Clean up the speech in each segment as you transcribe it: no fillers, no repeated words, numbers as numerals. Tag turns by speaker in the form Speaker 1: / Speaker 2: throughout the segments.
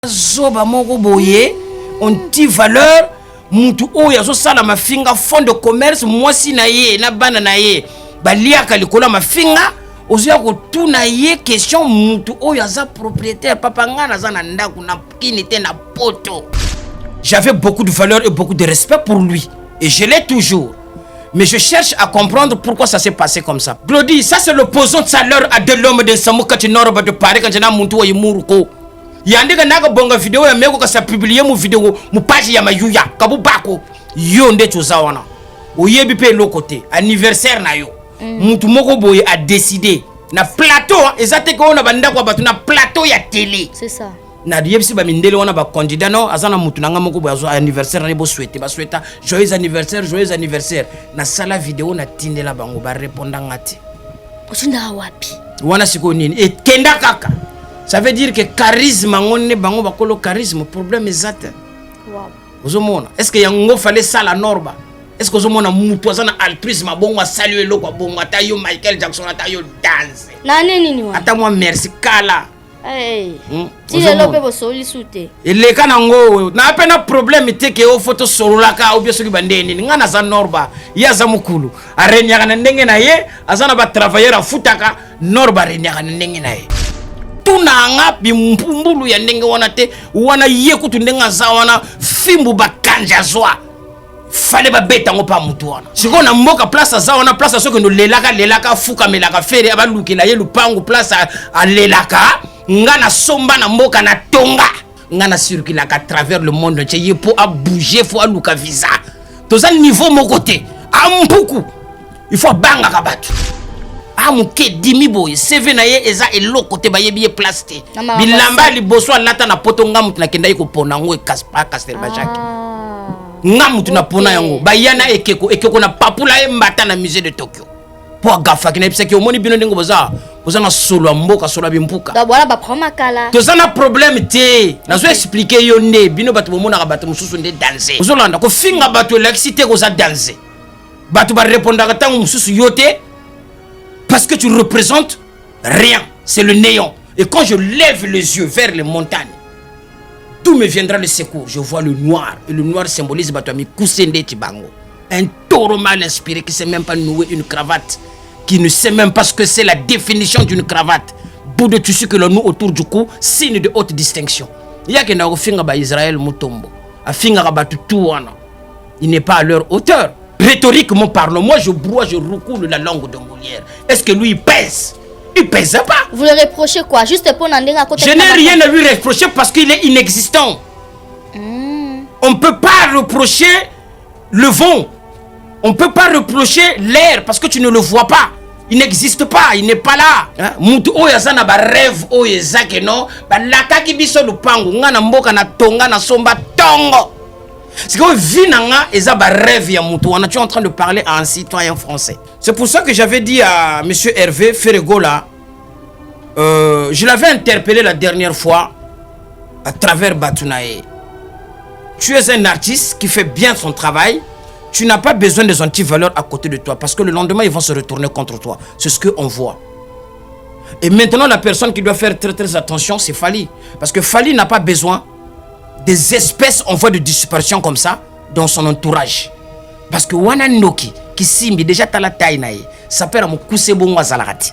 Speaker 1: Zoba moko boye on ti valeur mutu oyo azosala mafinga fond de commerce mwasi na ye na bana na ye baliaka likola mafinga ozoya kotuna ye question mutu oyo aza propriétaire papa ngana aza na ndaku na kini te na poto. J'avais beaucoup de valeur et beaucoup de respect pour lui et je l'ai toujours. Mais je cherche à comprendre pourquoi ça s'est passé comme ça. Glody, ça c'est l'opposant de salaire à de l'homme de Samuka Tinorba de Paris quand j'ai un muntu oyo muruko. Yandika naga bonga video ya meko kasa publier mu video mu page ya mayuya kabu bako yo nde tozawana oyebi pe lokote anniversaire na yo mutu moko boye a décidé na plateau ezate ko na banda kwa batu na plateau ya télé.
Speaker 2: C'est ça.
Speaker 1: Na yebisi ba mindele wana ba candidat no azana mutu nanga moko boye anniversaire na bo souhaiter ba souhaita joyeux anniversaire na sala video na tindela bango ba répondre ngati
Speaker 2: otinda wapi
Speaker 1: wana siko nini et kenda kaka. Ça veut dire que charisme ngone bango bakolo charisme problème exact.
Speaker 2: Wow.
Speaker 1: Ozomona est-ce que yango fallait ça la norba? Est-ce que ozomona mutu azana altruisme bongo saluer loko bongo ata yo Michael Jackson ata yo dance.
Speaker 2: Na nini wa?
Speaker 1: Ata moi merci kala.
Speaker 2: Eh. Ti le lobe bo soli sute.
Speaker 1: Ele kana ngo na pena problème te ke o photo sololaka ou bien soki bandeni ngana za norba ya za mukulu. Arenya kana ndenge na ye azana ba travailleur afutaka norba renya kana ndenge na ye. Tunanga bimpumbulu ya ndenge wana te wana ye kutu ndenga za wana fimbu bakanja zwa fale ba beta ngo pa mutu wana siko na mboka place za wana place soki ndo lelaka fuka melaka fere abalukela ye lupangu place a lelaka ngana somba na mboka na tonga ngana circuler à travers le monde entier ye po a bouger faut aluka visa toza niveau moko te ampuku il faut banga kabatu amuke dimi boy CV na ye eza eloko te bayebi ye place te bilamba liboso alata na poto ngamu na kenda yiko pona ngo ekaspa Castel Bajak ngamu tuna pona yango bayana ekeko na papula e mbata na musée de Tokyo po gafa kina episa ki omoni bino ndenge boza na solo mboka solo bimpuka
Speaker 2: da bwana ba proma kala
Speaker 1: to sana problème te nazo expliquer yo nde bino batu bomona ka batu mususu nde danser ozolanda ko finga batu l'excité ko za danser batu ba répondre ka tangu mususu yote. Parce que tu représentes rien, c'est le néant. Et quand je lève les yeux vers les montagnes, d'où me viendra le secours? Je vois le noir. Et le noir symbolise Batoami Kusende Tibango. Un taureau mal inspiré qui ne sait même pas nouer une cravate, qui ne sait même pas ce que c'est la définition d'une cravate. Bout de tissu que l'on noue autour du cou, signe de haute distinction. Il y a qui finga ba Israël Mutombo. A finga batu touana. Il n'est pas à leur hauteur. Rhétoriquement parlant, moi je broie, je recoule la langue de Molière. Est-ce que lui il pèse? Il pèse pas.
Speaker 2: Vous le reprochez quoi? Juste pour n'en à côté.
Speaker 1: Je n'ai rien à lui reprocher parce qu'il est inexistant. On ne peut pas reprocher le vent. On ne peut pas reprocher l'air parce que tu ne le vois pas. Il n'existe pas, il n'est pas là. Mutu oya na ba rêve oya zake no, ba lakaki biso lupangu ngana mboka na tonga na somba tongo. C'est que Vinanga et Zaba rêve ya mutu. On est en train de parler à un citoyen français. C'est pour ça que j'avais dit à monsieur Hervé Ferregola, je l'avais interpellé la dernière fois à travers Batunae. Tu es un artiste qui fait bien son travail. Tu n'as pas besoin des antivaleurs à côté de toi parce que le lendemain ils vont se retourner contre toi. C'est ce qu'on voit. Et maintenant la personne qui doit faire très attention c'est Fali. Parce que Fali n'a pas besoin des espèces en voie de disparition comme ça dans son entourage. Parce que wana noki qui simbi déjà tala taille nae ça perd mon cousse bon à Zalagati.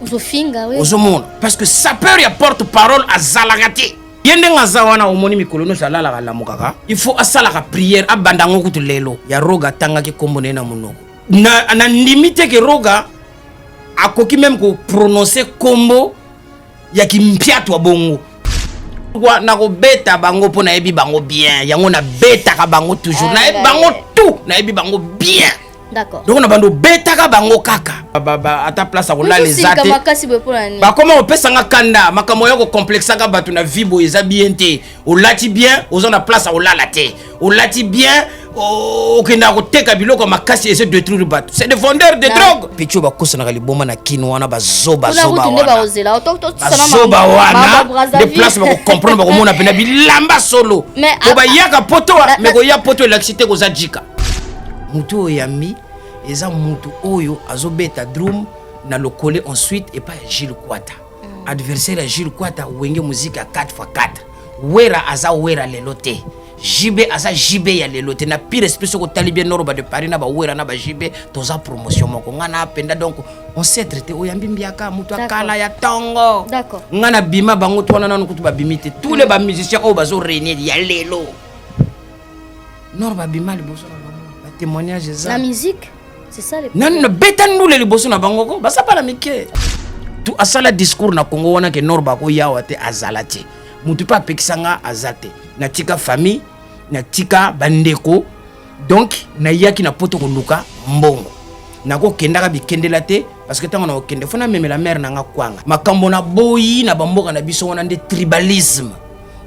Speaker 2: Ozofinga oui.
Speaker 1: Ozomona parce que ça perd ya porte-parole à Zalagati. Yende ngaza wana omoni mikolo no sala la mukaka. Il faut asala ka prière abandango kutu lelo ya roga tanga ki kombo na monoko. Na limite ke roga akoki même ko prononcer kombo ya ki mpiatu wa bongo. Na ko beta bango po na ebi bango bien yango na beta ka bango toujours na ebi bango tout na ebi bango bien.
Speaker 2: D'accord.
Speaker 1: Donc na bando beta ka bango kaka à ta place à la les athées ba comment on peut sanga kanda makamo yoko complexe ka batu na vibo eza bien te o lati bien ozo na place o la te o lati bien o kenda ko teka biloko makasi essaie de détruire batu c'est des vendeurs de drogue picho ba kosa na liboma na kino wana ba zoba wana de place ba ko comprendre ba ko mona pena bilamba solo ko ba yaka poto mais ko ya poto l'excité ko zadjika mutu oyami eza mutu oyo azobeta drum na lokole ensuite et pas Gilles Kwata adversaire à Gilles Kwata wenge musique à 4x4 wera aza wera lelote jibe aza jibe ya lelote na pire esprit soko talibé Norba de Paris na ba wera na ba jibe toza promotion moko ngana penda donc on s'est traité oyambi mbiaka mutu akala ya tongo
Speaker 2: d'accord
Speaker 1: ngana bima bango twana nanu kutu ba bimite tous les ba musiciens o bazo réunir ya lelo Norba bima liboso na bango ba témoignage za
Speaker 2: la musique c'est ça les
Speaker 1: non betan nous les liboso na bango ko basa pas la mike tout asala discours na Congo wana ke Norba ko yawa te azalate mutu pa pekisanga azate na tika famille na tika bandeko donc na yaki na poto ko luka mbongo nako kendaka bikendela te parce que tango na okende fona meme la mère nanga kwanga makambo na boyi na bamboka na biso wana de tribalisme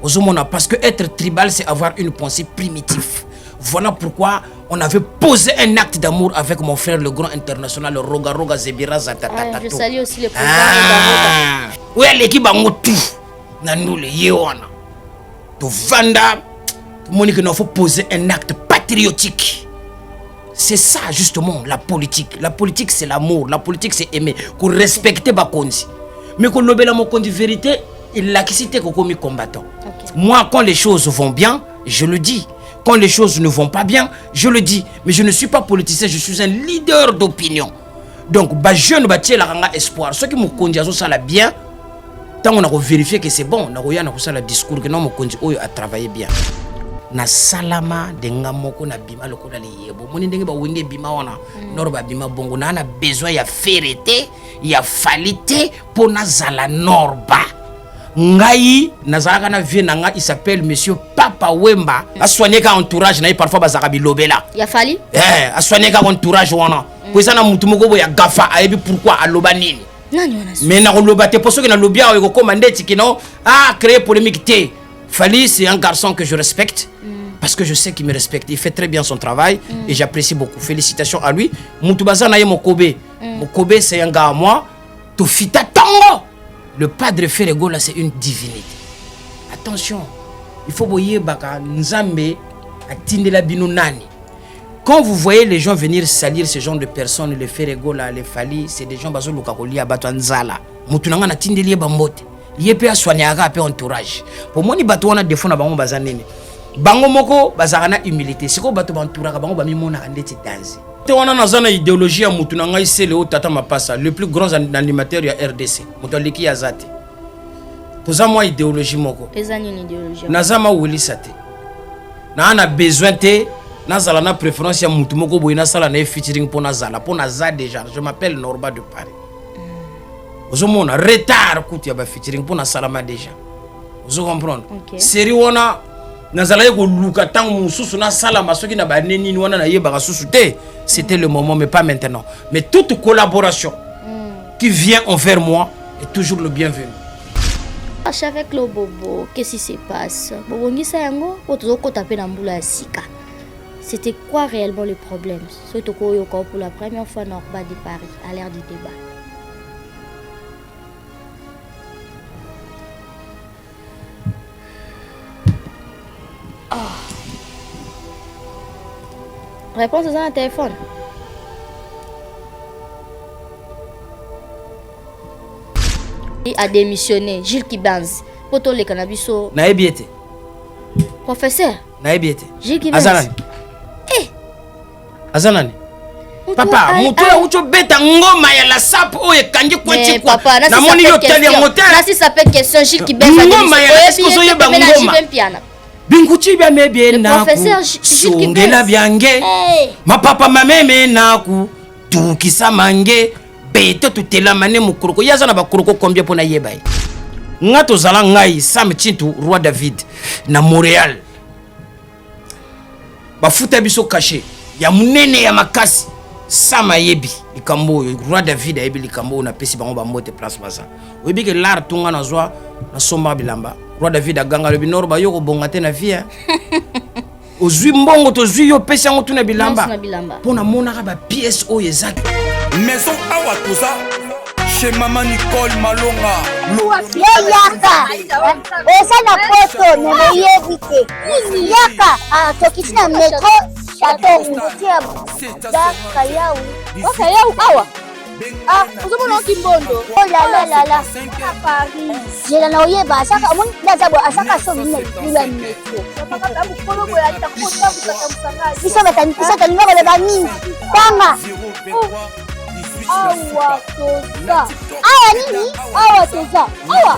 Speaker 1: ozomona parce que être tribal c'est avoir une pensée primitive. Voilà pourquoi on avait posé un acte d'amour avec mon frère le grand international Roga Roga Zebira Zatatatato.
Speaker 2: Je salue aussi le président Roga Roga.
Speaker 1: Oui, l'équipe a motu. Nanoule yewana. To vanda. Monique, il faut poser un acte patriotique. C'est ça justement la politique. La politique c'est l'amour. La politique c'est aimer. Qu'on respecte Bakonzi. Mais qu'on l'obéit la mokondi vérité, il l'a quitté comme combattant. Okay. Moi, quand les choses vont bien, je le dis. Quand les choses ne vont pas bien, je le dis. Mais je ne suis pas politicien, je suis un leader d'opinion. Donc, bah, jeune, bah, tiens, la espoir. Ceux qui m'ont conduit ça la bien, tant on a vérifié que c'est bon, on a ça le discours que non, mon conduit a travaillé bien. Na salama denga moko na bima lokola liyebo. Moni ndenge ba wenge bima wana. Norba bima bongo na a besoin ya ferete, ya falite pour na zala Norba. Ngai nazaka na vie nanga il s'appelle monsieur Papa Wemba a soigné ka entourage na parfois bazaka bilobela
Speaker 2: ya fali
Speaker 1: a soigné ka entourage wana pour ça na mutu moko boya gafa ayebi pourquoi aloba nini
Speaker 2: nani wana
Speaker 1: mais na loba te pour ceux qui na lobia ko commander tikino a créer polémique te Fali c'est un garçon que je respecte parce que je sais qu'il me respecte, il fait très bien son travail et j'apprécie beaucoup, félicitations à lui. Mutu bazana ye Mokobe Mokobe c'est un gars à moi to fita tango. Le padre Ferego là c'est une divinité. Attention, il faut voyer baka nzambe atindela bino nani. Quand vous voyez les gens venir salir ce genre de personnes, les Ferego là, les Fali, c'est des gens bazo luka kolia bato nzala. Mutu nanga na tindeli ba mbote. Lié pe soignaka pe entourage. Pour moi ni bato wana défaut na bango bazanene. Bango moko bazana humilité. Siko bato bantouraka bango ba mimona andeti danse. On a une idéologie à Moutounanga, c'est le Tata Mapassa, le plus grand animateur de RDC. Moutoliki Yazati. Pour ça, moi, idéologie moko.
Speaker 2: Les années idéologie.
Speaker 1: Nazama Willy Sate. Na a besoin de. Nazala na préférence à Moutoumoko Boina Sala na featuring pour Nazala. Pour Nazala déjà. Je m'appelle Norba de Paris. Vous avez un retard coup de featuring pour Nazala déjà. Vous comprenez? Série wana. Nazala yeko luka tango mususu na sala masoki na ba neni wana na yeba susu te. C'était le moment mais pas maintenant. Mais toute collaboration qui vient envers moi est toujours le bienvenu.
Speaker 2: Avec le bobo, qu'est-ce qui se passe? Bobo ngisa yango otozoko taper na mbula ya sika. C'était quoi réellement le problème? Surtout pour la première fois Norba de Paris à l'ère du débat. Réponse à un téléphone. Il a démissionné. Gilles Kibanz. Poto le cannabis.
Speaker 1: Naebiete.
Speaker 2: Professeur.
Speaker 1: Naebiete.
Speaker 2: Gilles Kibanz.
Speaker 1: Azanani. Azanani.
Speaker 3: Papa, mutoya ucho beta ngoma ya la sap oye kanji kwa chikwa.
Speaker 2: Papa,
Speaker 3: na moni yo tali ya motel.
Speaker 2: Nasi s'appelle question Gilles Kibanz.
Speaker 3: Ngoma ya la sikoso ye bangoma. Binkuchi bya mebye na ku. Songela byange. Ma papa mameme na ku. Tukisa mange. Beto tutela mane mukuroko. Yaza na bakuroko combien pona yebai. Ngato zala ngai Sam Chintu Roi David na Montréal. Bafuta biso caché. Ya munene ya makasi. Sama yebi likambo Roi David yebi likambo na pesi bango ba mote place baza. Oyebi ke l'art tunga na zwa na somba bilamba. Roi David aganga le binoro ba yoko bongate na via. Ozwi mbongo to zwi yo pesi yango tuna bilamba. Pona mona ka ba pièce o yezaki.
Speaker 4: Maison awa toza chez maman Nicole Malonga.
Speaker 5: Yaka. Esa na poto ne yebite. Yaka tokisina metro. Chateau Moutia Dakayau. Dakayau awa.
Speaker 2: Ah, ozomona Kimbondo.
Speaker 5: Oh là là.
Speaker 2: À Paris.
Speaker 5: Jela na oyeba asaka omoni ndazabo asaka so bina lula metro. Biso batalinga koleba nini? Tanga.
Speaker 2: Awa toza.
Speaker 5: Awa nini? Awa toza. Awa.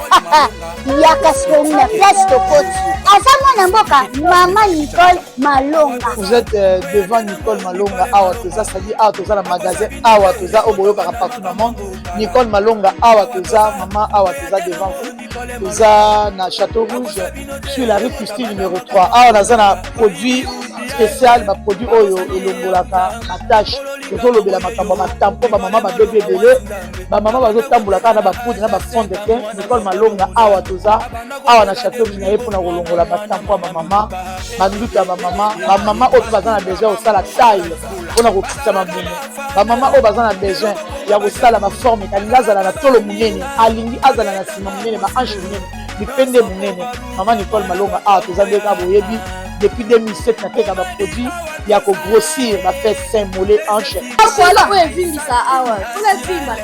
Speaker 5: Yaka sikomi na place tokoti. Aza mwana mboka Maman Nicole Malonga.
Speaker 6: Vous êtes devant Nicole Malonga. Awa toza, c'est-à-dire Awa toza le magasin. Awa toza au boyo partout dans le monde. Nicole Malonga. Awa toza, maman Awa toza devant vous. Toza na Château Rouge sur la rue Custine numéro 3. Awa naza na produit spécial, ba produit oyo elongolaka attache. Tozolobela makambo matampo ba maman ba bébé belé. Ba maman bazotambola kana ba poudre na ba fond de teint. Nicole Malonga Awa toza. Awa na Château Rouge na ye pona kolongola matampo ba maman. Banduki ya ba maman oyo baza na besoin osala taille pona kokisa mamuno. Ba maman oyo baza na besoin ya kosala ba forme kalinga azala na tolo munene, alingi azala na sima munene, ba hanche munene, bipende munene. Maman Nicole Malonga Awa toza ndeka boyebi depuis 2007 nateka ba produit ya ko grossir ba fait sein mollet hanche.
Speaker 2: Voilà où est Vimbisa Awa. Où est Vimba?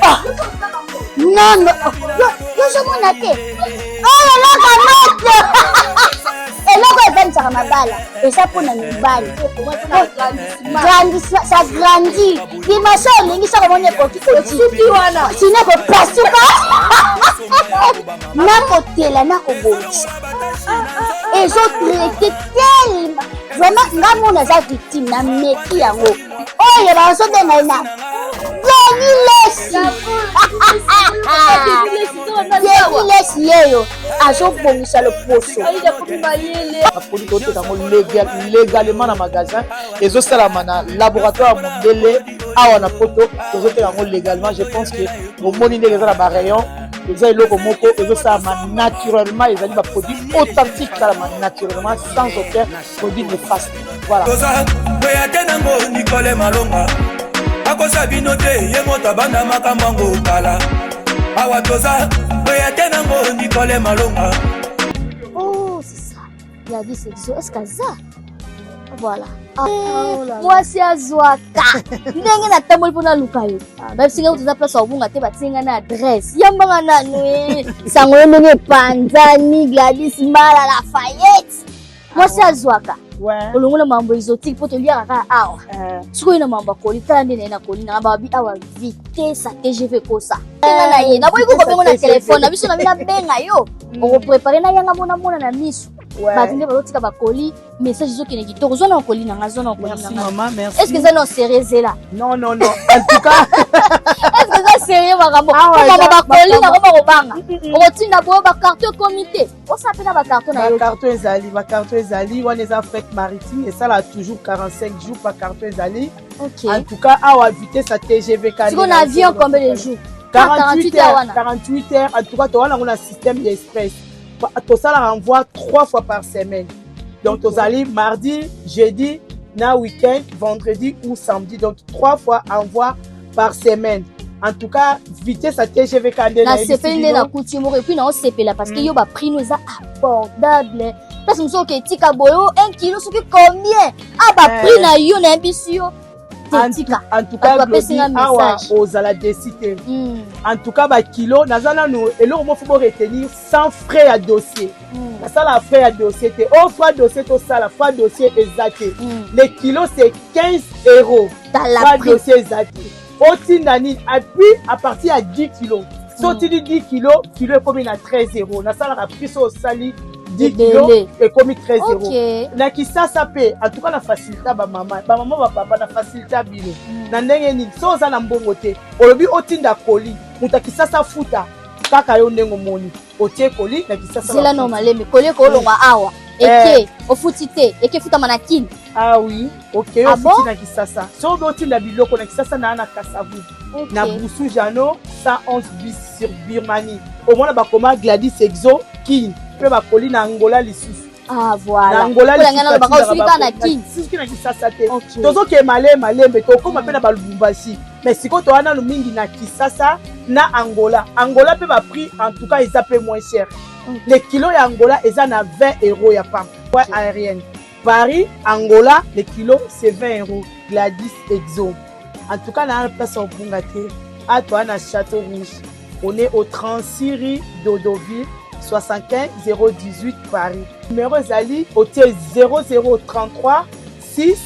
Speaker 5: Non, yo somona te. Oh là là, eloko evanisaka mabala eza mpona mibali ça grandit dimension olingi soko omoni ekoki kosuki wana sina kopasuka nakotela nakobongisa ezotraite telema vraiment nga mona eza victime na meki yango oyo bazobenga ye na Lesi yeyo azobongisa loposo
Speaker 6: apoli toteka yango légalement na magasin ezosalama na laboratoire mondele awa na poto tozoteka yango légalement. Je pense que omoni ndenge eza na barayon eza eloko moko ezosalama naturellement, ezali baproduit authentique esalama naturellement sans aucun produit néfaste. Voilà.
Speaker 4: Nicole Malonga akosa bino te ye moto abanda makambo yango kala awa toza boya te nango Nicole Malonga.
Speaker 2: Oh, c'est ça. Il a dit c'est ça. Est-ce que ça? Voilà. Moi c'est azwaka. Ndenge na tamboli pona luka yo. Ba singa utuza place obunga te batinga na adresse. Yambanga nanu sango ndenge Panzani Gladys Mala Lafayette. Moi c'est azwaka.
Speaker 6: Ouais.
Speaker 2: Olongola mambo exotique poto liaka ka awa. Sikoyo na mambo koli tala ndene na koli na babi awa vitesse à TGV kosa. Tenga na ye. Na boyi ko bengo na téléphone. Na biso na mina benga yo. On préparer na yanga mona na miso. Batinde balotika bakoli message zo kene kitoko zo na koli na ngazo na koli na.
Speaker 6: Maman, merci.
Speaker 2: Est-ce que ça non sérieux là?
Speaker 6: Non. En tout cas,
Speaker 2: est-ce que ça sérieux makambo? Maman bakoli na ko banga. Otinda bo ba carton comité. On s'appelle ba carton na yo.
Speaker 6: Ba carton ezali, on les a fait maritime et ça là toujours 45 jours par carton ezali.
Speaker 2: OK.
Speaker 6: En tout cas, à vitesse à TGV
Speaker 2: Est-ce qu'on a avion combien de jours?
Speaker 6: 48 heures. En tout cas, on a un système d'express. Tout ça là renvoie 3 fois par semaine. Donc, tu allez mardi, jeudi, na week-end, vendredi ou samedi. Donc, 3 fois envoi par semaine. En tout cas, vitesse à TGV Kandé.
Speaker 2: Na CPL na coutume et puis na on CPL parce que yo ba prix nous abordable. Parce que nous sommes que tika boyo 1 kilo ce que combien? Ah ba prix na yo na bisio.
Speaker 6: En tout cas, awa ozala décider. En tout cas, ba kilo nazana nous et là on faut retenir sans frais à dossier. Ça la frais à dossier te offre dossier to ça la frais dossier exact. Les kilos c'est 15 €.
Speaker 2: Dans la
Speaker 6: dossier exact. Otinani appuie à partir à 10 kilos. Si tu dis 10 kilos, kilo est comme à 13 €. Na ça la prise au sali 10 kilos et comme 13 €. Na qui ça paie. En tout cas la facilité ba maman ba papa na facilité bilo. Na ndenge ni so za na mbongo te. Olobi otinda koli, muta ki ça futa. Kaka yo ndengo moni. Otie koli na ki ça.
Speaker 2: C'est la normale mais koli ko longa awa. Eke ofutite, eke futa manakini.
Speaker 6: Ah oui, ok, on na kisasa. So doti na biloko na kisasa na Kasavu. Na Boussou Jano 111 bis sur Birmanie. Au moins ba koma Gladys Exo King. Pe ba koli na Angola lisusu.
Speaker 2: Ah voilà.
Speaker 6: Na Angola
Speaker 2: lisusu. Ba ko suika na King.
Speaker 6: Suki na kisasa te. Tozo ke malembe to koma pe na ba Lubumbashi. Mais siko to wana mingi na kisasa na Angola. Angola pe ba prix en tout cas ils appellent moins cher. Les kilos ya Angola ils en a 20 € ya pam. Ouais aérienne. Paris, Angola, les kilos, c'est 20 €. Gladys Exo. En tout cas, dans la place au Bungate, Atoine à Château Rouge. On est au 36 rue d'Odoville, 75 018 Paris. Numéro Zali, au 0033 6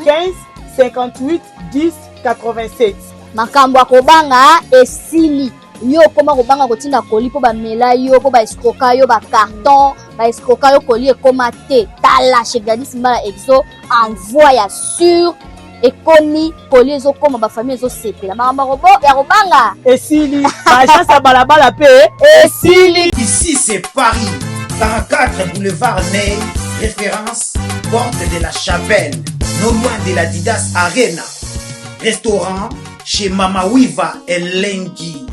Speaker 6: 15 58 10 87.
Speaker 2: Makambo ya kobanga esili. Yo koma kobanga kotinda koli po ba mela yo po ba escroka yo ba carton ba escroka yo koli e koma te tala chez Gladys Mbala Exo envoie ya sur ekomi koli ezo koma ba famille ezo sepela makambo robo ya kobanga
Speaker 6: esili agence balabala pe esili.
Speaker 3: Ici c'est Paris, 44 boulevard Ney, référence porte de la Chapelle, non loin de la Didas Arena. Restaurant chez Mama Wiva Elengi.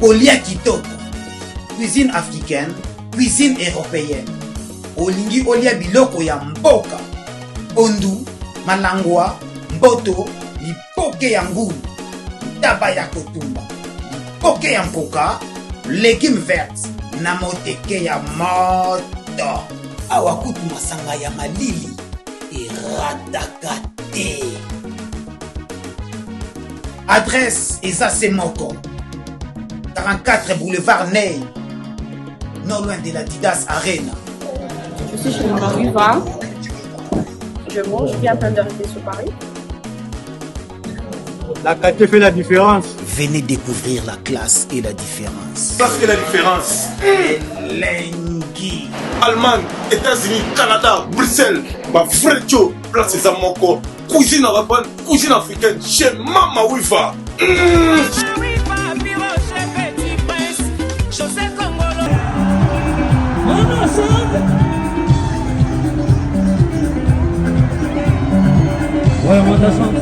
Speaker 3: Kolia Kitoko, cuisine africaine, cuisine européenne. Olingi olia biloko ya mboka. Ondu, malangwa, mboto, lipoke ya ngulu, taba ya kotumba, lipoke ya mpoka, légumes verts, na moteke ya moto. Awakutu masanga ya malili, iratakate. Adresse Ezase Moko, 44 boulevard Ney, non loin de la Didas Arena.
Speaker 7: Je suis chez Mama Wiva. Je mange, je viens à peine d'arriver sur Paris.
Speaker 8: La qualité fait la différence.
Speaker 3: Venez découvrir la classe et la différence.
Speaker 9: Ça c'est la différence.
Speaker 3: Lengi.
Speaker 9: Allemagne, États-Unis, Canada, Bruxelles, ma frère Joe, place les amoko. Cuisine arabe, cuisine africaine, chez Mama Wiva.
Speaker 8: Ouais, on va descendre.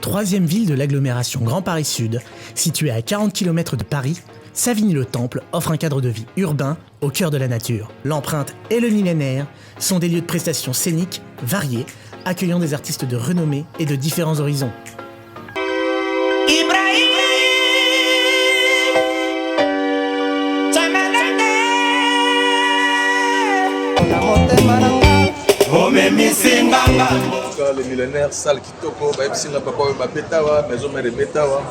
Speaker 10: Troisième ville de l'agglomération Grand Paris Sud, située à 40 km de Paris, Savigny-le-Temple offre un cadre de vie urbain au cœur de la nature. L'empreinte et le millénaire sont des lieux de prestations scéniques variés, accueillant des artistes de renommée et de différents horizons.
Speaker 9: Les millénaires, salle Kitoko, papa, Betawa, maison mère Betawa.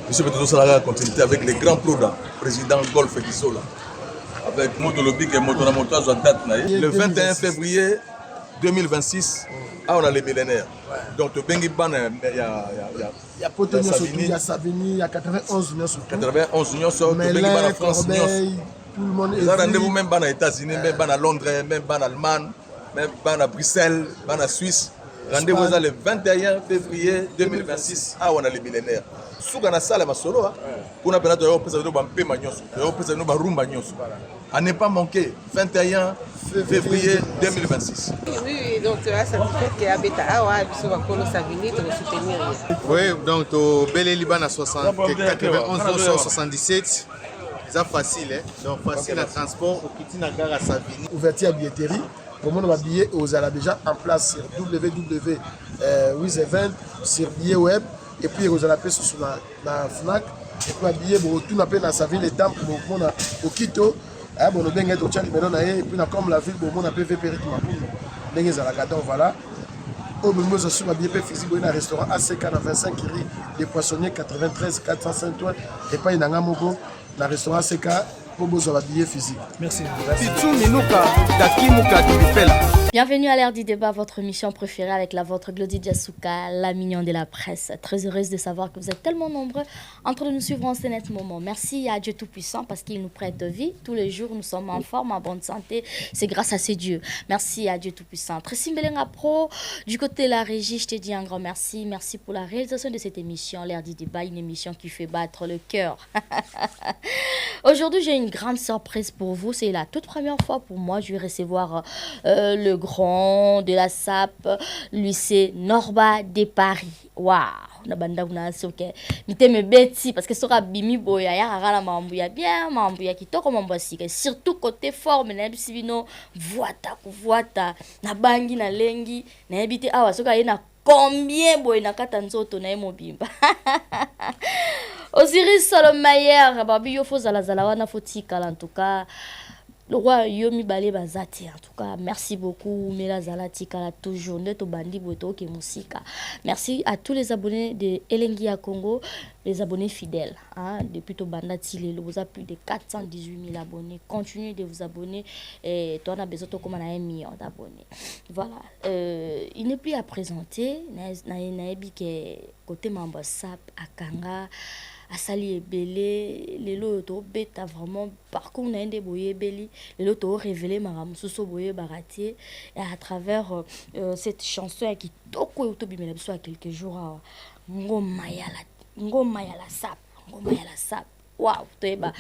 Speaker 9: Monsieur Beto Salaga a continuité avec les grands pros, président Golf Gisola. Avec Motolobic et Motonamontage à date. Le 21 février 2026, on a les millénaires. Donc, Bengi Ban, il y a
Speaker 11: Potonio, il y a Savigny, il y a 91 unions surtout.
Speaker 9: 91 unions surtout. Bengi Ban en France,
Speaker 11: tout le monde est.
Speaker 9: Vous avez rendez-vous même aux États-Unis, même à Londres, même en Allemagne, même à Bruxelles, même à Suisse. Rendez-vous le 21 février 2026. Ah, on a les millénaires. Sougana sala masolo, on a besoin de à ne pas manquer 21 février 2026.
Speaker 7: Oui, donc ça fait qu'il y a Beta, ouais, Polo Savigny, tu vas soutenir.
Speaker 11: Oui, donc au Bel Liban à 91 77. C'est facile, donc facile à transport au Kitina Gare à Savigny. Ouverture à billetterie. Pour moi, on va billet aux a déjà en place sur www.wizevent sur billet web et puis aux a sur la FNAC et puis billet pour tout l'appel dans sa ville et temps pour mon au Quito. Bon, on a au Tchad et puis comme la ville pour mon appel VPR qui m'a dit voilà. Au moment où je suis habillé physique dans un restaurant ACK dans 25 rue des Poissonniers 93 405 et pas une angamogo dans le restaurant ACK. Physique.
Speaker 10: Merci.
Speaker 2: Bienvenue à l'ère du débat, votre émission préférée avec la vôtre Glody Diasuka, la mignonne de la presse. Très heureuse de savoir que vous êtes tellement nombreux en train de nous suivre en ce net moment. Merci à Dieu Tout-Puissant parce qu'il nous prête vie. Tous les jours, nous sommes en forme, en bonne santé. C'est grâce à ces dieux. Merci à Dieu Tout-Puissant. Tracy Mbelenga Pro, du côté de la régie, je te dis un grand merci. Merci pour la réalisation de cette émission, l'ère du débat, une émission qui fait battre le cœur. Aujourd'hui, j'ai une grande surprise pour vous. C'est la toute première fois pour moi. Je vais recevoir le grand de la SAP, lui c'est Norba de Paris. Waouh, na banda kuna soke. Mite me beti parce que sera bimi boya ya rala mambu ya bien, mambu ya kitoko mambu sika. Surtout côté forme na bisibino voata na bangi na lengi na ebite awa soka yena combien boy na kata nzoto na mobimba. Osiris Solomayer babi yo fo zala wana fotika en tout cas. le roi Yomi Balé Bazati. En tout cas, merci beaucoup. Mela Zalati Kala toujours. Neto Bandi Boto Ke Musika. Merci à tous les abonnés de Elengia Congo, les abonnés fidèles. Hein, depuis Tobanda Tilé, vous avez plus de 418 000 abonnés. Continuez de vous abonner. Et toi, on a besoin de comme 1 million d'abonnés. Voilà. Il n'est plus à présenter. Naebi ke côté membre SAP Akanga. Asali ebele lelo to beta vraiment parcours na ende boye beli lelo to révéler maramu soso boye barati et à travers cette chanson qui toko to bimela biso à quelques jours ngoma ya la sap wow toeba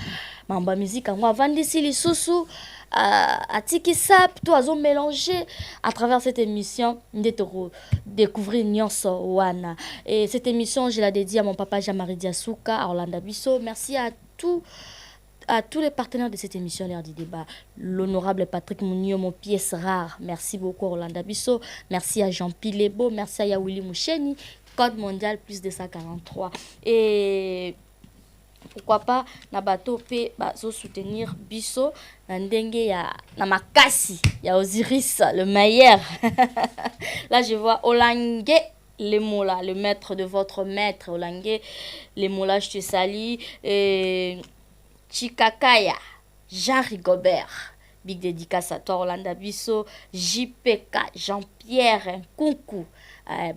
Speaker 2: mamba musique ngo avandisi lisusu atiki sap to azo mélanger à travers cette émission ndetoro découvrir nyonso wana et cette émission je la dédie à mon papa Jean-Marie Diasuka à Orlando Bisso. Merci à tous les partenaires de cette émission l'heure du débat, l'honorable Patrick Mounio, mon pièce rare, merci beaucoup Orlando Bisso, merci à Jean Pilebo, merci à Yawili Moucheni, code mondial plus 243 et pourquoi pas na bato pe bazo soutenir biso na ndenge ya na makasi ya Osiris le meilleur. Là je vois Olangue Lemola, le maître de votre maître. Olangue Lemola, je te salue. Chikakaya Jean Rigobert, big dédicace à toi Orlando Bisso. JPK Jean-Pierre Nkunku,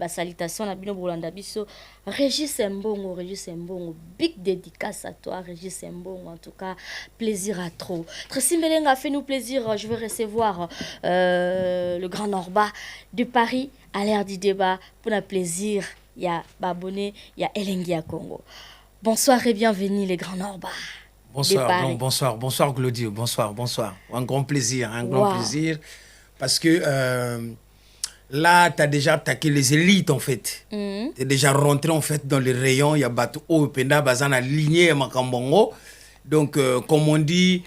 Speaker 2: salutations à Bino Orlando Bisso. Régis Mbongo, big dédicace à toi Régis Mbongo. En tout cas, plaisir à trop. Tracy Melenga, fait nous plaisir. Je vais recevoir le grand Norba de Paris à l'heure du débat pour un plaisir. Il y a Babone, il y a Elengia Congo. Bonsoir et bienvenue les grands Norba.
Speaker 3: Bonsoir, bonsoir Claudie, bonsoir. Un grand plaisir, plaisir. Parce que là, tu as déjà attaqué les élites en fait. Tu es déjà rentré en fait dans les rayons. Il y a Batou Openda, Bazana Ligné et Makambongo. Donc, comme on dit,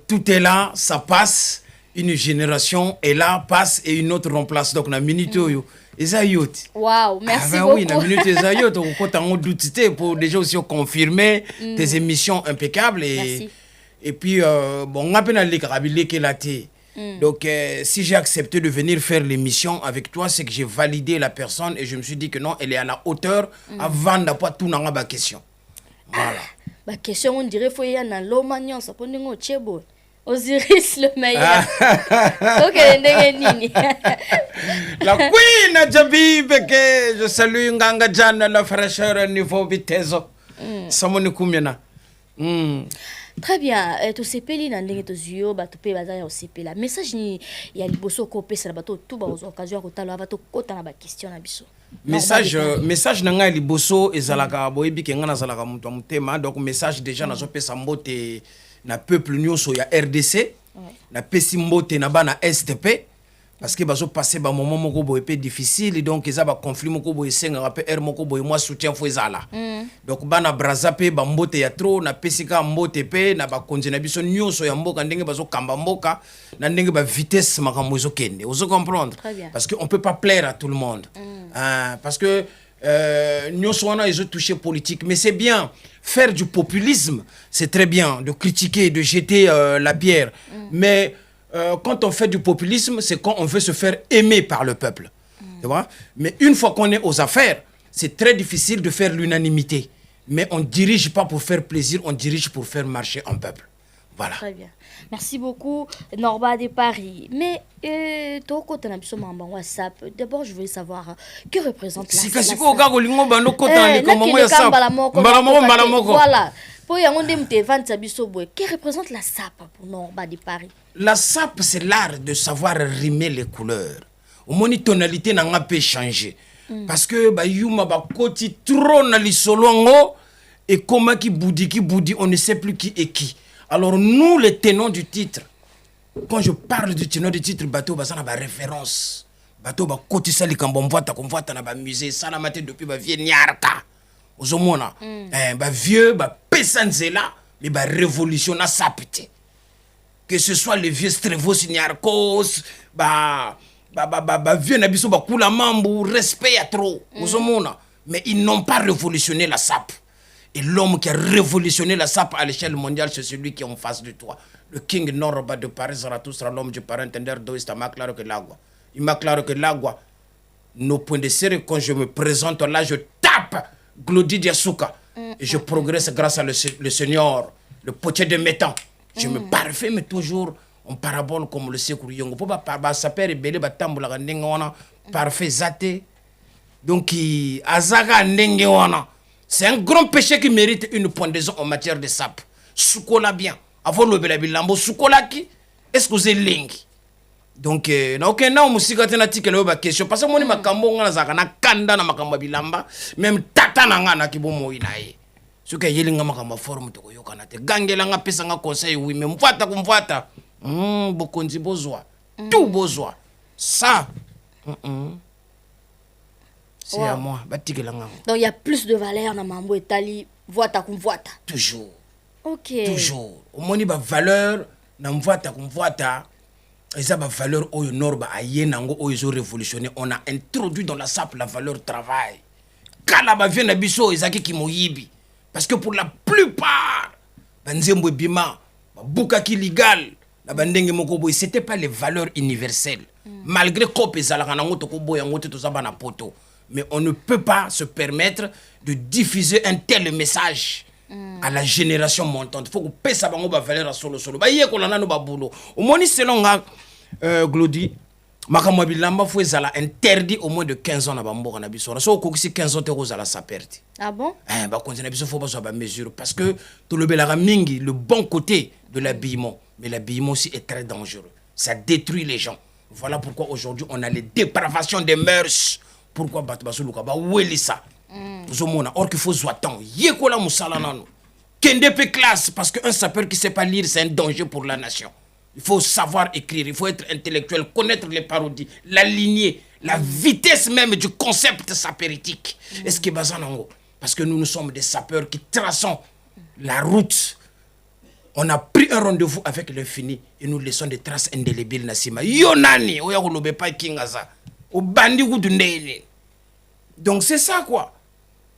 Speaker 3: tout est là, ça passe. Une génération est là, passe et une autre remplace. Donc, on a minute.
Speaker 2: Waouh, merci beaucoup.
Speaker 3: Oui, la minute Ezayot, on douté pour déjà aussi confirmer tes émissions impeccables et puis bon, on a peine à l'écarabiller que la thé. Donc si j'ai accepté de venir faire l'émission avec toi, c'est que j'ai validé la personne et je me suis dit que non, elle est à la hauteur avant d'avoir tout dans la question. Voilà.
Speaker 2: La question on dirait faut y aller dans l'omagnon, ça peut nous chebo. Osiris le meilleur. Ok,
Speaker 3: la queen Jabi Beke, je salue Nganga Jan, la fraîcheur niveau vitesse. Samoni Koumena.
Speaker 2: Très bien. Tu sais peli na ndenge to zio ba to pe baza ya osepela. Message ni ya liboso ko pesa na bato tout ba occasion ko talo ba to kota na ba question na biso.
Speaker 3: Message na nga liboso ezalaka boyebi ke nga na zalaka mutu mutema, donc message déjà na zo pesa mbote na peuple nyonso ya RDC, na pesi mbote na bana STP parce que bazo passer ba moment moko boye pe difficile, donc eza ba conflit moko boye senga pe R moko boye moi soutien fo ezala. Donc bana braza pe ba mbote ya trop na pesi ka mbote pe na ba konje na biso nyonso ya mboka ndenge bazo kamba mboka na ndenge ba vitesse makambo zo kende. Vous comprendre? Parce que on peut pas plaire à tout le monde. Parce que nyonso wana ils ont touché politique, mais c'est bien. Faire du populisme, c'est très bien, de critiquer, de jeter la pierre. Mais quand on fait du populisme, c'est quand on veut se faire aimer par le peuple. Tu vois? Mais une fois qu'on est aux affaires, c'est très difficile de faire l'unanimité. Mais on ne dirige pas pour faire plaisir, on dirige pour faire marcher un peuple. Voilà.
Speaker 2: Très bien. Merci beaucoup, Norba de Paris. Mais, d'abord, je voulais savoir que représente la SAP. Voilà. Que représente la SAP pour Norba de Paris?
Speaker 3: La SAP, c'est l'art de savoir rimer les couleurs. Au moins, tonalité n'a pas changé. Parce que, yuma ba koti trop na li solongo et comment qui boudi, on ne sait plus qui est qui. Alors nous, les tenants du titre, quand je parle du tenant du titre, bateau basana ba référence, bateau ba koti sali kambomvata komvata na ba musée, ça la maté depuis ba vieux nyarka. Ozomona, ba vieux ba pesanzela, mais ba révolution na sapité. Que ce soit les vieux Strevos Nyarkos, ba vieux nabiso ba kula mambu, respect à trop. Ozomona, mais ils n'ont pas révolutionné la SAP. Et l'homme qui a révolutionné la SAP à l'échelle mondiale, c'est celui qui est en face de toi. Le King Norba de Paris Zarathustra, l'homme du parent entender d'Ouest, il m'a claro que l'agua. Il m'a claro que l'agua, nos points de serre, quand je me présente là, je tape Glody Diasuka. Et je progresse grâce à le Seigneur, le potier de métal. Je me parfume toujours en parabole comme le Sekour Yongo. Pour pas saper et belé batamboula wana parfait zate. Donc azaga ndenge wana. C'est un grand péché qui mérite une pendaison en matière de sap. Soukola bien. Avant le belabilambo soukola qui est-ce que vous êtes lingi? Donc na aucun na musika tena tikele ba question parce que moni makambo ngana zaka na kanda na makambo bilamba même tata na ngana ki bomo inaye. Suka yelinga makambo forme to yoka na te gangela nga pesa nga conseil oui mais mfuata kumfuata. Bokonzi bozwa. Tout bozwa. Ça. C'est à moi.
Speaker 2: Donc il y a plus de valeur dans Mambo et Tali. Voita comme voita.
Speaker 3: Toujours.
Speaker 2: Ok.
Speaker 3: Toujours. Au moins, il y a valeur dans voita comme voita. Et ça, la valeur au Norba, à Yenango, où ils ont révolutionné. On a introduit dans la SAP la valeur travail. Quand la vient à Bisso, ils ont qui moyibi. Parce que pour la plupart, Banzembo Bima, Bukaki Ligal, la Bandenge Mokobo, c'était pas les valeurs universelles. Malgré Kope Zalaranango Tokobo Yangote Tozabana Poto. Mais on ne peut pas se permettre de diffuser un tel message à la génération montante. Il faut que paie sa bango ba valeur à solo solo. Ba yé ko lana no ba boulot. Au moins selon Glody, makamwa bilamba faut ezala interdit au moins de 15 ans na bamboka na biso. So ko 15 ans te kozala sa perte.
Speaker 2: Ah bon?
Speaker 3: Ba continuer biso faut pas so ba mesure parce que tout le belaka mingi le bon côté de l'habillement, mais l'habillement aussi est très dangereux. Ça détruit les gens. Voilà pourquoi aujourd'hui on a les dépravations des mœurs. Pourquoi Batbasuluka ba welisa or qu'il faut zoatan yekola musala nanu kendepe classe parce qu'un sapeur qui sait pas lire c'est un danger pour la nation. Il faut savoir écrire, il faut être intellectuel, connaître les parodies, la lignée, la vitesse même du concept sapéritique. Est-ce que bazanango parce que nous sommes des sapeurs qui traçons la route. On a pris un rendez-vous avec l'infini et nous laissons des traces indélébiles nasima yonani oya kolobe pa kingaza. Donc c'est ça quoi.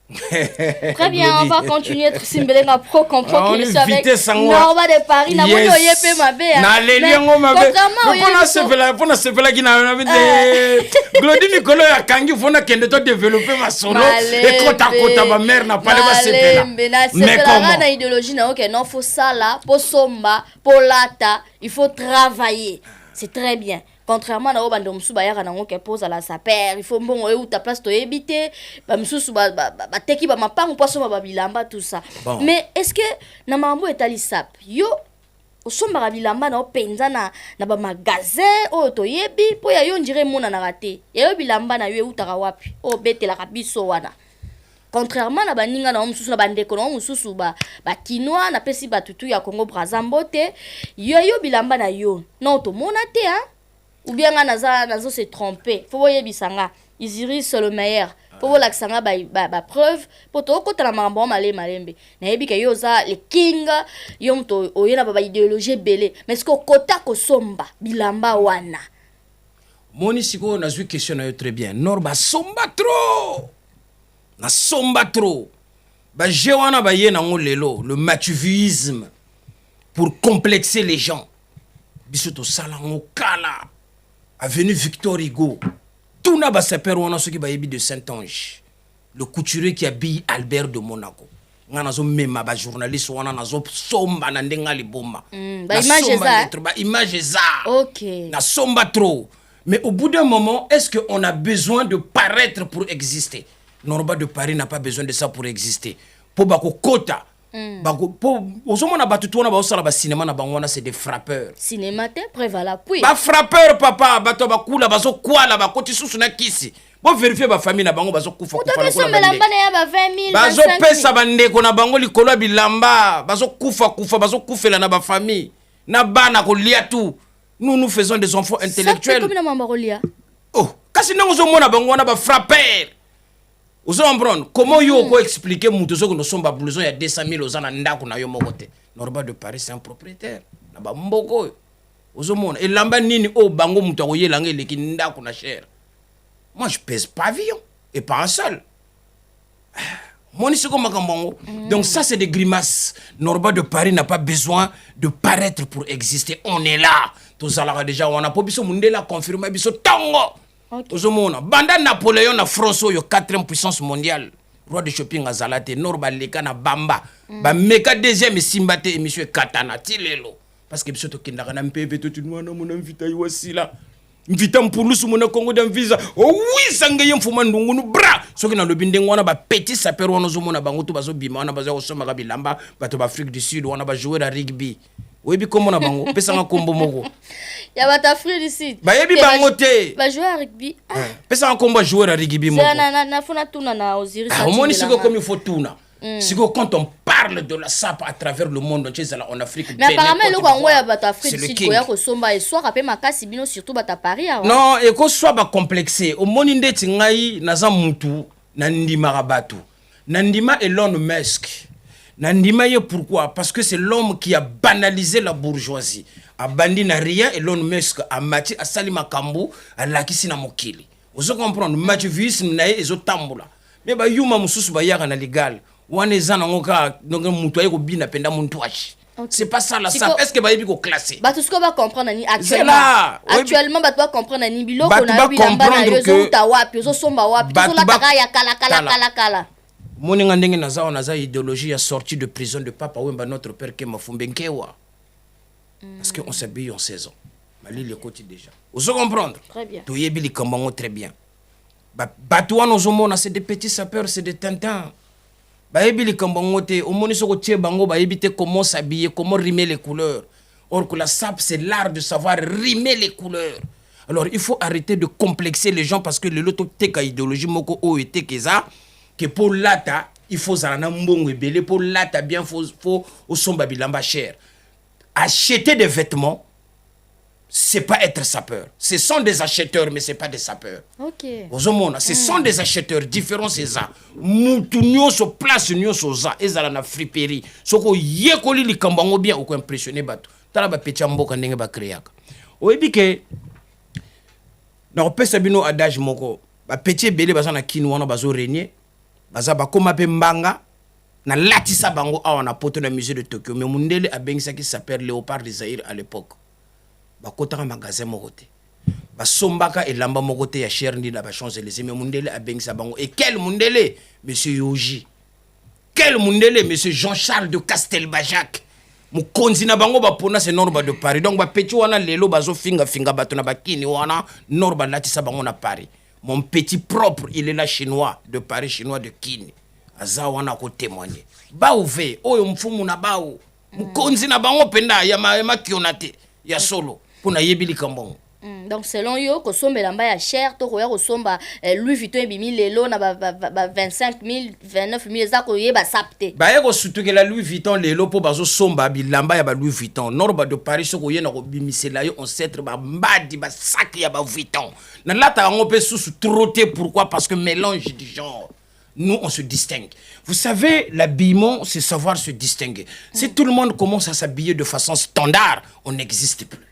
Speaker 2: Très bien, on va continuer à simbler ma pro comprendre que je suis avec Norba de Paris. Na moyo yepe mabe.
Speaker 3: Na leliango mabe. Pour se faire qui na Glody Nicolo ya kangi fona kende to développer ma solo et kota ma mère n'a pas le sepela.
Speaker 2: Mais comment na idéologie na OK non faut ça là, pour somba, pour lata, il faut travailler. C'est très bien. Contrairement à Obando Msuba yaka nango ke pose à la saper, il faut bon ou ta place to éviter, ba msusu ba teki ba mapango poso ba bilamba tout ça. Bon. Mais est-ce que na mambo etali sap yo osomba bilamba na penza na ba magasin o to yebi po ya yo ndire mona na raté. Ya yo bilamba na yo utaka wapi? O betela kabiso wana. Contrairement à baninga na msusu na bandeko na msusu ba kinois na pesi ba tutu ya Congo Brazzaville, yo bilamba na yo. Non to mona te hein. Ou bien nazo se tromper. Faut voyer bisanga. Isiris le meilleur. Faut voir l'accent ba preuve. Pour to ko tala mambo malembe. Na yebi ke yo za le king yo to oyena ba idéologie belé. Mais ce ko kota ko somba bilamba wana.
Speaker 3: Moni siko na zui question na yo très bien. Norba somba trop. Na somba trop. Ba jewana ba yena ngolelo le matuvisme pour complexer les gens. Bisoto salango kala. Avenue Victor Hugo. Tout n'a pas sapeur wana ceux qui ba yebi de Saint-Ange. Le couturier qui habille Albert de Monaco. Ngana zo mema ba journaliste wana nazo somba na ndenga liboma.
Speaker 2: Ba image ça.
Speaker 3: Ba image ça.
Speaker 2: OK.
Speaker 3: Na somba trop. Mais au bout d'un moment, est-ce qu'on a besoin de paraître pour exister? Norba de Paris n'a pas besoin de ça pour exister. Pour bako kota. Cinéma c'est des frappeurs.
Speaker 2: Cinéma te prévala puis.
Speaker 3: Ba frappeur papa bato ba kula bazo kwala ba koti susu na kisi. Bo vérifier ba famille na bango bazo kufa kufa na
Speaker 2: kula. Ba 20 000.
Speaker 3: Bazo pesa bandeko na bango likolo bilamba bazo kufa bazo kufela na ba famille. Na bana ko lia tout. Nous faisons des enfants intellectuels.
Speaker 2: Comme na mamba ko lia.
Speaker 3: Oh, kasi nango zo mona bango na ba frappeur. Vous comprenez comment vous pouvez expliquer que nous sommes blouson il y a 200 000 aux ans ndako na yo mokote. Norba de Paris c'est un propriétaire. Na ba mboko. Vous comprenez et lamba nini o bango muto ko yelanga leki ndako na cher. Moi je pèse pavillon et pas un seul. Donc ça c'est des grimaces. Norba de Paris n'a pas besoin de paraître pour exister. On est là. Tous alors déjà on a pas besoin Mundela confirmer biso tango. Tozomona banda Napoléon na France yo 4e puissance mondiale. Roi de shopping à Zalate Norba leka na bamba. Ba meka deuxième simbate émission katana tilelo. Parce que biso to kindaka na MPV to tunwana mon invité yosi là. Invita mpulusu mona Congo d'un visa. Oh oui, sangaye mfuma ndungu nu bra. Soki na lobi wana ba petit saper wana zo mona bango to bazo bima wana bazo soma ka bilamba bato ba Afrique du Sud wana ba jouer à rugby. Webi komo na bango pesa nga kombo moko.
Speaker 2: Ya bata Afrique du Sud.
Speaker 3: Ba yebi bango te.
Speaker 2: Ba jouer à rugby.
Speaker 3: Pesa nga kombo jouer à rugby moko.
Speaker 2: Na funa tuna na Osiris.
Speaker 3: Au moins siko comme il faut tuna. Siko quand on parle de la SAP à travers le monde entier en Afrique.
Speaker 2: Mais apparemment le Congo ya bata Afrique du Sud koya ko somba et soit rapé makasi bino surtout bata Paris.
Speaker 3: Non, et ko soit ba complexé. Au moni ndeti ngai naza mutu na ndima rabatu. Nandima Elon Musk. Nandima ye pourquoi? Parce que c'est l'homme qui a banalisé la bourgeoisie. A bandi na rien Elon Musk a mati a sali makambo a lakisi na mokili. Vous comprenez? Mativisme na ye ezo tambula. Mais ba yuma mususu ba yaka na légal. Wane zana ngoka donc mutu aye ko bina penda muntu achi. C'est pas ça la SAP. Est-ce que ba yebi ko classer?
Speaker 2: Ba tout ce qu'on va comprendre ni actuellement. Actuellement ba doit comprendre ni biloko na bilamba na yozo utawapi, yozo somba wapi, yozo la taka ya kala.
Speaker 3: Moninga ndenge naza idéologie ya sortie de prison de Papa Wemba notre père ke Mafumbenkewa. Parce que on s'habille en saison. Mali le côté déjà. Vous comprendre?
Speaker 2: Très bien.
Speaker 3: To yebi li kambango très bien. Batouan ozomona c'est des petits sapeurs, c'est des tintins. Bayebi li kambango te omoni soko tie bango bayebi te comment s'habiller, comment rimer les couleurs. Or que la SAP c'est l'art de savoir rimer les couleurs. Alors il faut arrêter de complexer les gens parce que le loto teka idéologie moko o ete keza que pour lata il faut zana mbongo ebele pour lata bien faut osomba bilamba cher. Acheter des vêtements c'est pas être sapeur. Ce sont des acheteurs, mais c'est pas des sapeurs.
Speaker 2: Ok.
Speaker 3: Ce sont des acheteurs différents, c'est ça. Moutounio se place nio soza, ezala na friperie. Soko yekoli li kambango bien ou ko impressionner bato. Tala ba petit mboka ndenge ba créaka. Oyebi ke na opesa bino adage moko. Ba petit belé baza na kini wana bazo régner. Baza ba koma pe mbanga na latisa bango awa na poto na musée de Tokyo. Mais mundele abengisa qui s'appelle Léopard de Zaïre à l'époque. Bakotaka magasin moko te basombaka elamba moko te ya cher ndi na ba Champs-Élysées mais mundele abengisa bango et quel mundele monsieur Yoji, quel mundele monsieur Jean-Charles de Castelbajac mukonzi na bango bapona c'est Norba de Paris. Donc ba petit wana lelo bazo finga bato na bakini wana Norba latisa bango na Paris. Mon petit propre il est là chinois de Paris, chinois de Kini aza wana ko témoigner ba ouve oyo mfumu na bao mukonzi na bango penda ya ma kionate ya solo.
Speaker 2: Donc selon yo ko somba lamba ya cher to ko ya ko somba Louis Vuitton ebimi lelo na ba 25 000 29 000 za ko yeba sapte
Speaker 3: ba ye ko sutuke la Louis Vuitton lelo po bazo somba bilamba ya ba Louis Vuitton Norba de Paris so ko yena ko bimisela yo ancêtre ba mbadi ba sac ya ba Vuitton na lata ngo pe sous trotter. Pourquoi? Parce que mélange du genre. Nous, on se distingue. Vous savez, l'habillement, c'est savoir se distinguer. Si tout le monde commence à s'habiller de façon standard, on n'existe plus.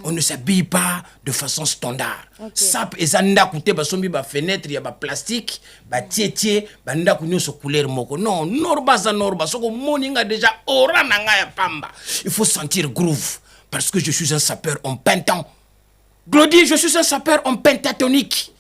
Speaker 3: On ne s'habille pas de façon standard. Sap ezanda koute basombi ba fenêtre ya ba plastique, ba tietie, banda kunyo so couleur moko. Non, norba za norba soko moninga déjà ora nanga ya pamba. Il faut sentir groove parce que je suis un sapeur en pentant. Glody, je suis un sapeur en pentatonique.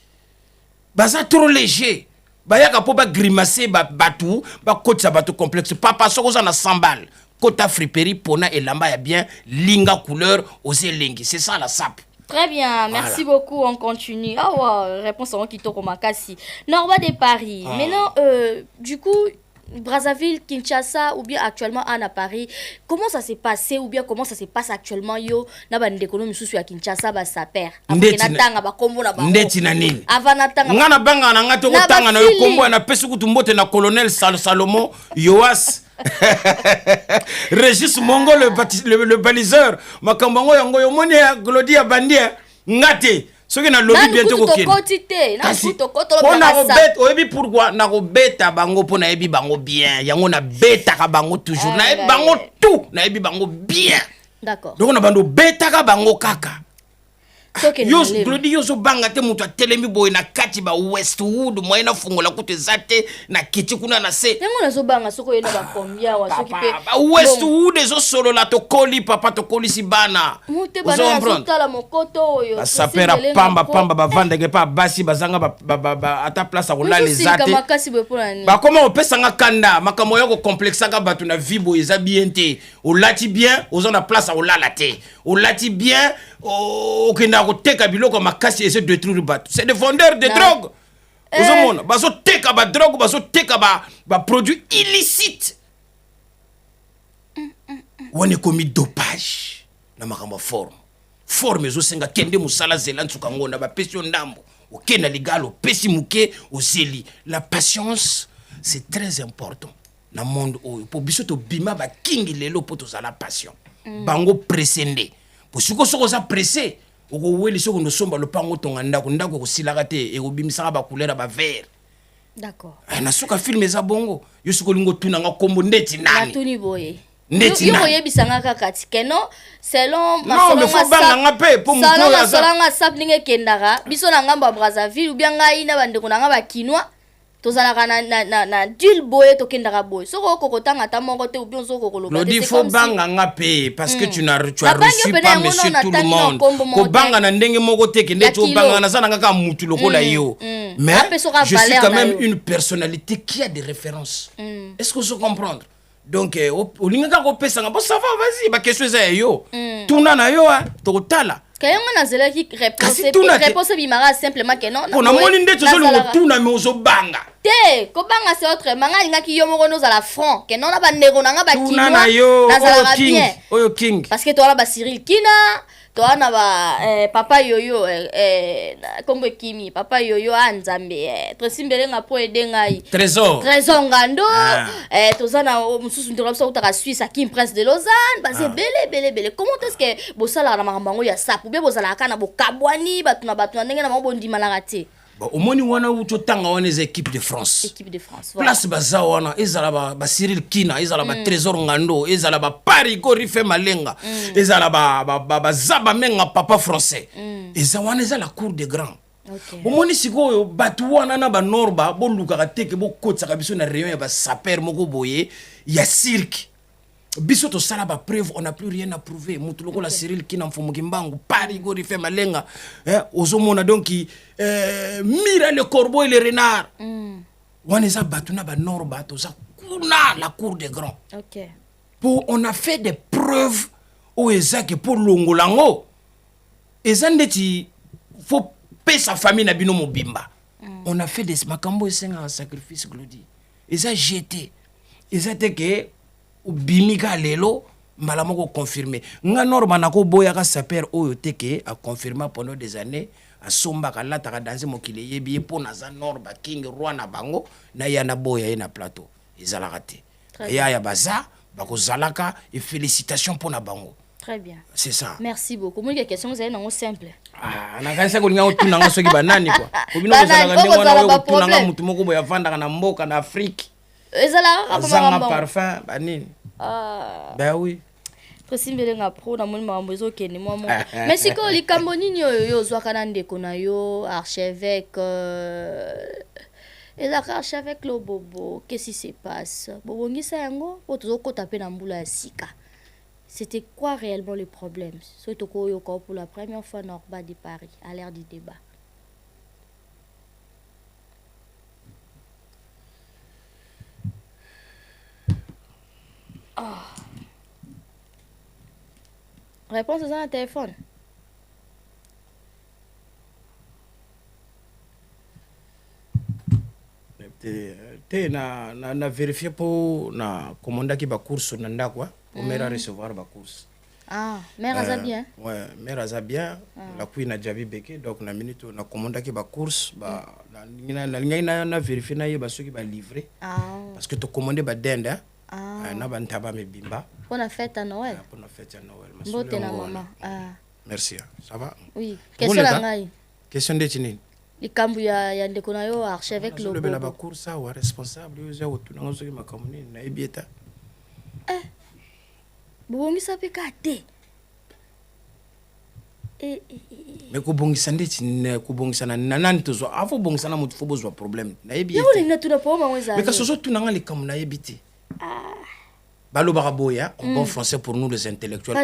Speaker 3: Baza trop léger. Bayaka po ba grimacer ba batou, ba côte sa batou complexe. Papa soko za na 100 balles. Kota friperie pona et lamba ya bien linga couleur osé lingi. C'est ça la SAP.
Speaker 2: Très bien, merci beaucoup, on continue. Ah ouais, réponse à Kitoko Makasi. Norba de Paris. Maintenant, du coup, Brazzaville, Kinshasa ou bien actuellement à Paris, comment ça s'est passé ou bien comment ça se passe actuellement yo na ba ndekono misusu ya Kinshasa ba saper. Avanatanga ba kombo na ba.
Speaker 3: Ndeti na nini?
Speaker 2: Avanatanga.
Speaker 3: Ngana banga na ngato ko tanga na yo kombo na pesu kutumbote na colonel Salomon Yoas. Régis Mongo le baliseur makambango yango yo moni ya Glody ya bandia ngate soki na lobby bientôt ko
Speaker 2: kene na kuto koto
Speaker 3: on a robet oyebi pourquoi na robeta bango pona yebi bango bien yango na beta ka bango toujours na yebi bango tout na yebi bango bien.
Speaker 2: D'accord.
Speaker 3: Donc na bando beta ka bango kaka Glodi yozo banga te mutu atelemi boy na kati ba Westwood moyen na fungola kutu ezate na kiti kuna na se.
Speaker 2: Nengo nazo banga soko yena ba combien wa soki pe.
Speaker 3: Westwood ezo solo la to koli papa to koli si bana.
Speaker 2: Mute bana nazo tala mokoto oyo.
Speaker 3: Ba sapera pamba ba vanda ke pa basi bazanga ba ata place akola les ate. Ba comment on peut sanga kanda makambo yako complexe ka batu na vibo eza bien te. O lati bien ozona place akolala te. O lati bien okenda koteka biloko makasi ese détruire bato. C'est des vendeurs de drogue. Ozomona bazo teka ba drogue bazo teka ba produits illicites. Wane komi dopage na makambo forme ezo senga kende musala zela nsuka ngonda ba pesio ndambo okenda ligalo pesi muke ozeli. La patience c'est très important na monde oyo po biso to bima ba kingi lelo po to zala passion. Bango presende po siko soko za pressé oko weli soko no somba lopango tonga ndako ko silaka te e ko bimisaka ba couleur ba vert.
Speaker 2: D'accord.
Speaker 3: Na soka film eza bongo yo siko lingo tuna nga kombo ndeti nani.
Speaker 2: Na tuni boye.
Speaker 3: Ndeti nani.
Speaker 2: Yo yebisanga kaka tikeno selon
Speaker 3: non mais faut banga nga pe po muto
Speaker 2: ya za. Salanga saplinge kendaka biso na ngamba Brazzaville ou bien ngai na bandeko na ngaba kinwa. Tozalaka na dul boye to kendaka boye soko kokotanga ta moko te ou bien soko koloba.
Speaker 3: Lodi faut banga nga pe parce que tu as reçu pas monsieur tout le monde. Ko banga na ndenge moko te kende to banga na sana nga mutu lokola yo. Mais je suis quand même une personnalité qui a des références. Est-ce que vous comprenez? Donc au linga ko pesa nga bon ça va vas-y ba question za yo. Tuna na yo to tala.
Speaker 2: Kayonga na zela ki réponse bimara simplement que non.
Speaker 3: On a moni ndé tozoli tuna me ozo banga.
Speaker 2: Te ko banga c'est autre manga linga ki yo moko no za la front que non na ba ndeko na nga ba kinwa.
Speaker 3: Tuna na yo oyo king.
Speaker 2: Parce que toi na ba Cyril Kina toi na ba papa yoyo kombo kimi papa yoyo anzambe tresimbele nga po edengai
Speaker 3: trésor
Speaker 2: ngando tozana mususu ndira biso utaka Suisse Kim Prince de Lausanne base bele comment est-ce que bosala na makambo ya sapu be bozala kana bokabwani batuna ndenge na mabondi malaka te.
Speaker 3: Au moni wana uto tanga wana les équipes de France.
Speaker 2: Équipe de France.
Speaker 3: Voilà. Place baza wana ezala ba Cyril Kina, ezala ba Trésor Ngando, ezala ba Paris Rife Malenga, ezala ba Zaba Menga papa français. Ezala wana ezala cour des grands.
Speaker 2: Okay.
Speaker 3: Au moni siko batu wana na ba norba bo luka teke bo kotsa biso na rayon ya ba saper moko boye ya cirque. Biso to sala ba preuve on n'a plus rien à prouver mutu loko la Cyril Kina mfumu kimbangu Paris Rife Malenga ozomona donc mira le corbeau et le renard. On les a battus na ba nord bato za kuna la cour des grands.
Speaker 2: OK.
Speaker 3: Pour on a fait des preuves au ezake pour longolango. Ezandeti faut payer sa famille na bino mobimba. On a fait des makambo esenga sacrifice glodi. Eza jeté. Ezate ke bimika lelo mbala moko confirmer. Nga norma na ko boya ka saper oyo teke a confirmer pendant des années. Asomba kala taka danser mokile yebi po na za norba king roi na bango na yana boya na plateau ezalaka te ya baza bako zalaka et félicitations pour na bango.
Speaker 2: Très bien,
Speaker 3: c'est ça.
Speaker 2: Merci beaucoup. Moi, les questions vous avez non simple.
Speaker 3: Na kanisa ko linga tuna nga soki banani kwa obino kozalaka ndenge wana ko tuna nga mutu moko boya vanda na mboka na Afrique
Speaker 2: ezalaka
Speaker 3: zanga parfum banini bah oui
Speaker 2: Simbele nga pro na moni mambo ezokende mwa moko. Mais siko likambo nini oyo zwaka na ndeko na yo archevêque ezaka archevêque lo bobo qu'est-ce qui se passe bobongisa yango po tozokota pe na mbula ya sika. C'était quoi réellement le problème? Surtout pour la première fois Norba de Paris à l'ère du débat. Réponse dans le téléphone.
Speaker 3: na vérifier pour na commander qui ba course na ndakwa pour mère recevoir ba course.
Speaker 2: Ah, mère a bien.
Speaker 3: Ouais, mère a bien. La queen na jabi beke donc na minute na commander qui ba course ba na vérifier na yeba ceux qui ba livrer. Parce que to commander ba denda. Na ba ntaba me bimba.
Speaker 2: Bonne fête à Noël.
Speaker 3: Bonne fête à Noël.
Speaker 2: Bonne maman.
Speaker 3: Merci. Ça va?
Speaker 2: Oui. Question la ngai.
Speaker 3: Question de tini.
Speaker 2: Likambu ya ndeko na yo archevêque lo bobo.
Speaker 3: Le ba course wa responsable yo za otuna ngoso ki makamuni na ebieta.
Speaker 2: Bobongisa pe ka te.
Speaker 3: mais kobongisa ndeti kobongisa na nani tozwa afo bongisa na mutu fo bozwa problème nayebi
Speaker 2: yango linga tuna po mangweza
Speaker 3: mais kasozo tunanga likambo nayebi te balobaka boya en bon français pour nous les intellectuels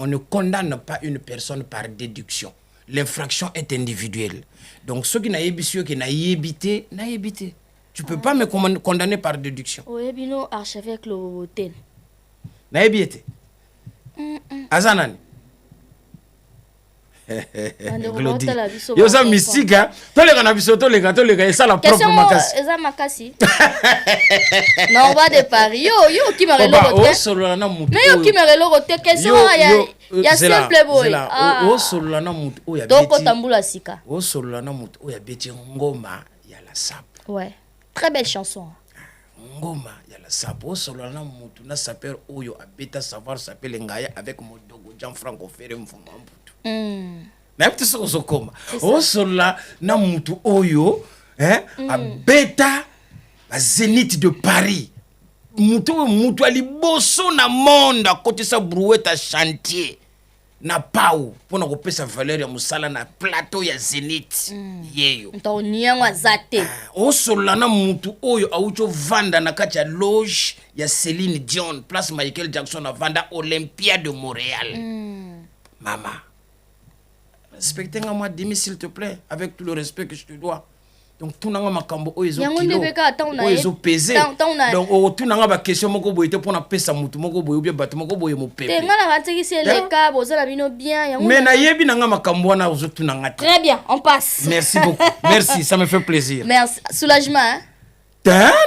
Speaker 3: on ne condamne pas une personne par déduction. L'infraction est individuelle. Donc ceux qui nayebi ceux qui nayebi te tu peux pas me condamner par déduction.
Speaker 2: Oyebi no archevêque le hôtel
Speaker 3: nayebi te azanani Glody yoza mystique hein toleka na biso toleka et ça la propre makasi
Speaker 2: eza makasi non va de Paris yo qui m'a reloté
Speaker 3: solo na mutu
Speaker 2: mais yo qui m'a reloté question ya simple boy
Speaker 3: o solo na mutu o ya
Speaker 2: beti donc tambula sika
Speaker 3: o solo na mutu o ya beti ngoma ya la sap
Speaker 2: ouais très belle chanson
Speaker 3: ngoma ya la sap o solo na mutu na saper oyo abeta savoir s'appeler ngaya avec modogo Jean-Franco Ferré mfumambu na pete soko sokoma osola na mutu oyo abeta ba Zénith de Paris mutu aliboso na monde côté sa brouette à chantier na pau pona kopesa valeur ya musala na plateau ya Zénith yeyo
Speaker 2: ntoniangwa zate
Speaker 3: osola na mutu oyo aucho vanda na kati ya loge ya Céline Dion place Michael Jackson na vanda Olympia de Montréal mama respectez-moi moi Dimi s'il te plaît avec tout le respect que je te dois donc tout nanga makambo oyo ezo pesé donc tout nanga ba question moko boyete pona pesa mutu moko boyo bien bato moko boyo mo pepe
Speaker 2: tenga na batiki c'est le cas bozala bino bien yango
Speaker 3: mais na yebi nanga makambo wana ozo tout nanga
Speaker 2: très bien on passe
Speaker 3: merci beaucoup merci ça me fait plaisir
Speaker 2: merci soulagement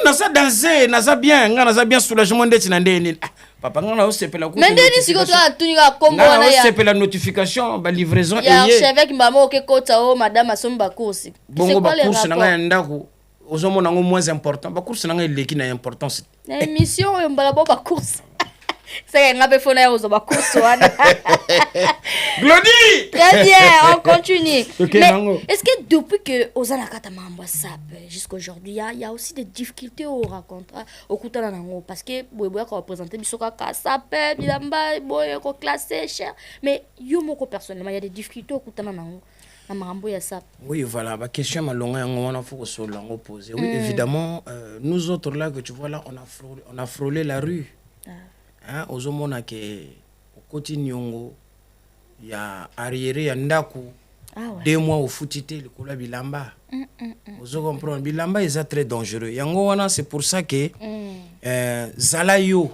Speaker 3: naza danser naza bien nga naza bien soulagement ndeti na ndeni papa ngana osepela ku
Speaker 2: mais ndeni siko to atunika kombo wana ya
Speaker 3: osepela notification ba livraison
Speaker 2: ya archevêque mbamo ke kota o madame asomba course
Speaker 3: bongo ba course na nga ya ndako ozomona ngo moins important ba course na nga eleki na importance
Speaker 2: émission yo mbala bo ba course c'est nga be fona yo zo ba course wana
Speaker 3: Glody
Speaker 2: très bien on continue mais est-ce que depuis que ozana kata mambo sap jusqu'aujourd'hui il y a aussi des difficultés au rencontre au kutana nango parce que boyeboya ka représenter bisoka ka sap bilamba boye ko classer cher mais yo moko personnellement il y a des difficultés au kutana nango na mambo ya sap
Speaker 3: oui voilà ba question malonga yango wana faut que solo ngo poser oui évidemment nous autres là que tu vois là on a frôlé la rue hein ozomona ke okoti nyongo ya arriéré ya ndaku 2 mois au futité le kola bilamba ozo comprendre bilamba est très dangereux yango wana c'est pour ça que zalayo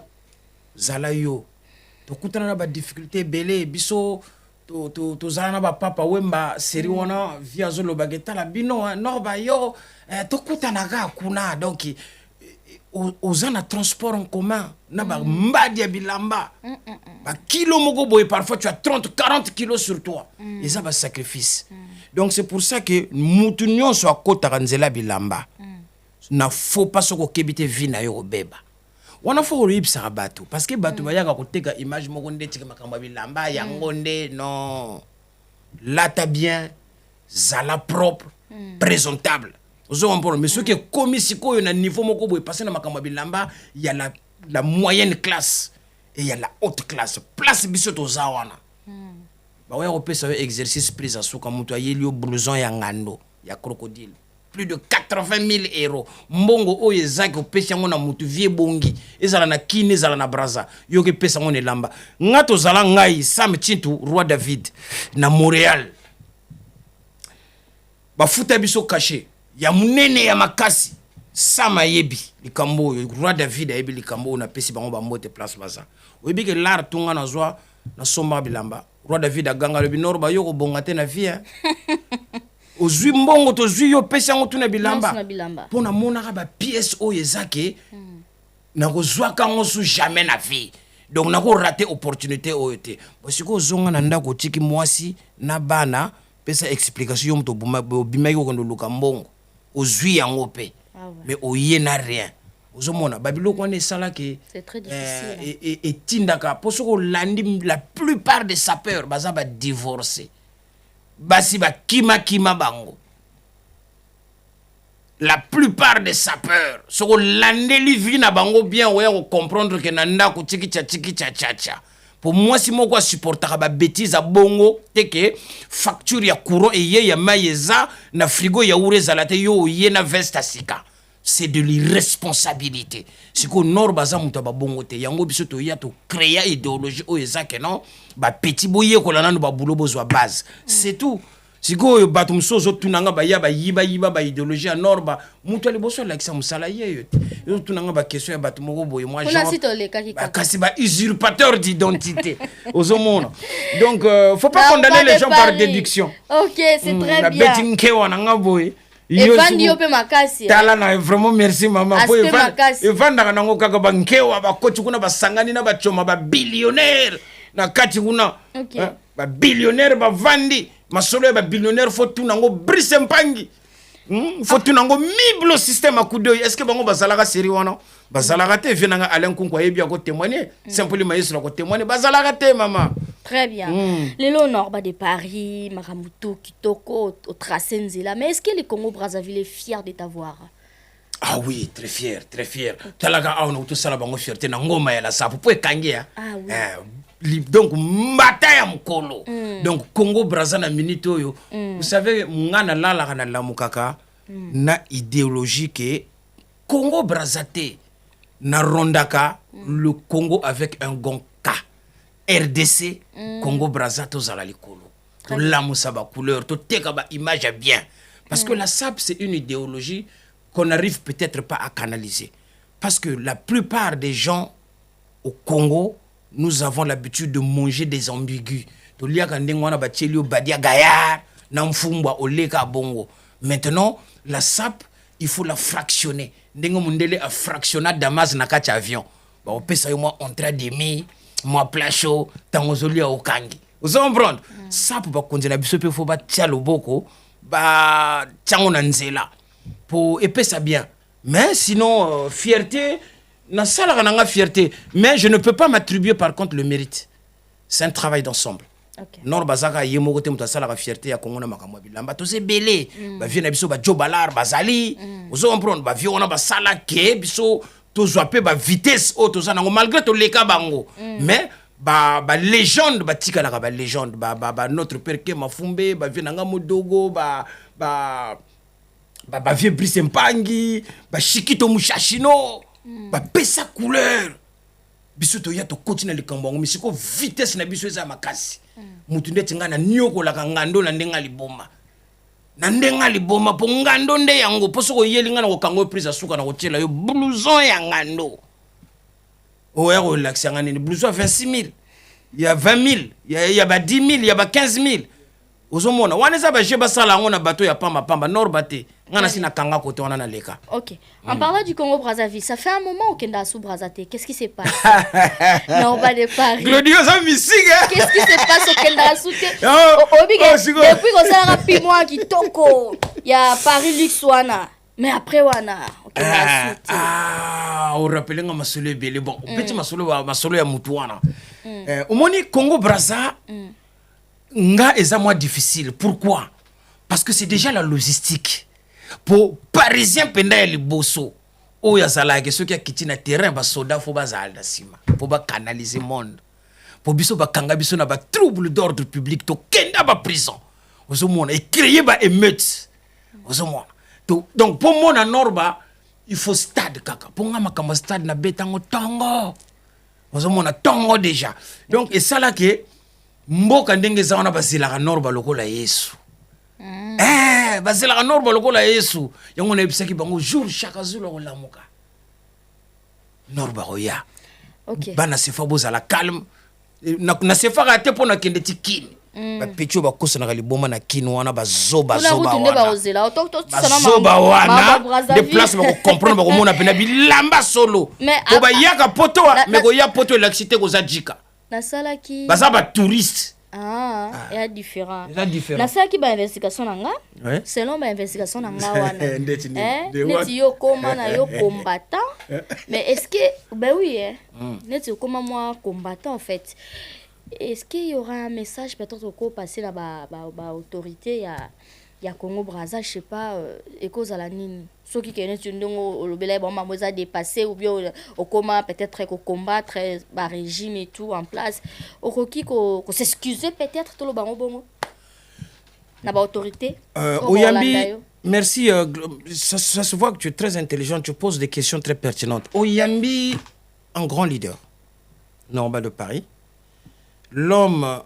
Speaker 3: to kutana na ba difficulté belé biso to zala na ba papa wemba série wana via zolo bageta la bino norba yo to kutana ga kuna donc aux en transport en commun na ba mbadi ya bilamba ba kilo moko boy parfois tu as 30-40 kilos sur toi et ça va sacrifice donc c'est pour ça que mutu nyonso akota kanzela bilamba na faut pas soko kebite vina yo beba wana faut ribisa bato parce que bato bayaka koteka image moko ndeti makamba bilamba yango nde non lata bien zala propre présentable mais ce qui est commis si quoi un niveau moko boy passer na makamba bilamba il y a la moyenne classe et il y a la haute classe place biso to zawana ba ouais on peut ça exercice prise à soka muto ayelio blouson ya ngando ya crocodile plus de 80 000 euros mbongo oyo ezaki opesi yango na mutu vie bongi ezala na kine ezala na braza yoke pesa ngo ne lamba ngato zala ngai Sam Chintu roi David na Montréal ba futa biso caché ya munene ya makasi sama yebi likambo roi David yebi likambo na pesi bango ba mbote place baza oyebi ke l'art tunga na zwa na somba bilamba roi David aganga le binor ba yoko bongate na vie ozwi mbongo to zwi yo pesi yango tuna bilamba pona mona ka ba pièce o yezake na ko zwa kango su jamais na vie donc na ko rater opportunité o yote parce que ozonga na ndako tiki mwasi na bana pesa explication yo mto bima yo kondo luka mbongo ozwi yango pe mais oye na rien ozomona babiloko wana esala ke
Speaker 2: c'est très difficile
Speaker 3: et tindaka poso ko landi la plupart des sapeurs baza ba divorcer basi ba kima bango la plupart des sapeurs soko landeli vi na bango bien oya ko comprendre que na ndako tiki cha cha pour moi si moko supportera ba bêtise à bongo te que facture ya courant et ya maïza na frigo ya ureza la te yo ye na veste sika. C'est de l'irresponsabilité. C'est que nord baza muta ba bongo te yango biso to ya to créer idéologie o ezake non ba petit boye ko lana no ba boulot bozwa base. C'est tout. C'est que bato msozo tunanga ba ya ba yiba ba idéologie nord ba muta le boso la kisa musala ye yo tunanga ba question ya bato moko boye moi genre kasi ba usurpateur d'identité aux hommes. Donc faut pas condamner les gens par déduction.
Speaker 2: OK, c'est très
Speaker 3: la
Speaker 2: bien.
Speaker 3: La betting ke wana nga boye.
Speaker 2: Evandi yope makasi.
Speaker 3: Tala na vraiment merci maman. Po evanda kana ngo kaka ba nkewa ba kochi kuna ba sangani na ba choma ba billionnaire na kati kuna. Ba billionnaire ba vandi masolo ba billionnaire faut tout nango brise mpangi. Faut tout nango miblo système à coup d'œil. Est-ce que bango bazalaka série wana? Bazalaka te venanga Alain Kunko yebi ko témoigner. Simplement yesu ko témoigner bazalaka te maman.
Speaker 2: Très bien. Les Nord de Paris, Maramutu, Kitoko, au tracé Nzela. Mais est-ce que le Congo-Brazzaville est fier de t'avoir?
Speaker 3: Ah oui, très fier, très fier. Talaga a on tout ça la bango fierté na ngoma ya la sa pour kangia.
Speaker 2: Ah oui.
Speaker 3: Donc mbata ya mkolo. Donc Congo-Brazza na minito yo. Vous savez ngana la kana la mukaka na idéologie que Congo-Brazza te na rondaka le Congo avec un gon RDC, Congo-Brazza, tous à la likolo. Tout l'amour, ba couleur, tout ba image bien. Parce que la SAP, c'est une idéologie qu'on n'arrive peut-être pas à canaliser. Parce que la plupart des gens au Congo, nous avons l'habitude de manger des ambigus. Maintenant, la SAP, il faut la fractionner. Ndenge a fractionné Damas na kati avion. Ba on peut ça moi entrée demi. Moi placho tangozoli au kangi vous comprendre ça pour pas konzela biso pe faut ba tia loboko ba tiango na nzela pour épais ça bien mais sinon fierté na sala nga fierté mais je ne peux pas m'attribuer par contre le mérite c'est un travail d'ensemble. Nord bazaka yemo kote muta sala fierté ya Congo na makamwa bilamba to se belé ba vie na biso ba jobalar bazali vous comprendre ba vie on a ba sala ke biso tous pe ba vitesse auto ça malgré to leka bango mais ba légende ba tika la ba légende ba notre père ke mafumbe ba venanga modogo ba vieux Brice Mpangi ba Shikito Mushashino ba pesa couleur biso to ya to continue le kambongo misiko vitesse na biso eza makasi mutu ndeti ngana nyoko la ngando na ndenga liboma na ndenga liboma po ngando nde yango poso ko yelinga na ko kango prise suka na ko tela yo blouson ya ngando o ya ko relaxer ngani ni blouson 26000 il y a 20000 il y a ba 10000 il y a ba 15000 ozomona waneza ba jeba sala ngo na bato ya pamba nord bate ngana sina kanga kote wana na leka.
Speaker 2: OK. En parlant du Congo-Brazzaville, ça fait un moment au Kenda sous Brazzaville. Qu'est-ce qui s'est passé? Non, pas de Paris.
Speaker 3: Gloriosa Missing.
Speaker 2: Qu'est-ce qui s'est passé au Kenda sous? Depuis qu'on s'est rappelé moi qui toko, il y a Paris Luxwana. Mais après wana, OK.
Speaker 3: On rappelle nga masolo belé bon, petit masolo ya mutuana. Au moni Congo-Brazza nga eza moins difficile. Pourquoi? Parce que c'est déjà la logistique. Pour Parisien penda ya liboso o ya zalake ceux qui a quitté na terrain ba soda faut bazalda sima pour ba canaliser monde pour biso ba kanga biso na ba trouble d'ordre public to kenda ba prison ozomona et créer ba émeute ozomona donc pour mon na norba il faut stade kaka pour nga makamba stade na betango tongo ozomona tongo déjà donc et ça là que mboka ndenge za wana bazilaka norba lokola Yesu. Bazela norba lokola Yesu yango na ebisaki bango jour chaque jour lo lamuka norba roya.
Speaker 2: OK.
Speaker 3: Bana sefa bozala calme na sefa ka te pona kende tikini ba pecho ba kosa na liboma na kino wana bazoba wana de place ba comprendre ba komona pena bilamba solo ko ba yaka poto me ko ya poto l'excité ko zadjika
Speaker 2: na sala ki
Speaker 3: bazaba touriste.
Speaker 2: Il y a différent.
Speaker 3: La
Speaker 2: salle qui ba investigation nanga, selon ba investigation nanga wana. Neti yo koma na yo combattant. Mais est-ce que ben oui neti yo koma moi combattant en fait. Est-ce qu'il y aura un message peut-être qu'on passer là ba autorité ya Congo Brazza, je sais pas, cause à la nini. Ceux qui connaissent une dongo le belé bon maman a dépassé ou bien au comment peut-être qu'on combattre le régime et tout en place. Au requis qu'on s'excuser peut-être tout le bon. Na ba autorité.
Speaker 3: Oyambi, merci. Ça se voit que tu es très intelligent. Tu poses des questions très pertinentes. Oyambi, un grand leader, Norba de Paris, l'homme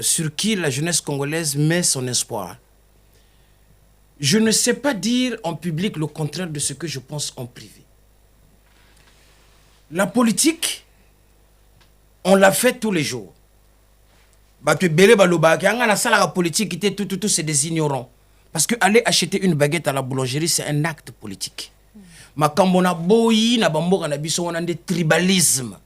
Speaker 3: sur qui la jeunesse congolaise met son espoir. Je ne sais pas dire en public le contraire de ce que je pense en privé. La politique, on la fait tous les jours. La politique, c'est des ignorants. Parce que aller acheter une baguette à la boulangerie, c'est un acte politique. Makambona boyi na bamboka na biso wana de tribalisme.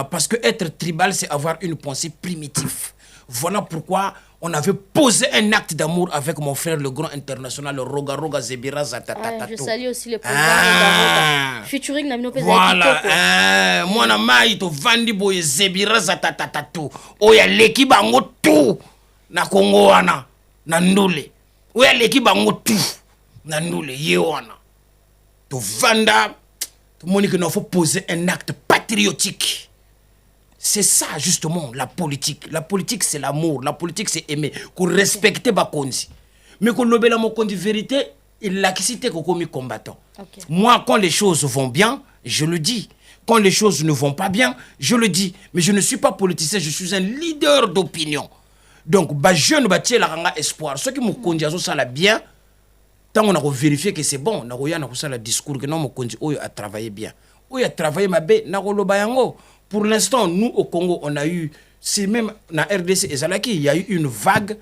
Speaker 3: Parce que être tribal, c'est avoir une pensée primitive. Voilà pourquoi on avait posé un acte d'amour avec mon frère, le grand international, le Roga Roga Zebira Zatatatato.
Speaker 2: Je salue aussi le président Roga Roga. Featuring Namino Pesa.
Speaker 3: Voilà. Moi, na mai to vandi boye Zebira Zatatatato. Oya leki bango tout. Na Congo wana. Na ndule. Oya leki bango tout. Na ndule. Ye wana. To vanda. Tout le monde qu'il faut poser un acte patriotique. C'est ça justement la politique. La politique c'est l'amour, la politique c'est aimer, qu'on respecte Bakonzi. Mais qu'on lobela mon kondi vérité, il l'a quitté comme combattant. Okay. Moi quand les choses vont bien, je le dis. Quand les choses ne vont pas bien, je le dis. Mais je ne suis pas politicien, je suis un leader d'opinion. Donc bah jeune bah tiens la ranga espoir. Ceux qui me kondi azo ça la bien, tant on a vérifié que c'est bon, na roya na ça le discours que non mon kondi oyo a travaillé bien. Oyo a travaillé ma bé na loba yango. Pour l'instant, nous, au Congo, on a eu, c'est même dans RDC et Zalaki, il y a eu une vague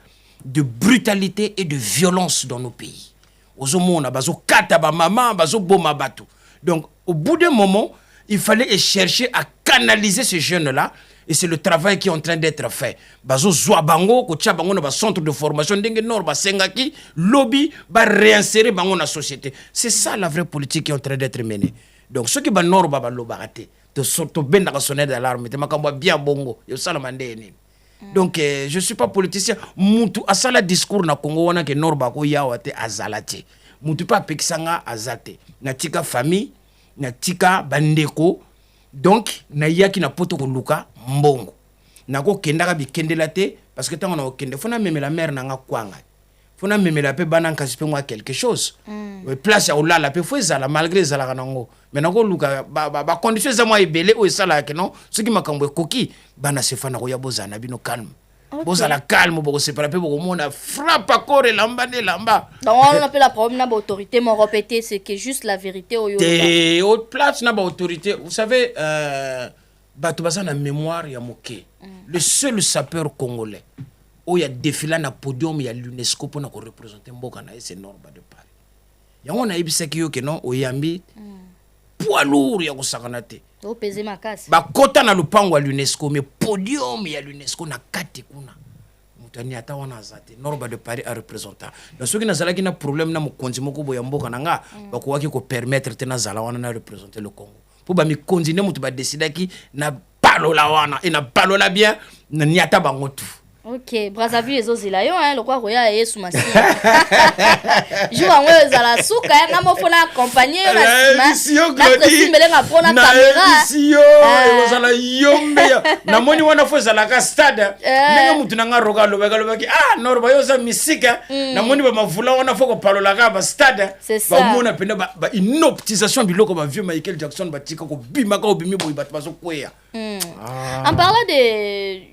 Speaker 3: de brutalité et de violence dans nos pays. Donc, au bout d'un moment, il fallait chercher à canaliser ces jeunes-là. Et c'est le travail qui est en train d'être fait. Bazo Zouabango, Kocha Bango, dans centre de formation, Dengue Nord, Sengaki, lobby, va réinsérer Bango dans la société. C'est ça la vraie politique qui est en train d'être menée. Donc, ceux qui sont Nord, Baba Lobarate. Bien bongo donc je ne suis pas politicien mutu asala discours na Congo wana ke norba ko yawate azalate mutu pa pekisanga azate na tika famille na tika bandeko donc na yaki na poto ko luka mbongo na ko kendaka bikendela te parce que tant on a kende fona meme la mère na nga kwanga fona meme la pe bana kasi pe moi quelque chose place ya olala pe fo ezala malgré ezala kanango mais nako luka ba conditions za moi ebele o esala ke non ce qui makambo ekoki bana sefana ko ya bozana bino calme bozala calme boko separa pe boko mona frappe corps lamba ne lamba
Speaker 2: donc on appelle la problème na ba autorité mon répéter c'est que juste la vérité au yo
Speaker 3: et au place na ba autorité vous savez bato bazana mémoire ya moké le seul sapeur congolais où il y a défilé na podium il y a l'UNESCO pour nous représenter mboka na c'est Norba de Paris. Ya on a ibisaki yo ke non oyambi poids lourd ya kosakana te.
Speaker 2: O peser makasi.
Speaker 3: Ba kota na lupango à l'UNESCO mais podium ya l'UNESCO na kati kuna. Mutani ata wana azate Norba de Paris a représentant. Donc ceux qui na zalaki na problème na mokonzi moko boya mboka nanga ba ko waki ko permettre te na zala wana na représenter le Congo. Pour ba mi continuer mutu ba décider ki na palola wana et na palola bien na niata bango tout.
Speaker 2: Ok, Brazzaville les autres là, hein, le quoi roya et sous ma scie. Je vois moi à la souka, na mo fona accompagner na sima. Na presi mbele na prona caméra.
Speaker 3: Sio, ezala yombe. Na moni wana fo ezala ka stade. Ndenge mutu nanga roga lobeka lobaki Norba yo za misika. Na moni ba mavula wana fo ko palola ka ba stade. Ba mona penda ba une optimisation biloko ba vieux Michael Jackson ba tika ko bima ka obimi boy bat baso kweya.
Speaker 2: En parlant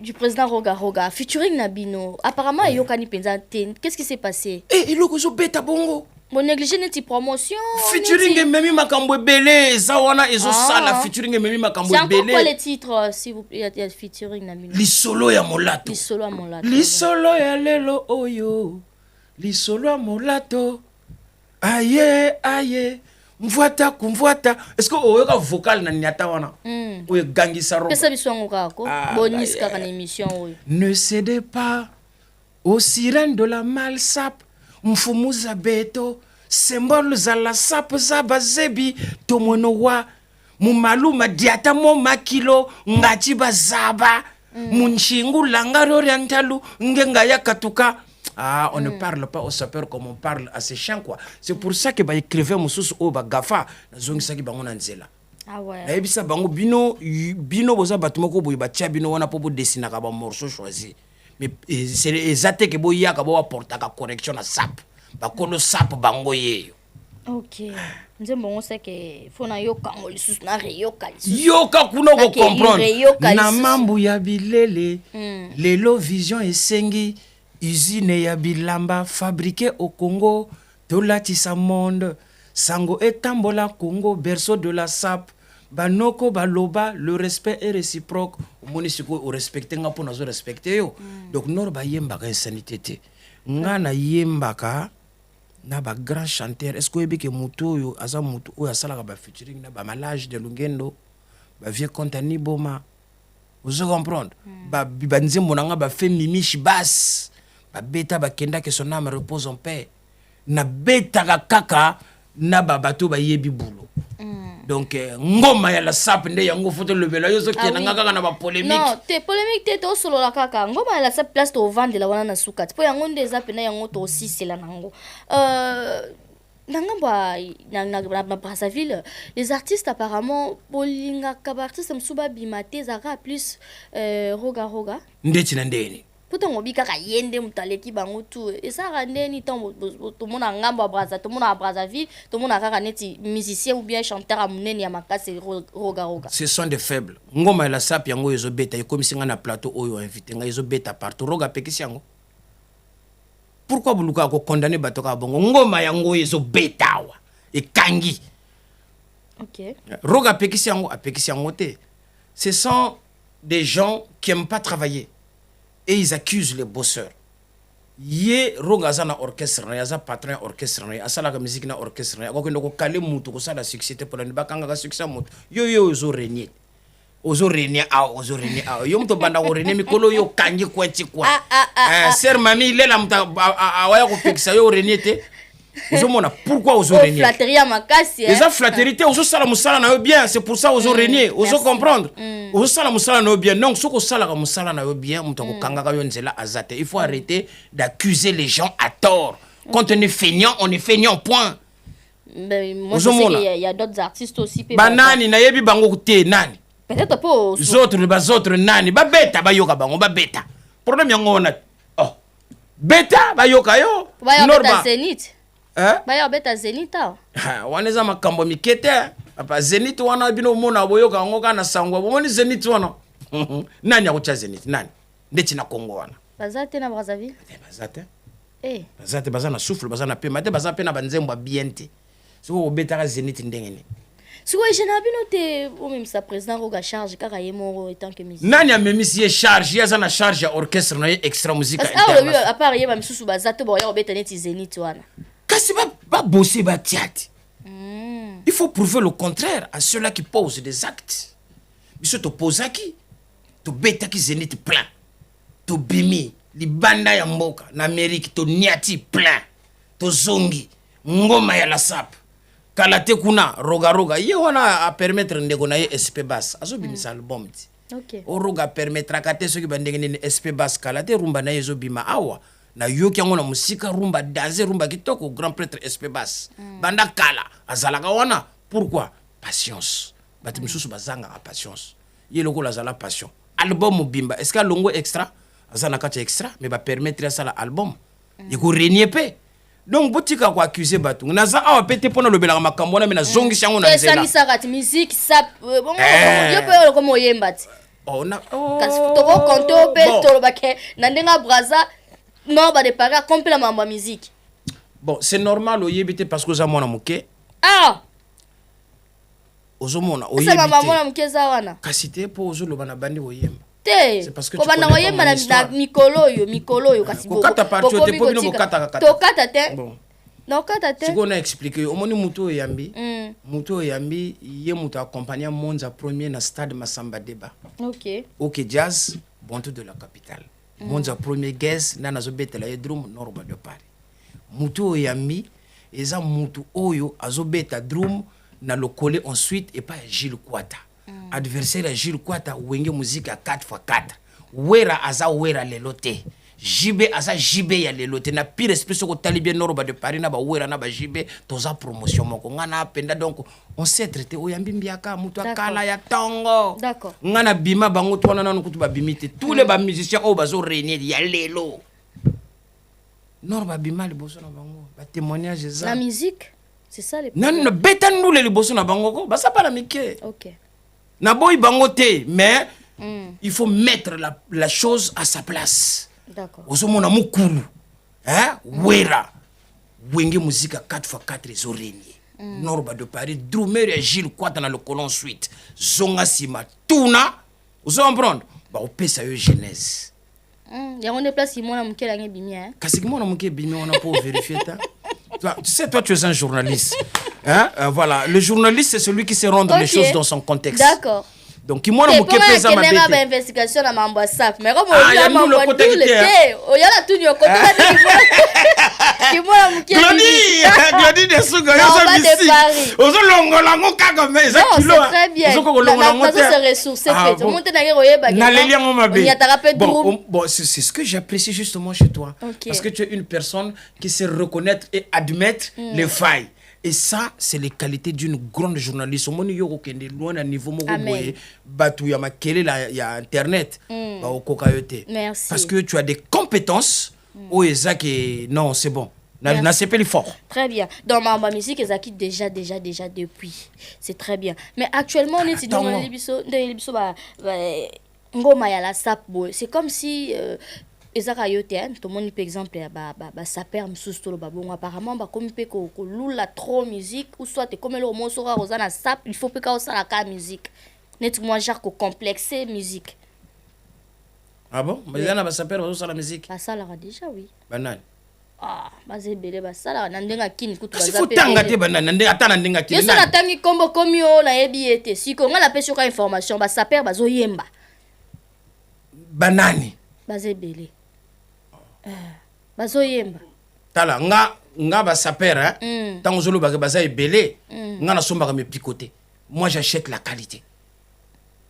Speaker 2: du président Roga Roga, featuring Nabino, apparemment Yokani Penzante, qu'est-ce qui s'est passé?
Speaker 3: Il a ko beta bongo.
Speaker 2: Mon négligé n'est promotion.
Speaker 3: Featuring et Memi Makambo Belé, Zawana et Zosala, featuring et Memi Makambo Belé.
Speaker 2: C'est encore quoi les titres, s'il vous plaît, il y a featuring Nabino?
Speaker 3: Lisolo ya molato.
Speaker 2: Lisolo ya molato.
Speaker 3: Lisolo ya lelo oyo. Lisolo ya molato. Aye, aye. Mvuata kumvuata. Est-ce que vous avez vocal na nyata wana? Ou gangi saro?
Speaker 2: Qu'est-ce que vous kako? Bonus kaka na émission oyo.
Speaker 3: Ne cédez pas aux sirènes de la malsape. Mfumuza beto. Symbole za la sape za bazebi. Tomonowa. Mumalu madiata mo makilo. Ngachi bazaba. Munshingu langaro orientalu. Ngenga ya katuka. Ah, on ne parle pas aux sapeurs comme on parle à ces chiens, quoi. C'est pour ça que bah écrivain mususu o ba gafa na zongi saki bango na nzela.
Speaker 2: Ah ouais.
Speaker 3: Na ebisa bango bino boza batumako boy ba tia bino wana po bo dessiner ka ba morceau choisi. Mais c'est exacté que boya ka bo apporter ka correction na sap. Ba kono sap bango yeyo.
Speaker 2: OK. Nzembo on sait que fona yoka ngo lisusu na reyoka lisusu.
Speaker 3: Yoka kuno ko comprendre. Na
Speaker 2: lisusu.
Speaker 3: mambu ya bilele. Lelo vision esengi. Usine ya bilamba fabriquée au Congo, tolatisa monde, sango etambola Congo, berceau de la sape, banoko baloba, le respect est réciproque. Omoni siko o respecter nga pona zo respecter yo. Donc nor ba yembaka insanité te. Nga na yembaka na ba grand chanteur. Est-ce que oyebi ke mutu yo aza mutu oyo asalaka ba featuring na ba malage de Lungendo, ba vieux Kontani Boma. Vous comprendre? Ba nzembo nanga ba fait mimishi basse. Ba beta ba kenda que son âme repose en paix. Na beta kaka na ba bato ba yebi boulot. Donc ngoma ya la sap nde yango foto lebela yo zoki na ngaka na ba polémique.
Speaker 2: Non, te polémique te to solo la kaka. Ngoma ya la sap place to vendre la wana na sukat. Po yango nde za pena yango to aussi c'est la nango. Nangamba na Brazzaville, les artistes apparemment bolinga ka ba artiste msuba bimate zaka plus roga.
Speaker 3: Ndeti na ndeni.
Speaker 2: Pourtant on bika ka yende mutaleki bango tout et ça rende ni temps tout monde ngamba Brazza tout monde à Brazzaville tout monde kaka neti musicien ou bien chanteur a muneni ya makasi roga.
Speaker 3: Ce sont des faibles. Ngoma la sap yango ezo beta ekomisinga na plateau oyo invité nga ezo beta partout roga pekisi yango. Pourquoi buluka ko condamner batoka bongo ngoma yango ezo beta wa e kangi.
Speaker 2: OK.
Speaker 3: Roga pekisi yango te. Ce sont des gens qui aiment pas travailler. Et ils accusent les bosseurs. Yé rogaza na orchestre na yaza patron orchestre na asala ka musique na orchestre na ko ndoko kale mutu ko sala succès te pour ne ba kanga ka succès mutu yo ozo renier yo mto banda ko renier mikolo yo kangi kwenti kwa sœur mami lela mta awaya ko pekisa yo renier te ozo mona pourquoi ozo renier
Speaker 2: flatterie makasi
Speaker 3: les flatterie te ozo sala musala na yo bien c'est pour ça ozo renier ozo comprendre ozo sala musala na yo bien donc soko sala ka musala na yo bien mto ko kanga ka yo nzela azate il faut arrêter d'accuser les gens à tort quand on est feignant point.
Speaker 2: Ben moi je sais qu'il y a d'autres artistes aussi
Speaker 3: banani na yebi bango te nani
Speaker 2: peut-être pas
Speaker 3: autres nani ba beta ba yoka bango ba beta problème yango na beta ba yoka yo
Speaker 2: normal Zénith ba beta Zénith
Speaker 3: waneza makambo mikete papa Zénith wana bino mona boyoka ngo kana sangwa bomoni Zénith wana nani akocha Zénith nani ndeti na Congo wana
Speaker 2: bazate na Brazzaville
Speaker 3: bazate bazana souffle bazana pe mate bazana pe na banzembo bien te siko obetaka Zénith ndengene
Speaker 2: siko jena bino te o même sa président roga charge kaka yemo en tant que musicien
Speaker 3: nani a même si charge ya zana charge ya orchestre na extra musique
Speaker 2: à part yeba msusu bazate bo ya obeta neti Zénith wana
Speaker 3: kasi ba bosser ba tiati. Il faut prouver le contraire à ceux-là qui posent des actes. Biso to posaki to betaki Zénith plein to bimi libanda ya mboka na Amérique to niati plein to zongi ngoma ya la sap kalate kuna roga ye wana a permettre ndeko na ye SP bass azo bimisa album ti.
Speaker 2: OK.
Speaker 3: O roga permettra kate soki bandenge ni SP bass kalate rumba na yezo bima awa na yoki yango na musika rumba danser rumba kitoko grand prêtre SP bass banda kala azalaka wana pourquoi patience bati misusu bazanga a patience ye loko la zala passion album bimba est-ce que longo extra azana kati extra mais ba permettre ça album il ko renier pe donc botika ko accuser batu naza awa pete pona lobela makambo na me na zongi sango na nzela
Speaker 2: ça sarat musique ça bon yo pe ko moyemba ti
Speaker 3: na
Speaker 2: kasi to ko konto pe to bake na ndenga Brazza non ba de para complètement ma musique
Speaker 3: bon c'est normal oyebite parce que za mona muke ozomona oyebite
Speaker 2: ça va mona muke za wana
Speaker 3: kasi te po ozoloba na bandi oyemba
Speaker 2: c'est parce que banda oyemba na mikolo yo kasi
Speaker 3: boko kata parti te po bino bokata
Speaker 2: to kata te bon non kata te
Speaker 3: siko na expliquer omoni mutu oyambi ye mutu accompagner Monza premier na stade Massamba Deba OK Jazz Bonto de la capitale Monza premier guest na nazobetela ye drum Norba de Paris mutu oyambi eza mutu oyo azobeta drum na le coller ensuite et pas Gilles Kwata adversaire Gilles Kwata wenge musique à 4x4 wera aza wera lelote JB aza JB ya lelo te na pire esprit soko talibé Norba de Paris na ba wera na ba JB toza promotion moko ngana penda donc on s'est traité oyambi mbiaka mutu akala ya tongo
Speaker 2: d'accord
Speaker 3: ngana bima bango twana nanu kutu ba bimite tous les ba musiciens o bazo réunir ya lelo Norba bima liboso na bango ba témoignage za
Speaker 2: la musique c'est ça les
Speaker 3: non non betan nous les liboso na bango ko ba ça pas la mike
Speaker 2: OK
Speaker 3: na boy bango te mais il faut mettre la chose à sa place.
Speaker 2: D'accord.
Speaker 3: Ozomona mukulu. Hein? Wera. Wenge musique 4x4 les oreilles. Norba de Paris, Drumer et Gilles Kwata dans le colon suite. Zonga Sima Tuna. Vous comprenez? Bah on paie ça genèse.
Speaker 2: Ya on déplace Simon Amke la bimia.
Speaker 3: Kasi Simon Amke bimia on a pas vérifier ça. Tu sais toi tu es un journaliste. Hein? Voilà, le journaliste c'est celui qui sait rendre les choses dans son contexte.
Speaker 2: D'accord.
Speaker 3: Donc moi na muke pesa ma bête.
Speaker 2: Une investigation na mambo sap. Mais comme
Speaker 3: on a mambo tout le
Speaker 2: thé. O yala tout ni côté là. Ki moi muke.
Speaker 3: Glody de Suga yo ça ici. Ozo longola ngo kaka mais ça kilo.
Speaker 2: Non, c'est très bien. Ozo ko longola ngo. Ça c'est ressources fait. Monte na ngero yeba.
Speaker 3: Na lelia ngo ma bête.
Speaker 2: Bon,
Speaker 3: c'est ce que j'apprécie justement chez toi parce que tu es une personne qui sait reconnaître et admettre les failles. Et ça, c'est les qualités d'une grande journaliste. Au niveau loin à niveau batu ya makele la ya internet.
Speaker 2: Merci.
Speaker 3: Parce que tu as des compétences. Non, c'est bon. N'a pas fort.
Speaker 2: Très bien. Dans ma musique, ils acquittent déjà depuis. C'est très bien. Mais actuellement, on est dans ngoma ya la sap boy. C'est comme si ezaka yote tout le monde par exemple saper msusto ba bongo apparemment ba comme pe ko lula trop musique ou soit comme le morceau rosana sap il faut pe ka osala ka musique net moi genre ko complexer musique.
Speaker 3: Ah bon mais yana ba saper osala musique
Speaker 2: ba sala déjà oui
Speaker 3: banane
Speaker 2: ba zebele ba sala na ndenga kini kutu ba
Speaker 3: zape faut tanga te banane ndenge ata na ndenga kini
Speaker 2: yeso na tangi kombo komio na yebi ete siko ngala pe sur information ba saper ba zo yemba
Speaker 3: banane
Speaker 2: ba zebele bazo yemba
Speaker 3: tala nga ba saper tant zolo ba baza ebele nga na somba me picoter moi j'achète la qualité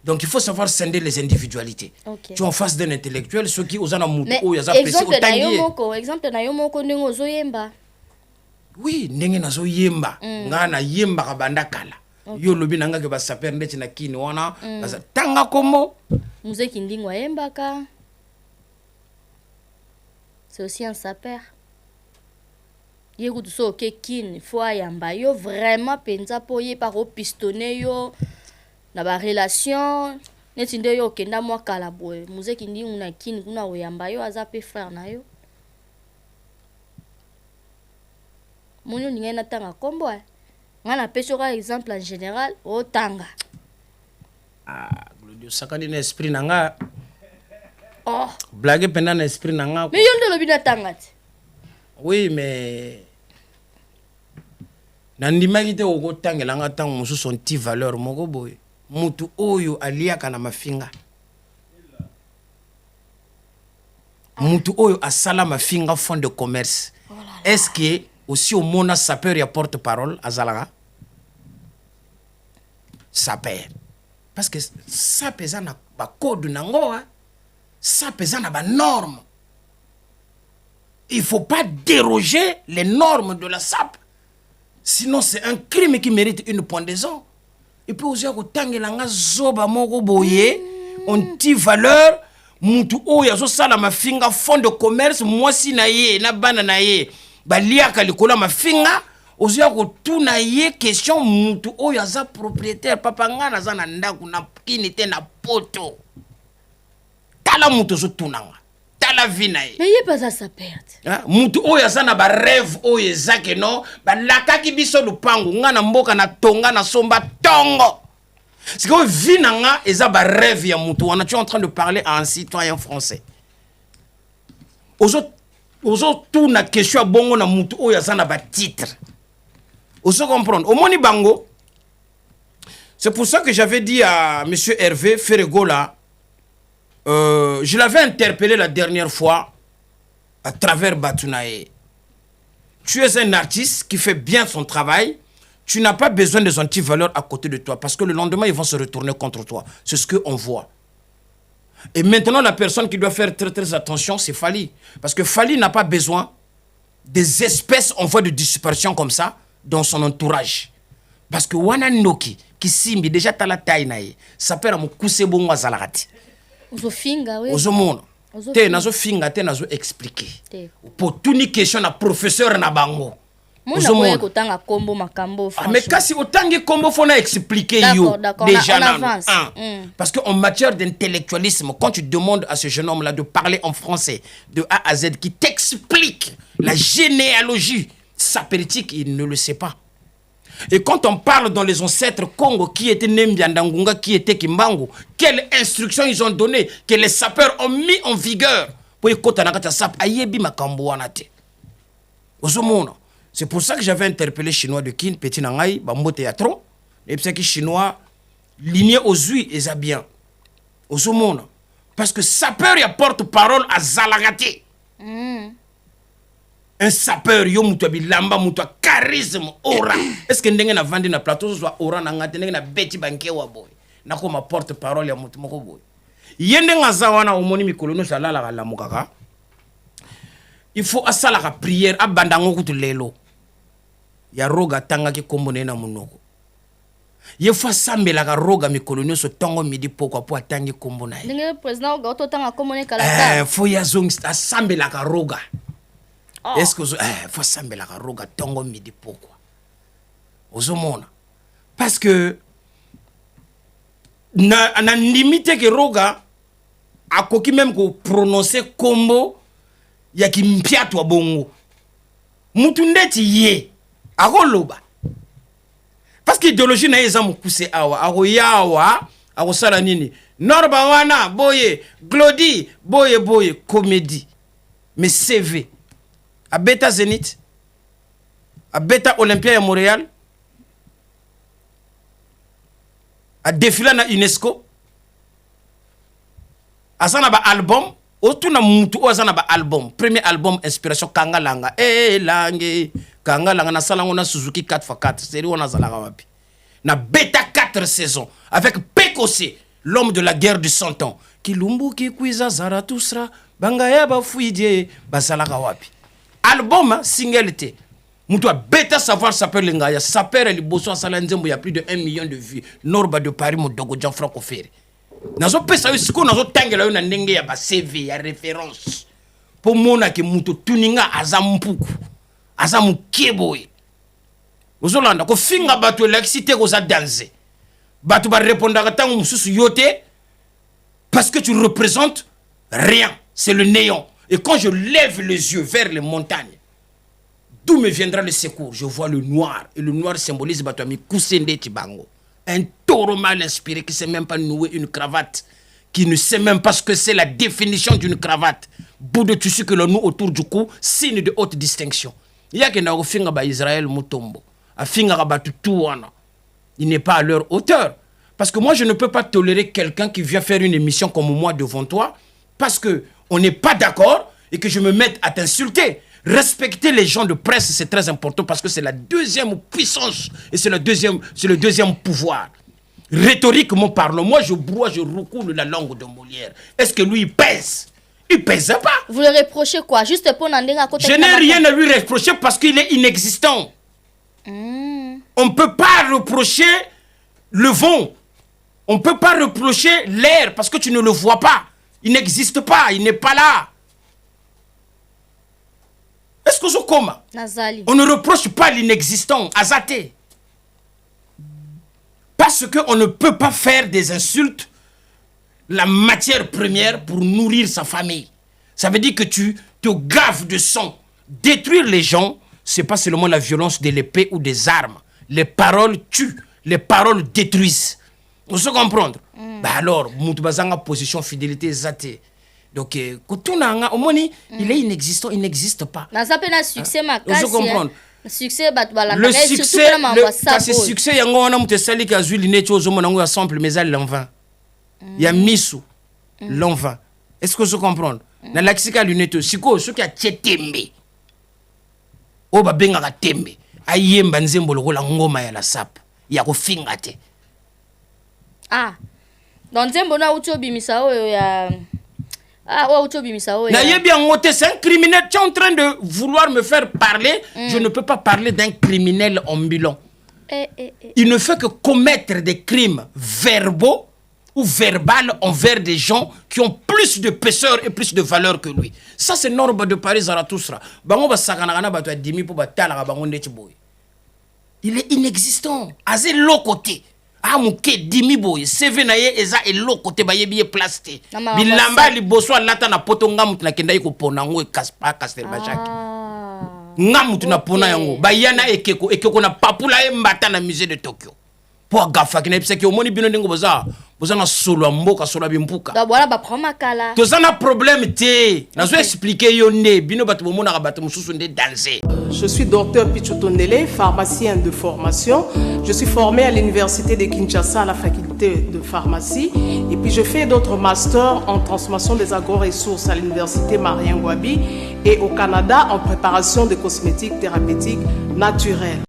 Speaker 3: donc il faut savoir scinder les individualités tu es en face d'un intellectuel ceux qui osana mutu o yaza apprécier autant
Speaker 2: exemple na yo moko ndengo zo yemba
Speaker 3: oui ndenge na zo yemba nga na yemba ka banda kala yo lobi nanga ke ba saper ndeti na kini wana baza tanga komo
Speaker 2: muzeki ndingo yemba ka. C'est aussi un sapeur. Yégout so ke kin fois yamba yo vraiment penza po ye par au pistonné yo na ba relation netinde yo kenda mwa kala boy muzeki ndi una kin kuna oyamba yo azape frère na yo munyo ninga na tanga kombo ngana peso ka exemple en général o tanga
Speaker 3: Glodio sakani na esprit nanga.
Speaker 2: Oh.
Speaker 3: Blague pendant l'esprit nanga.
Speaker 2: Mais yon de l'obina tangati.
Speaker 3: Oui, mais nandimaki te oko tangela nga tango musu son ti valeur moko boy. Mutu oyo aliaka na mafinga. Mutu oyo asala mafinga fond de commerce. Est-ce que aussi au mona sapeur ya porte-parole azalaka? Sapeur. Parce que ça pesa na ba code nango hein. Ça pesa na ba norme. Il faut pas déroger les normes de la SAP. Sinon c'est un crime qui mérite une pendaison. Et puis aussi ko tangela nga zoba moko boye on ti valeur mutu oyo azo sala mafinga fond de commerce mwasi na ye na bana na ye baliaka likola mafinga ozia ko tuna ye question mutu oyo aza propriétaire papa ngana za na ndaku na kini te na poto tala mutu zo tunanga tala vina ye
Speaker 2: mais ye pas ça sa perte
Speaker 3: mutu oyo aza na ba rêve oyo ezake no balakaki biso lupangu ngana mboka na tonga na somba tongo. C'est que vinanga eza ba rêve ya mutu wana tu es en train de parler à un citoyen français. Ozo tuna question bongo na mutu oyo aza na ba titre. Ozo comprendre. Au moni bango. C'est pour ça que j'avais dit à monsieur Hervé Ferregola je l'avais interpellé la dernière fois à travers Batunae. Tu es un artiste qui fait bien son travail. Tu n'as pas besoin des antivaleurs à côté de toi parce que le lendemain, ils vont se retourner contre toi. C'est ce qu'on voit. Et maintenant, la personne qui doit faire très très attention, c'est Fally. Parce que Fally n'a pas besoin des espèces en voie de disparition comme ça dans son entourage. Parce que wana noki qui simbi déjà tala taille nae, ça perd mon cousse bon à zalagati.
Speaker 2: Ozofinga oui.
Speaker 3: Ozomona. Te nazo finga te nazo expliquer. Pour toute une question na professeur na bango.
Speaker 2: Moi kotanga kombo makambo franchement.
Speaker 3: Mais kasi otangi kombo faut na expliquer yo déjà là. Parce que en matière d'intellectualisme, quand tu demandes à ce jeune homme là de parler en français de A à Z qui t'explique la généalogie sapéritique, il ne le sait pas. Et quand on parle dans les ancêtres Congo, qui était Nembiandangunga, qui était Kimbangu, quelles instructions ils ont donné, que les sapeurs ont mis en vigueur pour écouter nakata sap ayebi makambo wanate. Ozomona. C'est pour ça que j'avais interpellé chinois de Kin petit nangai bambote ya trop et puis que chinois ligné aux huiles et ça bien. Ozomona. Parce que sapeur y apporte parole à Zalagate. Un sapeur yo muto bilamba muto charisme aura. Est-ce que ndenge na vandi na plateau soit aura na ngate ndenge na beti banke wa boy. Na ko ma porte parole ya muto moko boy. Yende ngaza wana omoni mikolo no sala la mukaka. Il faut asala ka prière abandango kutu lelo. Ya roga tanga ki kombo na munoko. Ye fa sambela ka roga mikolo no so tongo midi poko po atangi kombo na ye.
Speaker 2: Ndenge président goto tanga kombo ne kala.
Speaker 3: Faut ya zong sambela ka roga. Oh. Est-ce que faut sambela ka roga tongo midi poko. Ozomona. Parce que na limite que roga akoki même ko prononcer kombo ya kimpiatwa bongo. Mutu ndeti ye akoloba. Parce que idéologie na eza mukuse awa akoyawa akosala nini norba wana boye glodi boye comédie mais CV à Beta Zénith à Beta Olympia ya Montréal à défilé na UNESCO asana ba album otuna mutu ozana ba album premier album inspiration Kangalanga langue Kangalanga na salango na Suzuki 4x4 série on a zalaka wapi na Beta 4 saisons avec Pekose l'homme de la guerre du 100 ans Kilumbu ki kuiza Zarathustra bangaya ba fuidie bazalaka wapi album single te mutu Beta savoir s'appelle ngaya s'appelle liboso sala nzembo ya plus de 1 million de vues Norba de Paris modogo Jean Franco Ferré nazo pesa yo siko nazo tangela yo na ndenge ya ba CV ya référence pour mona ke mutu tuninga azampuku azamukeboy ozolanda ko finga bato l'excité ko za danser bato ba répondre tango mususu yote parce que tu représentes rien, c'est le néant. Et quand je lève les yeux vers les montagnes, d'où me viendra le secours? Je vois le noir et le noir symbolise bato mi kusende tibango. Un taureau mal inspiré qui ne sait même pas nouer une cravate, qui ne sait même pas ce que c'est la définition d'une cravate. Bout de tissu que l'on noue autour du cou, signe de haute distinction. Il y a qui finga ba Israël Mutombo, a finga ba tutuana. Il n'est pas à leur hauteur. Parce que moi, je ne peux pas tolérer quelqu'un qui vient faire une émission comme moi devant toi, parce que on n'est pas d'accord et que je me mette à t'insulter. Respecter les gens de presse, c'est très important parce que c'est la deuxième puissance et c'est le deuxième pouvoir. Rhétoriquement parlant, moi je broie, je recoule la langue de Molière. Est-ce que lui il pèse? Il pèse pas.
Speaker 2: Vous le reprochez quoi? Juste pour n'en côté.
Speaker 3: Je n'ai rien à lui reprocher parce qu'il est inexistant. On ne peut pas reprocher le vent. On ne peut pas reprocher l'air parce que tu ne le vois pas. Il n'existe pas, il n'est pas là. Est-ce que je coma? On ne reproche pas l'inexistant, Azate. Parce qu'on ne peut pas faire des insultes la matière première pour nourrir sa famille. Ça veut dire que tu te gaves de sang. Détruire les gens, ce n'est pas seulement la violence de l'épée ou des armes. Les paroles tuent, les paroles détruisent. Vous se comprendre? Bah alors, Moutbazanga position fidélité Zate. Donc, il est inexistant, il n'existe pas.
Speaker 2: Vous succès,
Speaker 3: vous comprendre?
Speaker 2: Succès,
Speaker 3: le succès, c'est succès, il y a un sali qui a joué l'iné, chose au a sample, mais il l'envin. Il y a Missou, l'envin. Est-ce que vous comprenez? Dans la lexique à l'unité, c'est quoi? Ce qui a tchétémé. Oh, bah, ben, à témé. Aïe, banzembo, le rôle en ngoma, il y a la sap. Il y a au fingate.
Speaker 2: Ah. Dans Nzembo na uti obimisa oyo ya uti obimisa oyo.
Speaker 3: Na yebi ngote c'est un criminel. Tu es en train de vouloir me faire parler. Je ne peux pas parler d'un criminel ambulant. Il ne fait que commettre des crimes verbaux ou verbal envers des gens qui ont plus de péceur et plus de valeur que lui. Ça, c'est Norba de Paris Zarathustra. Il est inexistant. Azé l'autre côté. Ah, mouké, dimi boy. Seve na ye, eza et l'autre côté, ba ye biye plasté. Bilamba li boswa lata na poto ngamu na kenda yiko pona ngo e kaspa kastel bachaki. Ngamu tuna pona yango. Ba yana ekeko na papula e mbata na musée de Tokyo. Po agafa kina epseki omoni bino ndingo boza na solo mboka solo bimpuka.
Speaker 2: Da voilà ba prend makala.
Speaker 3: To ça na problème te. Na zo expliquer yo ne bino batu bomona ka batu mususu nde danser.
Speaker 12: Je suis docteur Pichotondele, pharmacien de formation. Je suis formé à l'université de Kinshasa à la faculté de pharmacie et puis je fais d'autres masters en transformation des agro-ressources à l'université Marien Ngouabi et au Canada en préparation de cosmétiques thérapeutiques naturelles.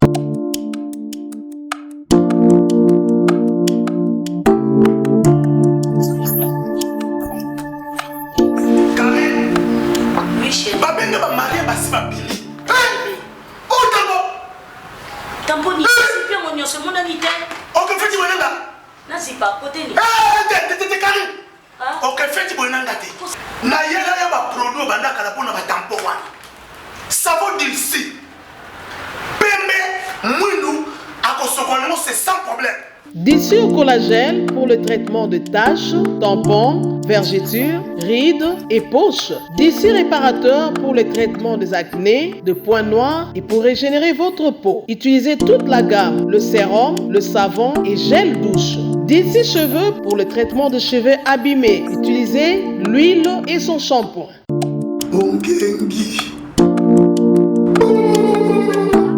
Speaker 12: D'ici au collagène pour le traitement de taches, tampons, vergetures, rides et poches. D'ici réparateur pour le traitement des acnés, de points noirs et pour régénérer votre peau. Utilisez toute la gamme, le sérum, le savon et gel douche. D'ici cheveux pour le traitement de cheveux abîmés. Utilisez l'huile et son shampoing.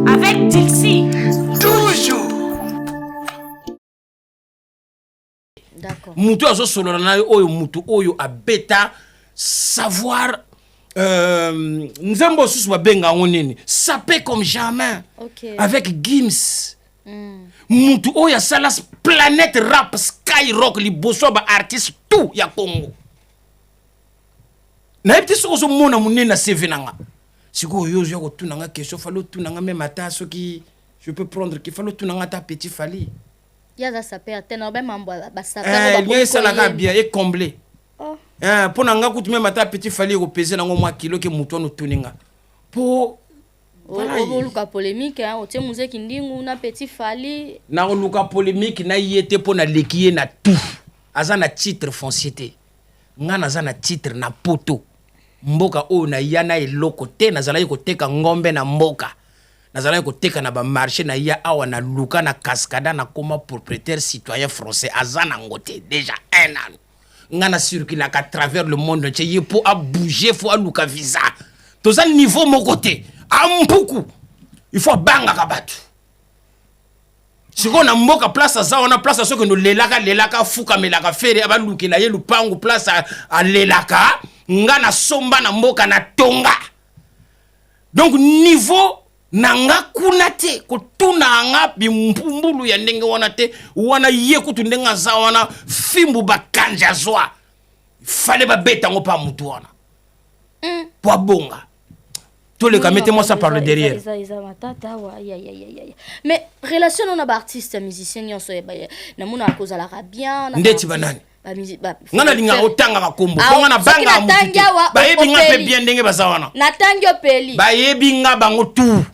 Speaker 13: Avec Dilsi.
Speaker 3: Toujours.
Speaker 2: D'accord.
Speaker 3: Mutu azo solo na oyo mutu oyo abeta savoir nzembo susu babenga ngonini sapé comme jamais.
Speaker 2: Okay.
Speaker 3: Avec Gims. Mutu oyo sala planète rap skyrock liboso ba artiste tout ya Congo. Na yebiti soko zo mona munena CV nanga. Siko yo zo ko tunanga question falo tunanga même ata soki je peux prendre qu'il falo tunanga ta petit fali.
Speaker 2: Yaza sapé atena ba mambo ba sapé
Speaker 3: ba ça la bien et comblé. Pour nanga kutu même ata petit fali ko peser nango mwa kilo ke muto no tuninga. Po
Speaker 2: voilà, luka polémique hein, otie muzeki ndingu na petit fali.
Speaker 3: Na luka polémique na yete po na lekiye na tout. Aza na titre foncier te. Nga naza na titre na poto. Mboka o na yana eloko te nazala yiko teka ngombe na mboka. Nazala yiko teka na ba marché na ya awa na luka na cascada na koma propriétaire citoyen français aza na ngote déjà un an. Nga na circule à travers le monde entier pour a bouger faut a luka visa. Toza niveau mon côté. Ambuku. Il faut banga kabatu. Si on a mboka place à ça, on a place à ce que nous lelaka fuka melaka fere abaluki na ye lupangu place à lelaka ngana somba na mboka na tonga. Donc niveau nanga kunate ko tuna nga bimbulu ya ndenge wana te wana ye kutu ndenga za wana fimbu bakanja zwa. Fallait ba beta ngo pa mutu wana. Po bonga. Tous les cas, mettez-moi ça par le derrière.
Speaker 2: Mais relation on a ba artiste musicien nyonso ya ba na muna akoza la rabien na
Speaker 3: ndeti banani ngana linga otanga ka kombo ngana banga mutu ba yebi nga pe bien ndenge bazawana
Speaker 2: na tangyo peli
Speaker 3: ba yebi nga bango tout.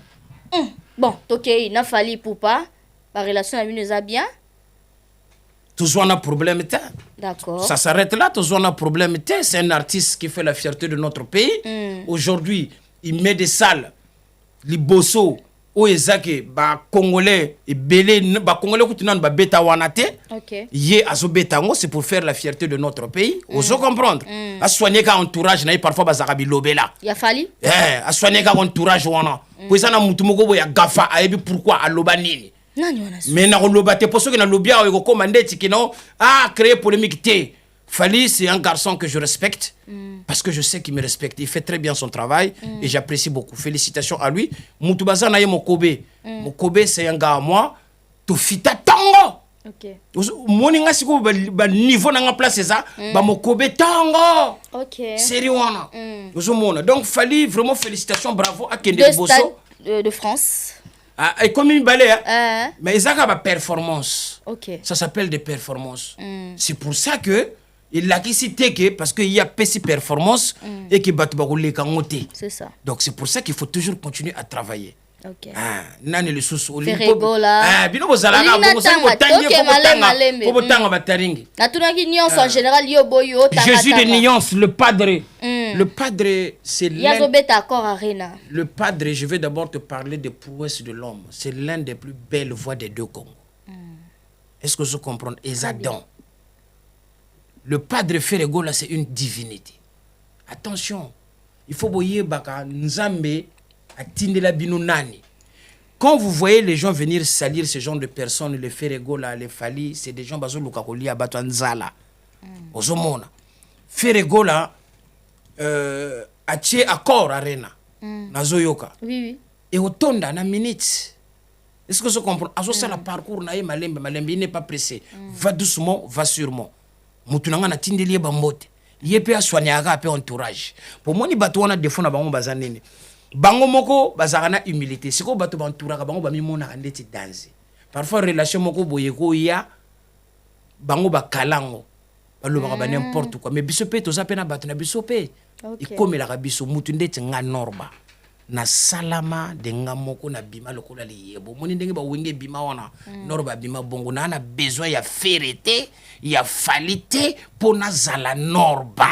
Speaker 2: Bon OK na fali poupa ba relation na bino za bien
Speaker 3: toujours on a problème.
Speaker 2: D'accord.
Speaker 3: Ça s'arrête là, toujours on a problème. C'est un artiste qui fait la fierté de notre pays. Aujourd'hui, il met des salles, les bosso, oezake, ba congolais et belé, ba congolais kutinan ba beta wanate.
Speaker 2: OK.
Speaker 3: Yé azo betango, c'est pour faire la fierté de notre pays. Oso comprendre. A soigner ka entourage na parfois ba zarabi lobela.
Speaker 2: Ya fali?
Speaker 3: A soigner ka entourage wana. Pour ça na mutu moko bo ya gafa, ayebi pourquoi a lobanini. Mais na loba te poso que na lobia o komande tikino a créer polémique te. Fali c'est un garçon que je respecte parce que je sais qu'il me respecte. Il fait très bien son travail et j'apprécie beaucoup. Félicitations à lui. Mutubaza na ye Mokobe. Mokobe c'est un gars à moi. To fita tango.
Speaker 2: OK.
Speaker 3: Moni nga siko ba niveau na nga place ça ba mokobe tango.
Speaker 2: OK.
Speaker 3: Série wana. Ozomona. Donc fallait vraiment félicitations, bravo à Kende Bosso.
Speaker 2: De France.
Speaker 3: Et comme il balait, mais ils ont une performance.
Speaker 2: OK.
Speaker 3: Ça s'appelle des performances. C'est pour ça que il a cité que parce qu'il y a PC performance et que battu les kangote.
Speaker 2: C'est ça.
Speaker 3: Donc c'est pour ça qu'il faut toujours continuer à travailler.
Speaker 2: OK.
Speaker 3: Nani le sous
Speaker 2: Ferregola.
Speaker 3: Bino bozalaka bongo ça botangi ko botanga bataringi.
Speaker 2: Na tunaki nuance en général yo boyo tanga.
Speaker 3: Jésus de nuance, le padre. Le padre c'est
Speaker 2: Yazobeta accord arena.
Speaker 3: Le padre, je vais d'abord te parler des prouesses de l'homme. C'est l'un des plus belles voix des deux Congos. Est-ce que vous comprenez? Esadon. Le padre Ferregola, c'est une divinité. Attention, il faut voyer baka nzambe atindela bino nani. Quand vous voyez les gens venir salir ce genre de personnes, les Ferregola, les Fali, c'est des gens bazo lukakoli abato nzala. Ozomona. Ferregola atie accord arena. Nazoyoka.
Speaker 2: Oui.
Speaker 3: Et autonda na minute. Est-ce que vous comprenez? Azo ça la parcours na malembe, il n'est pas pressé. Va doucement, va sûrement. Mutunanga na tindeli ba mbote. Yé pe soignera pe entourage. Pour moi ni bato wana défaut na bango bazanene. Bango moko bazarana humilité. Siko bato ba entouraka bango ba mi mona ndeti danser. Parfois relation moko boyeko ya bango ba kalango. Balobaka ba n'importe quoi. Mais biso pe toza pe na bato na biso pe. Ikomelaka biso mutu ndeti nga norba. Na salama de nga moko na bima lokola liyebo. Moni ndenge ba wenge bima wana. Norba bima bongo na na besoin ya ferete, ya falite pona zala norba.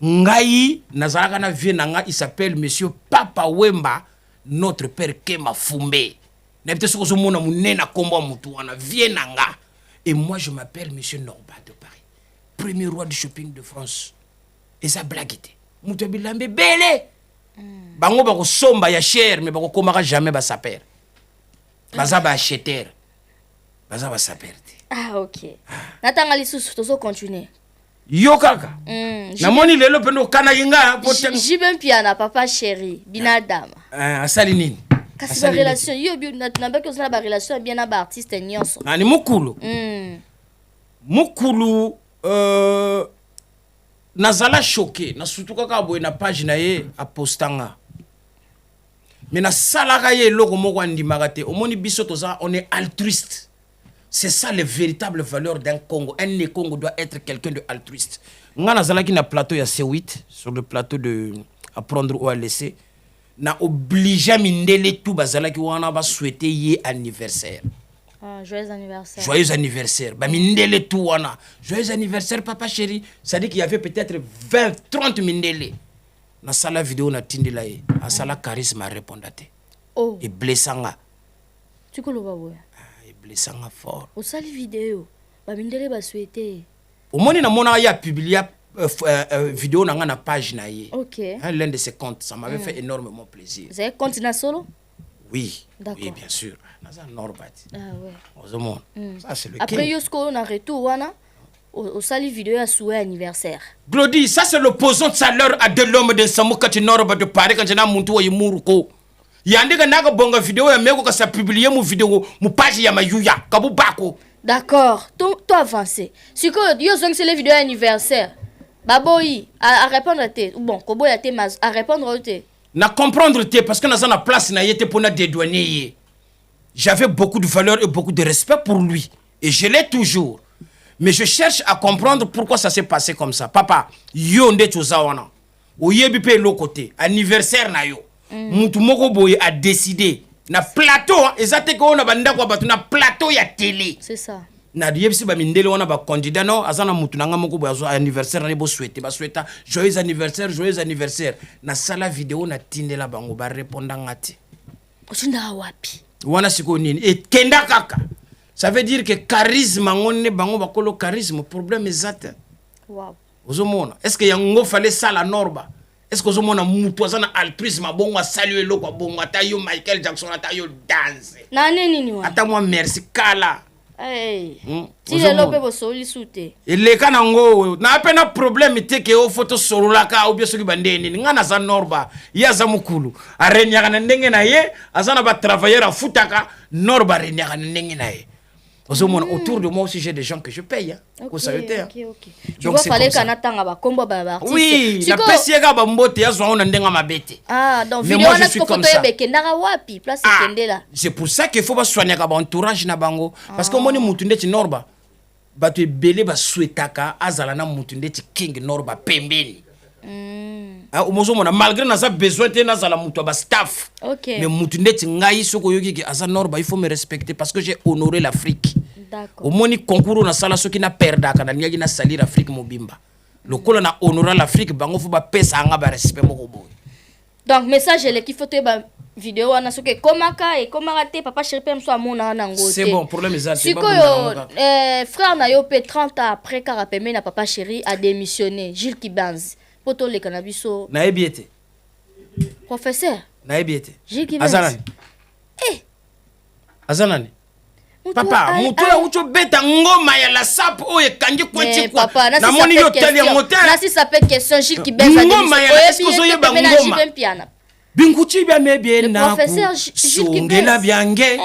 Speaker 3: Ngai nazalaka na vie nanga, il s'appelle monsieur Papa Wemba, notre père Kema Fumbe. Na peut-être ce que mona munena kombo mutu wana vie nanga. Et moi je m'appelle monsieur Norba de Paris, premier roi du shopping de France. Et ça blaguité. Mutu bilambe bele. Bango bako somba ya cher mais bako komaka jamais ba saper. Baza ba acheter. Baza ba saper.
Speaker 2: Ah OK. Natanga lisusu tozo continuer.
Speaker 3: Yo kaka. Na moni lelo pendo kana yinga
Speaker 2: poten. Jibem piana papa chéri binadama.
Speaker 3: Asali nini?
Speaker 2: Kasi ba relation yo bi na ba ko na ba relation bien na ba artiste nyonso.
Speaker 3: Ani mukulu. Mukulu nazala choqué na surtout kaka boye na page na ye apostanga. Mais na salaka ye loko moko andimaka te. Omoni biso toza on est altruiste. C'est ça les véritables valeurs d'un Congo. Un Congo doit être quelqu'un de altruiste. Nga nazalaki na plateau ya C8 sur le plateau de apprendre ou à laisser. Na obligé mindele tout bazalaki wana ba souhaiter ye anniversaire.
Speaker 2: Ah, joyeux anniversaire.
Speaker 3: Joyeux anniversaire. Bah, mindele tout wana. Joyeux anniversaire, papa chéri. Ça dit qu'il y avait peut-être 20, 30 mindele. Na sala vidéo na tindela ye. A sala charisme a répondate.
Speaker 2: Oh.
Speaker 3: Et blessanga.
Speaker 2: Tu connais pas ouais.
Speaker 3: Et blessanga fort.
Speaker 2: Au sali vidéo. Bah, mindele ba souhaiter.
Speaker 3: Au moins na mona ya publié vidéo na na page na ye.
Speaker 2: OK.
Speaker 3: L'un de ses comptes, ça m'avait fait énormément plaisir.
Speaker 2: C'est un compte na solo?
Speaker 3: Oui. Oui, bien sûr. Naza Norbat.
Speaker 2: Ah ouais.
Speaker 3: Ozomon. Ça c'est le
Speaker 2: après yosko na retour wana au sali vidéo à souhait anniversaire.
Speaker 3: Glody, ça c'est l'opposant de saleur à de l'homme de Samukati Norba de Paris quand j'en ai monté au Muruko. Yandega naga bonga vidéo ya meko ka sa publier mon vidéo mon page ya mayuya kabubako.
Speaker 2: D'accord. Toi avancé. Si que yo zong c'est les vidéos anniversaire. Baboyi à répondre à te. Bon, kobo ya te mas à répondre à te.
Speaker 3: Na comprendre te parce que na na place na yete pour na dédouaner. J'avais beaucoup de valeur et beaucoup de respect pour lui. Et je l'ai toujours. Mais je cherche à comprendre pourquoi ça s'est passé comme ça. Papa, yo nde choza wana. Oyebi pe lo côté. Anniversaire na yo. Mutu moko boye a décidé. Na plateau, ezate ko na banda kwa batu na plateau ya télé.
Speaker 2: C'est ça.
Speaker 3: Na yebisi ba mindele wana ba candidat non azana mutu nanga moko boye anniversaire na bo souhaiter ba souhaiter joyeux anniversaire. Na sala vidéo na tindela bango ba répondre ngati.
Speaker 2: Otinda wapi?
Speaker 3: Wana siko nini et kenda kaka ça veut dire que charisme ngone bango bakolo charisme problème exact.
Speaker 2: Wow.
Speaker 3: Ozomona est-ce que yango fallait ça la norba est-ce que ozomona mutu azana altruisme bongo saluer loko bongo atayo Michael Jackson atayo dance
Speaker 2: na nini wa
Speaker 3: ata moi merci kala
Speaker 2: hey ti le lope bo soli sute
Speaker 3: ele kana ngo na pena problème te ke o photo sololaka ou bien soki bandeni ngana za norba ya za mukulu arenya kana ndenge na ye azana ba travailleur a futaka norba renya kana ndenge na ye Autour de moi aussi, j'ai des gens que je paye. Hein,
Speaker 2: Ok.
Speaker 3: Donc c'est comme ça. Oui, la pesiega bambote ya zwa ndenga mabete.
Speaker 2: Ah, donc
Speaker 3: mais
Speaker 2: vidéo
Speaker 3: moi je
Speaker 2: na
Speaker 3: suis
Speaker 2: ko
Speaker 3: comme
Speaker 2: photo
Speaker 3: ça.
Speaker 2: kendaka wapi place kendela.
Speaker 3: C'est pour ça qu'il faut pas soigner ka entourage na bango parce que moni mutu ndeti norba bato ebele ba souhaitaka azala na mutu ndeti king norba pembeni. Malgré naza besoin te nazala mutu ba staff.
Speaker 2: Okay.
Speaker 3: Mais mutu ndeti ngai soko yoki ki aza norba il faut me respecter parce que j'ai honoré l'Afrique.
Speaker 2: D'accord.
Speaker 3: Au moni concours na sala soki na perdaka na nyagi na salir Afrique mobimba. Lokola na honorer l'Afrique bango faut ba pesa nga ba respect moko boy.
Speaker 2: Donc message ele ki photo ba vidéo wana soki komaka et komaka te papa chéri pe mso amona na ngo te.
Speaker 3: C'est bon problème ça c'est
Speaker 2: pas bon. Frère na yo pe 30 ans après Karapeme na papa chéri a démissionné Gilles Kibanz. Poto le cannabiso.
Speaker 3: Na ebiete.
Speaker 2: Professeur.
Speaker 3: Na ebiete.
Speaker 2: Gilles Kibanz.
Speaker 3: Azanani. Azanani. Papa,
Speaker 2: ai,
Speaker 3: mutu ya ucho beta ngoma ya la sap oye kangi kwanchi kwa.
Speaker 2: Papa,
Speaker 3: na moni yo teli ya motel.
Speaker 2: Na si ça peut question Gilles Kibanz.
Speaker 3: Ngoma ya la esko zoye ba ngoma. Binkuchi bya mebie na ku. Songela byange.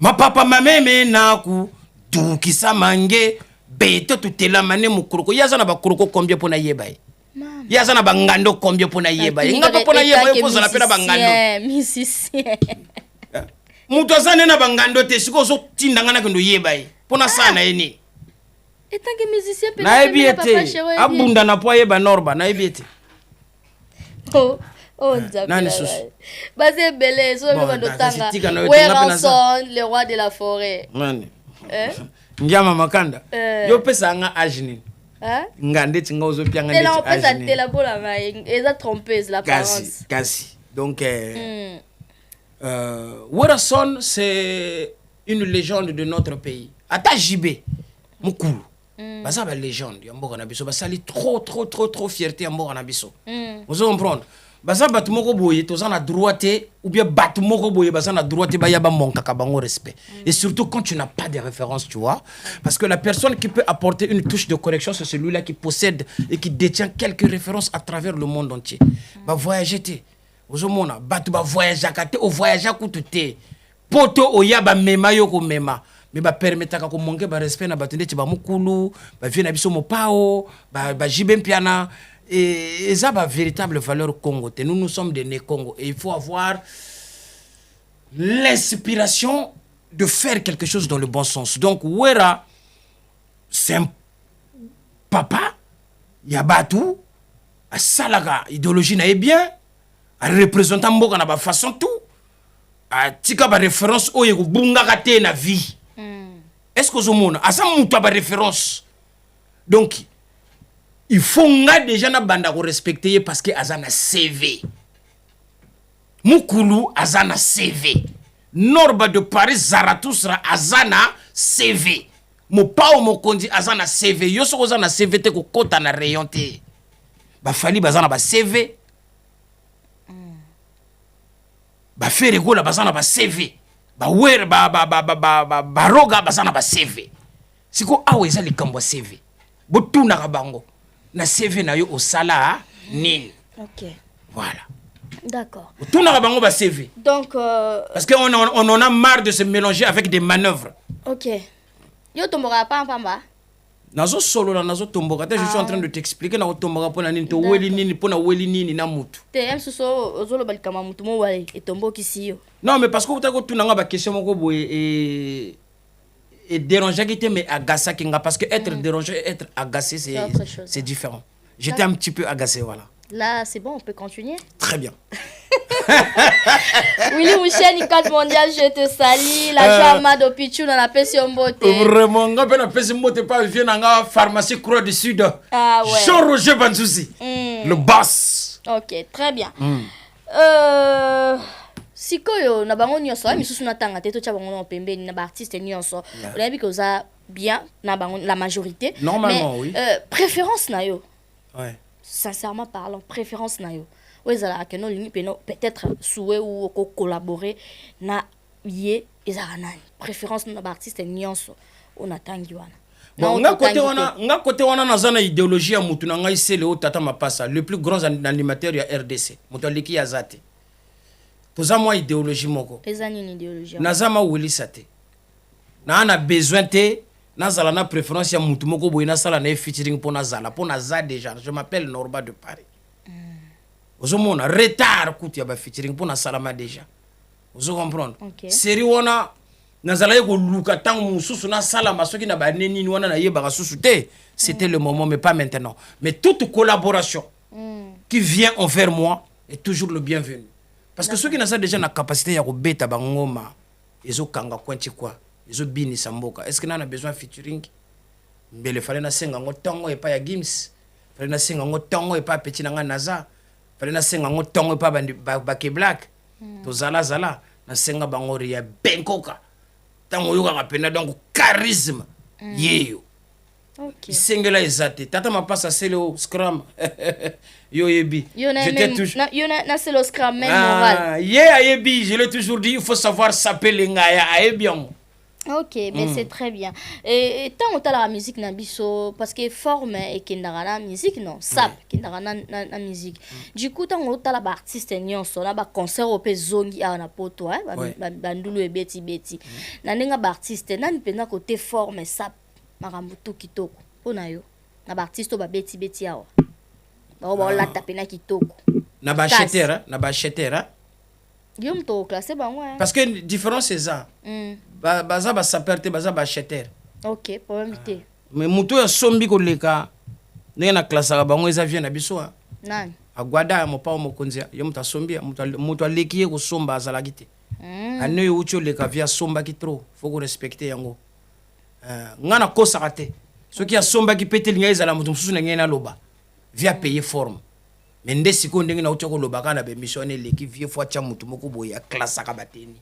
Speaker 3: Ma papa mameme na ku. Dukisa mange. Beto tutela mane mukuruko. Yaza na bakuruko kombie pona yebai. Yaza na bangando kombie pona yebai. Ngapa pona yebai ko zala pena bangando.
Speaker 2: Musicien.
Speaker 3: Mutu azane na bangando te siko zo tindanga na kendo yebai. Pona sana eni.
Speaker 2: Etange musicien pe
Speaker 3: na ebiete. Abunda na po yeba norba na ebiete.
Speaker 2: Oh,
Speaker 3: nani susu.
Speaker 2: Basé belé, so me bandotanga. Weranson, le roi de la forêt.
Speaker 3: Nani. Njama makanda. Yo pesa nga ajini. Ngande tinga ozo pianga ndeti ajini.
Speaker 2: Tela on pesa tela bola ngai, eza trompeuse l'apparence.
Speaker 3: Kasi. Donc Weranson c'est une légende de notre pays. Ata Jibé Mukulu. Baza ba légende ya mboka na biso basali trop fierté ya mboka na biso. Vous comprenez? Baza batu moko boye toza na droite ou bien batu moko boye baza na droite ba yaba mon kaka bango respect. Et surtout quand tu n'as pas de référence, tu vois, parce que la personne qui peut apporter une touche de correction c'est celui-là qui possède et qui détient quelques références à travers le monde entier. Ba voyager te. Ozomona batu ba voyager kate o voyager kututé. Poto o yaba mema yoko mema. Mais ba permetaka ko monke ba respect na batu ndeti ba mukulu, ba vie na biso mopao, ba jibe mpiana. Et ça a véritable valeur Congo. Nous sommes des nés Congo. Et il faut avoir l'inspiration de faire quelque chose dans le bon sens. Donc, Wera, c'est un papa, Yabatu, à Salaga, idéologie n'est bien, à représentant Mboka na ba façon tout, à tika ba référence au yego bunga kate na vie. Est-ce que vous avez une référence? Donc, il faut déjà na banda ko respecter parce que azana CV. Mukulu azana CV. Norba de Paris Zarathustra azana CV. Mo pao mo kondi azana CV. Yo so azana CV te ko kota na rayon te. Ba fali bazana ba CV. Ba fere gola bazana ba CV. Ba wer ba roga bazana ba CV. Siko awe za likambo CV. Botuna ka bango. Na CV na yo au sala nini.
Speaker 2: Ok.
Speaker 3: Voilà.
Speaker 2: D'accord.
Speaker 3: Tout n'a pas de CV.
Speaker 2: Donc
Speaker 3: parce qu'on en a marre de se mélanger avec des manœuvres.
Speaker 2: Ok. Yo tombora pas en pamba.
Speaker 3: Nazo solo la nazo tomboka. Je suis en train de t'expliquer na tomboka pona nini to weli nini pona weli nini na mutu.
Speaker 2: Te emsuso ozolo balikama mutu mo wale etomboki siyo.
Speaker 3: Non mais parce que utako tunanga ba question moko boye et déranger qui était mais agacé kinga parce que être dérangé et être agacé c'est différent. J'étais un petit peu agacé voilà.
Speaker 2: Là c'est bon on peut continuer.
Speaker 3: Très bien.
Speaker 2: Willy Mouchen Nicole mondial je te salue la jama do pichu na pesi mbote.
Speaker 3: Vraiment nga pe na pesi mbote pas vient nga pharmacie Croix du Sud.
Speaker 2: Ah ouais.
Speaker 3: Jean Roger Banzouzi. Le boss.
Speaker 2: OK, très bien. Sikoyo na bango nyonso ami susu na tanga te to cha bango na pembeni na ba artiste nyonso on bi ko za bien na bango la majorité
Speaker 3: normalement oui
Speaker 2: préférence na yo
Speaker 3: ouais
Speaker 2: sincèrement parlant préférence na yo wezala que no lingi peno peut-être souhait ou ko collaborer na yé ezara nani préférence na ba artiste nyonso on atangi wana
Speaker 3: bon nga côté wana na zana idéologie ya mutu na ngai c'est le tata mapasa le plus grand animateur ya RDC mutu aliki ya zate. Toza moi idéologie moko.
Speaker 2: Eza nini idéologie?
Speaker 3: Nazama Willy Sate. na besoin te nazala na préférence ya mutu moko boye nasala na featuring pour nazala pour naza déjà. Je m'appelle Norba de Paris. Ozomona retard kuti ya ba featuring pour nasala ma déjà. Ozo comprendre. Série wana nazala ko luka tango mususu na sala masoki na ba neni wana na yeba susu te. C'était le moment mais pas maintenant. Mais toute collaboration qui vient envers moi est toujours le bienvenu. Parce que ceux qui n'ont déjà la capacité à beta bangoma, ils ont kanga kwanti quoi, ils ont bini samboka. Est-ce que nous avons besoin de featuring? Mais il fallait na senga ngotongo et pas ya Gims. Il fallait na senga ngotongo et pas petit nanga Naza. Il fallait na senga ngotongo et pas Bake Black. To zala zala na senga bangori ya Benkoka. Tango yoka kapena donc charisme. Yeyo.
Speaker 2: Ok.
Speaker 3: Singela ezate. Tata ma passe à Celo Scrum. Yo yebi.
Speaker 2: J'étais toujours. Yo na Celo Scrum même moral.
Speaker 3: Yeah yebi, je l'ai toujours dit, il faut savoir s'appeler ngaya ayebion.
Speaker 2: Ok, mais c'est très bien. Et tant que la musique na biso parce que forme et kindara musique non, sap kindara na musique. Du coup tant que la artiste nyonso na ba concert au pezongi a na poto bandulu e beti beti. Na ninga ba artiste na nipenda côté forme sap makambo to kitoko. Pona yo na ba artiste ba beti beti awa. Ba la taper na kitoko.
Speaker 3: Na ba chetera.
Speaker 2: Guillaume to classé ba moi.
Speaker 3: Parce que différence c'est ça. Baza ba saperte baza ba cheter.
Speaker 2: OK, problème té.
Speaker 3: Mais muto ya sombi ko leka na classe ba bango eza vient na biso.
Speaker 2: Nani?
Speaker 3: Agwada mo pa mo konzia. Yo muta sombi muto aleki ko somba azala gite. Ane yo ucho leka via somba ki trop. Faut ko respecter yango. Ngana ko sakate. Ce qui a somba ki pete linga ezala muto mususu na ngena loba. Via payer forme. Mais nde siko ndenge na ucho ko loba kana be missionner leki vie fois cha muto moko boya classe ka bateni.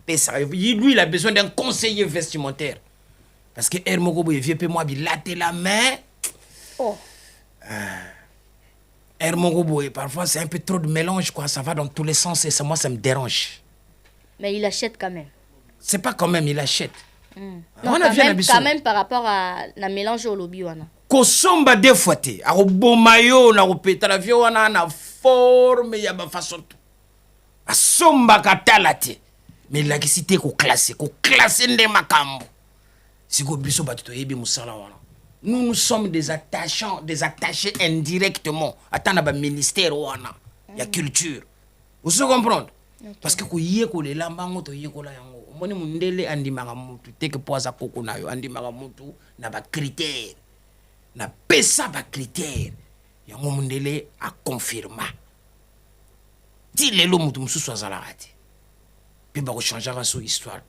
Speaker 3: Lui, il a besoin d'un conseiller vestimentaire. Parce que Hermoko Boye vieux peu moi latte la main.
Speaker 2: Oh.
Speaker 3: Hermoko Boye, parfois c'est un peu trop de mélange, quoi. Ça va dans tous les sens et ça, moi, ça me dérange.
Speaker 2: Mais il achète quand même.
Speaker 3: C'est pas quand même, il achète.
Speaker 2: Non, quand même par rapport à la mélange au lobby.
Speaker 3: Kosomba deux fois, à Bomayo, na opeta la vie, na forme, ya ba façon tout. A somba katalate. Mais la cité ko classé nde makambo. Si ko biso batuto yebi musala wana. Nous sommes des attachés indirectement. Atana ba ministère wana ya culture. Vous comprenez? Parce que ko yé ko le lamba ngoto yé ko la yango. Moni mundele andimaka mutu teke poza koko na yo andimaka mutu na ba critère. Na pesa ba critère. Yango mundele a confirma. Ti lelo mutu mususu azalaka. Puis bah changer son histoire.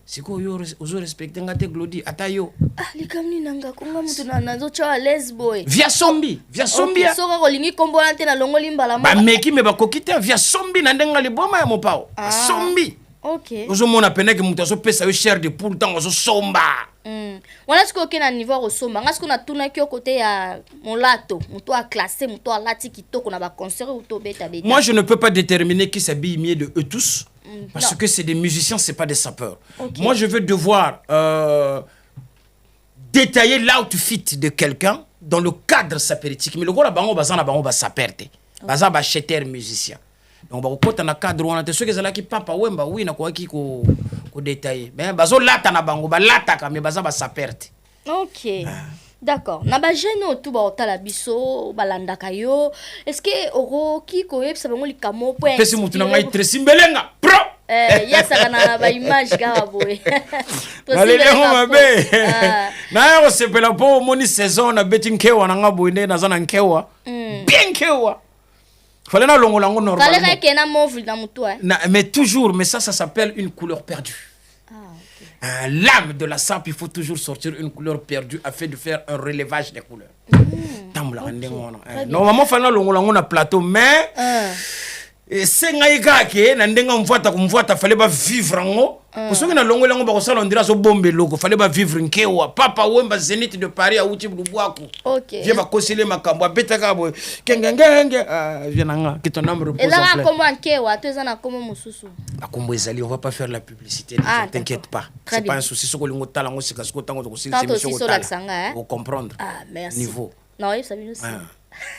Speaker 3: C'est quoi yo ozo respecter ngate Glody atayo.
Speaker 2: Ah likamni nanga konga mutu na nazo cha lesboy.
Speaker 3: Via sombi.
Speaker 2: Okay, so ko lingi kombo ante na longo limbala
Speaker 3: ba meki me ba kokita via sombi na ndenga le boma ya mopao. Sombi.
Speaker 2: OK.
Speaker 3: Ozo mona pena ke mutu azo pesa yo cher de pour temps ozo somba.
Speaker 2: Wana siko ke na niveau au somba. Ngasko na tuna ki côté ya molato, mutu a classé, mutu a lati kitoko na ba concert ou to beta beta.
Speaker 3: Moi je ne peux pas déterminer qui s'habille mieux de eux tous. Parce que c'est des musiciens, c'est pas des sapeurs. Okay. Moi, je veux devoir détailler l'outfit de quelqu'un dans le cadre sapéritique. Mais le gars, là-bas, on va saperte. Baza ba cheter musicien. Donc, quand on a cadre, on a des choses qui papa, oui, na quoi qui ko détailler. Mais bazo lata na bango, ba lata mais baza ba saperte.
Speaker 2: OK. D'accord. Na ba jeno tout ba otala biso balanda kayo. Est-ce que oro ki ko yeb sabango likamo point.
Speaker 3: Pesi mutu na ngai tresimbelenga. Pro.
Speaker 2: Yasa kana ba image ka boy.
Speaker 3: Allez mabe. Na yo sepela po moni saison na betting kewa na ngabo inde na zana nkewa. Bien kewa. Fallait na longo lango normal.
Speaker 2: Fallait que na mauve na mutu.
Speaker 3: Mais toujours, mais ça s'appelle une couleur perdue. L'âme de la sape, il faut toujours sortir une couleur perdue afin de faire un relevage des couleurs. Normalement, il faut un plateau, mais c'est un fallait vivre en haut. Pour ceux qui n'ont pas longo ba sala ndira so bombe logo fallait ba vivre nkewa papa wemba Zénith de Paris a uti blubuako.
Speaker 2: OK.
Speaker 3: Viens ba kosele makambo abetaka boy. Kengengenge viens nga que ton âme repose en paix.
Speaker 2: Et là comment nkewa tu ezana comment mususu.
Speaker 3: Akombo ezali on va pas faire la publicité, ne t'inquiète pas. C'est pas un souci so ko lingo tala ngo sika sko tango ko sila
Speaker 2: c'est monsieur ko tala.
Speaker 3: Pour comprendre.
Speaker 2: Ah merci.
Speaker 3: Niveau.
Speaker 2: Non, ça vient aussi.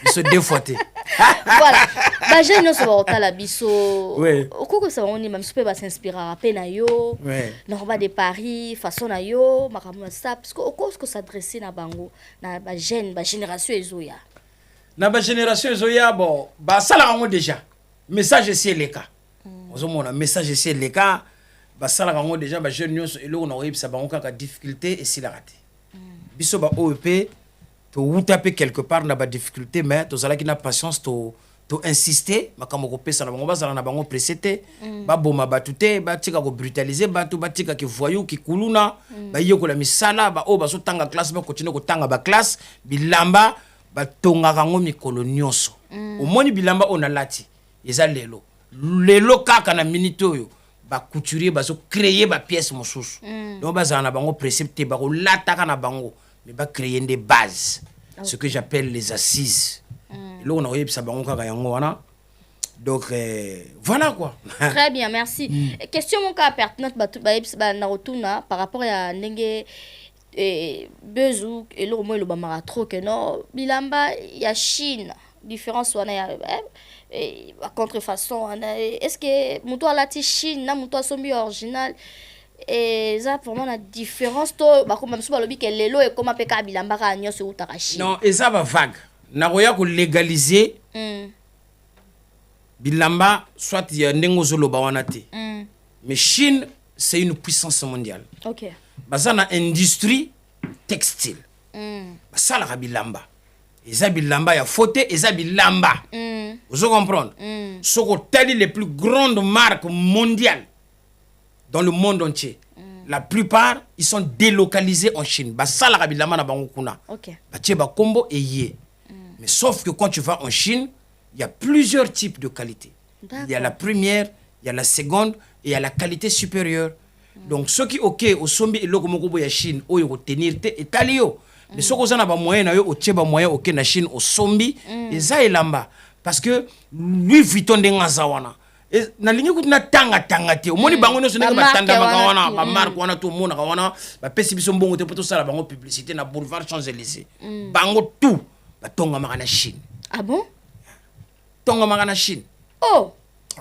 Speaker 3: Il se défoité.
Speaker 2: Voilà. Bah j'ai non ça va la biso.
Speaker 3: Ouais.
Speaker 2: Au coup que ça on est même super va s'inspirer à peine yo.
Speaker 3: Ouais.
Speaker 2: Normal de Paris, façon na yo, makamuna ça parce que au cause que s'adresser na bango na ba jeune, ba génération ezoya.
Speaker 3: Na ba génération ezoya bon, ba sala ngo déjà. Message c'est les cas. Ozomona message c'est les cas. Ba sala ngo déjà ba jeune nyonso elo na oyebisa bango kaka difficulté et si la raté. Biso ba OEP to utape quelque part na ba difficulté mais to zala ki na patience to insister makambo ko pesa na bango bazala na bango précété ba boma batute ba tika ko brutaliser ba to ba tika ki voyou ki kuluna ba yoko la misala ba o ba so tanga classe ba continuer ko tanga ba classe bilamba ba tonga kango mikolo nyonso omoni bilamba ona lati eza lelo kaka na minute oyo ba couturier ba so créer ba pièce mosusu donc bazala na bango précété ba ko lataka na bango mais va créer des bases, ce que j'appelle les assises. Là, on a eu ça, donc voilà quoi.
Speaker 2: Très bien, merci. Question mon cas pertinente, par rapport à Nenge Bezou et le moins le Bamara trop que non, Bilamba, il y a Chine, différence ou à contrefaçon. Est-ce que mon toit la Chine, mon toit sombi original? Et ça vraiment la différence to ba comme même lobi que lelo et comment peka bilamba ka nyo se utarashi
Speaker 3: non et ça va vague na roya ko légaliser bilamba soit ya ndengo zolo ba wana te mais Chine c'est une puissance mondiale.
Speaker 2: OK
Speaker 3: bazana industrie textile basala ka bilamba eza bilamba ya faute eza bilamba vous comprenez soko tali les plus grandes marques mondiales dans le monde entier. La plupart, ils sont délocalisés en Chine.
Speaker 2: OK.
Speaker 3: Mais sauf que quand tu vas en Chine, il y a plusieurs types de qualités. Il y a la première, il y a la seconde et il y a la qualité supérieure. Donc ceux qui OK au sombi et lokomokobo ya Chine, o yo tenir te et talio. Mais ceux qui ont ba moyen na yo o tcheba moyen OK na Chine au sombi et ça elamba parce que lui Vuitton de ngazawana. Na lingi kutina tanga te omoni bango no soneka batanda bakawana ba marque wana to mona kawana ba pesi biso mbongo te poto sala bango publicité na boulevard Champs-Élysées bango tout ba tonga makana Chine.
Speaker 2: Ah bon?
Speaker 3: Tonga makana Chine.
Speaker 2: Oh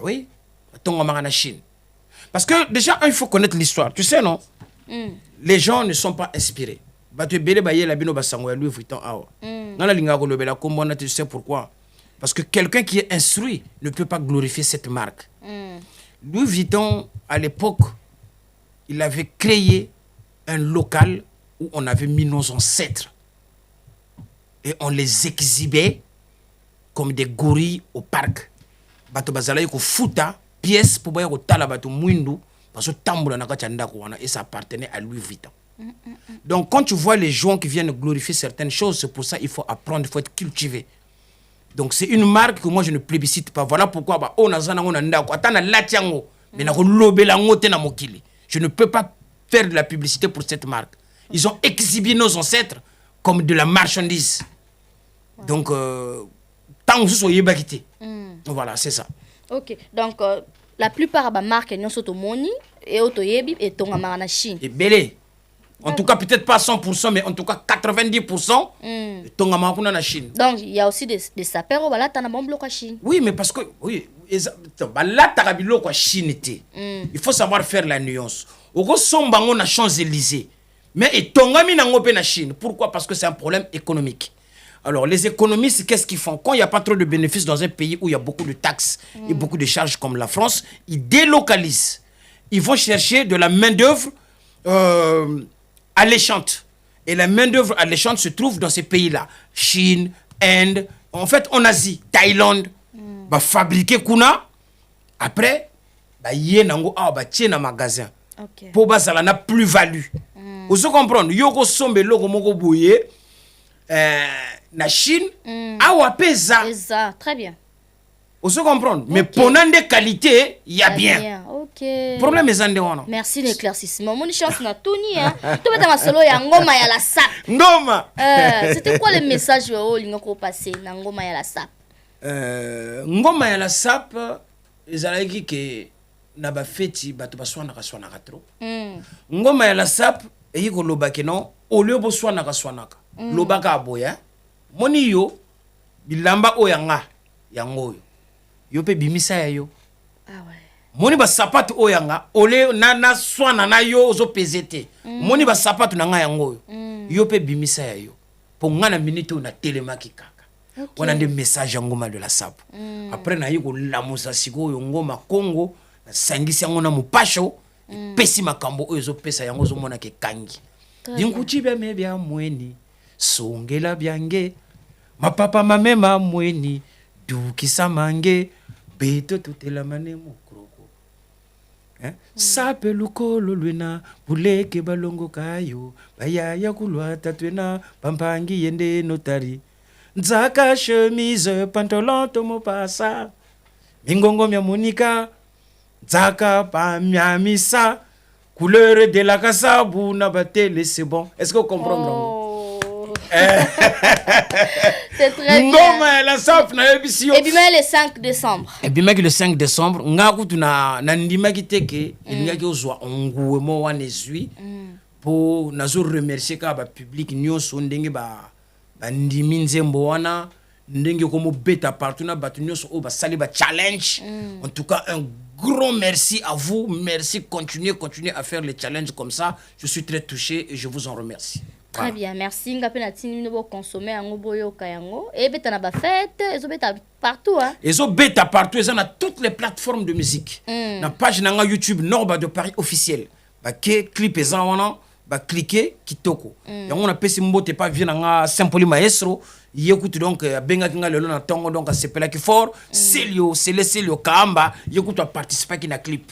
Speaker 3: oui, tonga makana Chine. Parce que déjà il faut connaître l'histoire, tu sais non? Les gens ne sont pas inspirés. Ba te belé ba yela bino ba sango ya Louis Vuitton awa. Ngala linga ko lobela ko mbona tu sais pourquoi? Parce que quelqu'un qui est instruit ne peut pas glorifier cette marque. Louis Vuitton, à l'époque, il avait créé un local où on avait mis nos ancêtres. Et on les exhibait comme des gorilles au parc. Bato bazala yoko futa pièce pour boya ko tala bato mwindu parce que tambola na kachanda ko wana et ça appartenait à Louis Vuitton. Donc quand tu vois les gens qui viennent glorifier certaines choses, c'est pour ça qu'il faut apprendre, il faut être cultivé. Donc c'est une marque que moi je ne plébiscite pas. Voilà pourquoi bah on a ndako atana latiango mais na ko lobela ngote na mokili. Je ne peux pas faire de la publicité pour cette marque. Ils ont exhibé nos ancêtres comme de la marchandise. Donc tant que so yebakité. Voilà, c'est ça.
Speaker 2: OK. Donc la plupart des marques n'ont soto moni et otoyebi et tonga marana Chine.
Speaker 3: Et belé. En tout cas, peut-être pas 100%, mais en tout cas 90%. Tonga makuna na Chine.
Speaker 2: Donc, il y a aussi des sapeurs au balata na bombe à Chine.
Speaker 3: Oui, mais parce que, oui, balata kabilo kwa Chine té. Il faut savoir faire la nuance. Oko sombango na Champs-Élysées. Mais et tonga mi na ngope na Chine. Pourquoi? Parce que c'est un problème économique. Alors, les économistes, qu'est-ce qu'ils font? Quand il n'y a pas trop de bénéfices dans un pays où il y a beaucoup de taxes et beaucoup de charges comme la France, ils délocalisent. Ils vont chercher de la main-d'œuvre alléchante. Et la main-d'œuvre alléchante se trouve dans ces pays-là. Chine, Inde, en fait en Asie, Thaïlande. Bah, fabriquer kuna. Après, bah, yé nango, bah, tiens dans magasin. Pour bah, ça n'a plus-value. Vous comprenez? Yoko sombe loko moko bouye. Na Chine, awa pesa.
Speaker 2: Ça, très bien.
Speaker 3: Vous comprenez? Mais pour des qualités, il y a bien.
Speaker 2: OK.
Speaker 3: Problème est wana.
Speaker 2: Merci l'éclaircissement. Mon chance na tuni hein. Tu veux ta solo ya ngoma ya la sap.
Speaker 3: Ngoma.
Speaker 2: C'était quoi le message au lingo ko passer na ngoma ya la sap?
Speaker 3: Ngoma ya la sap ezalaki ke na ba feti bato baswana ka trop. Ngoma ya la sap eyiko lobaki non au lieu bo swana ka lobaka aboya. Moni yo bilamba oyanga yango oyo yo pe bimisa ya yo
Speaker 2: Ah ouais.
Speaker 3: moni basapatu oyo yanga ole na swana na yo ozopeze te moni basapatu na ngai yango oyo yo pe bimisa ya yo mpo nga na minute oyo natelemaki kaka wana nde message ya ngoma de la sapo après nayi kolamusa sikoyo ngoma kongo nasangisi yango na mopasho epesi makambo oyo ezopesa yango ozomonaka ekangi dinkuti byame bya mweni songela byange mapapa mamema mweni dukisa mange beto tutelamane mokroko sape lukolo lwena buleke balongo kayo bayaya kulwata twena pampangi yende notari nzaka chemise pantalon tomopasa mingongo mya monika nzaka pamyamisa couleur de la kasabu na batele c'est bon est-ce que vous comprenez
Speaker 2: C'est très bien.
Speaker 3: ngoma la sap na ebisi yo
Speaker 2: Et puis même le 5 décembre.
Speaker 3: et puis maki le 5 décembre nga kutu na ndimaki teke elingaki ozwa onguwe mo wana ezwi po nazo remercier ka ba public nyonso ndenge ba ndimi nzembo wana ndenge komo beta partout na batu nyonso o ba sali ba challenge en tout cas un grand merci à vous merci continuez à faire les challenges comme ça je suis très touché et je vous en remercie.
Speaker 2: Très bien, merci. Nga pe na tini no consommer yango boyo kayango. Et beta na ba fête, ezo beta partout hein.
Speaker 3: Ezo beta partout, ezo na toutes les plateformes de musique. Na page na YouTube Norba de Paris officiel. Ba ke clip eza wana, ba cliquer kitoko. Yango na pesi mbote pa vient nga Simpoli Maestro, yekutu donc benga kinga lelo na tongo donc sepela ki fort, Celio, Celio Kaamba, yekutu a participer ki na clip.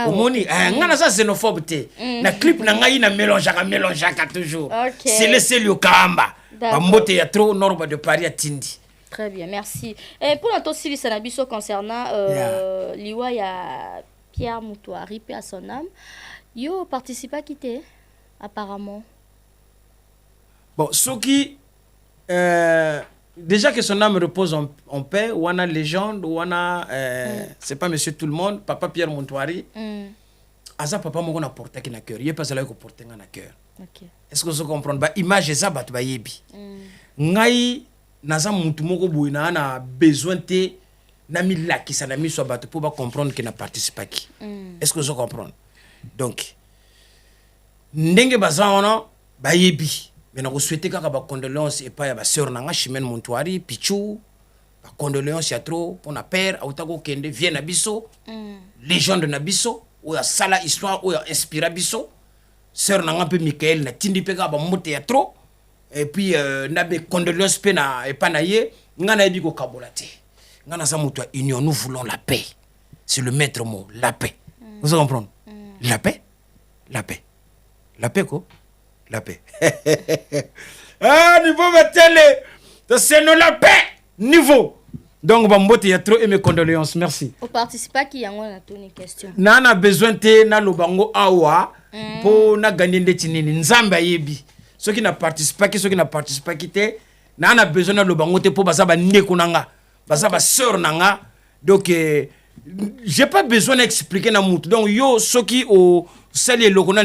Speaker 3: Omoni ngana za xénophobe te na clip na ngai na mélangeaka toujours c'est laisser le kamba ba mbote ya trop Norba de Paris à Tindi.
Speaker 2: Très bien, merci. Et pour notre aussi Sanabiso concernant liwa ya Pierre Moutouari paix à son âme, yo participe à quitter apparemment.
Speaker 3: Bon, Soki déjà que son âme repose en paix, wana légende, wana c'est pas monsieur tout le monde, papa Pierre Moutouari. Aza papa moko na porter ki na cœur, yé pas là ko porter na cœur. OK. Est-ce que vous comprenez ba image za bat ba yebi. Ngai naza mutu moko boy na besoin te na milaki sa na miso bat pour ba comprendre que na participe ki. Est-ce que vous comprenez? Donc ndenge bazana ba yebi. Mais nous souhaitons que les condoléances et pas ya sœur nanga Chimène Moutouari Pichou ba condoléances ya trop pour na père autako kende vient na biso légende na biso ou ya sala histoire ou ya inspira biso sœur nanga pe Michael na tindi pe ka ba mote ya trop et puis na be condoléances pe na et pas na ye ngana yebi ko kabolate ngana sa mutu union nous voulons la paix c'est le maître mot la paix vous comprenez la paix quoi la paix. Ah, niveau télé, c'est non la paix, niveau. Donc, Bambote, il y a trop et mes condoléances, merci.
Speaker 2: Au participant qui a une question.
Speaker 3: Nana besoin de na lobango awa pour na gagner des tinini. Nzamba yebi. Ceux qui n'a participé, ceux qui n'a participé, qui te, nana besoin de lobango te pour basaba ndeko nanga, basaba sœur nanga. Donc, j'ai pas besoin d'expliquer na mutu. Donc, yo, ceux qui au c'est le lokona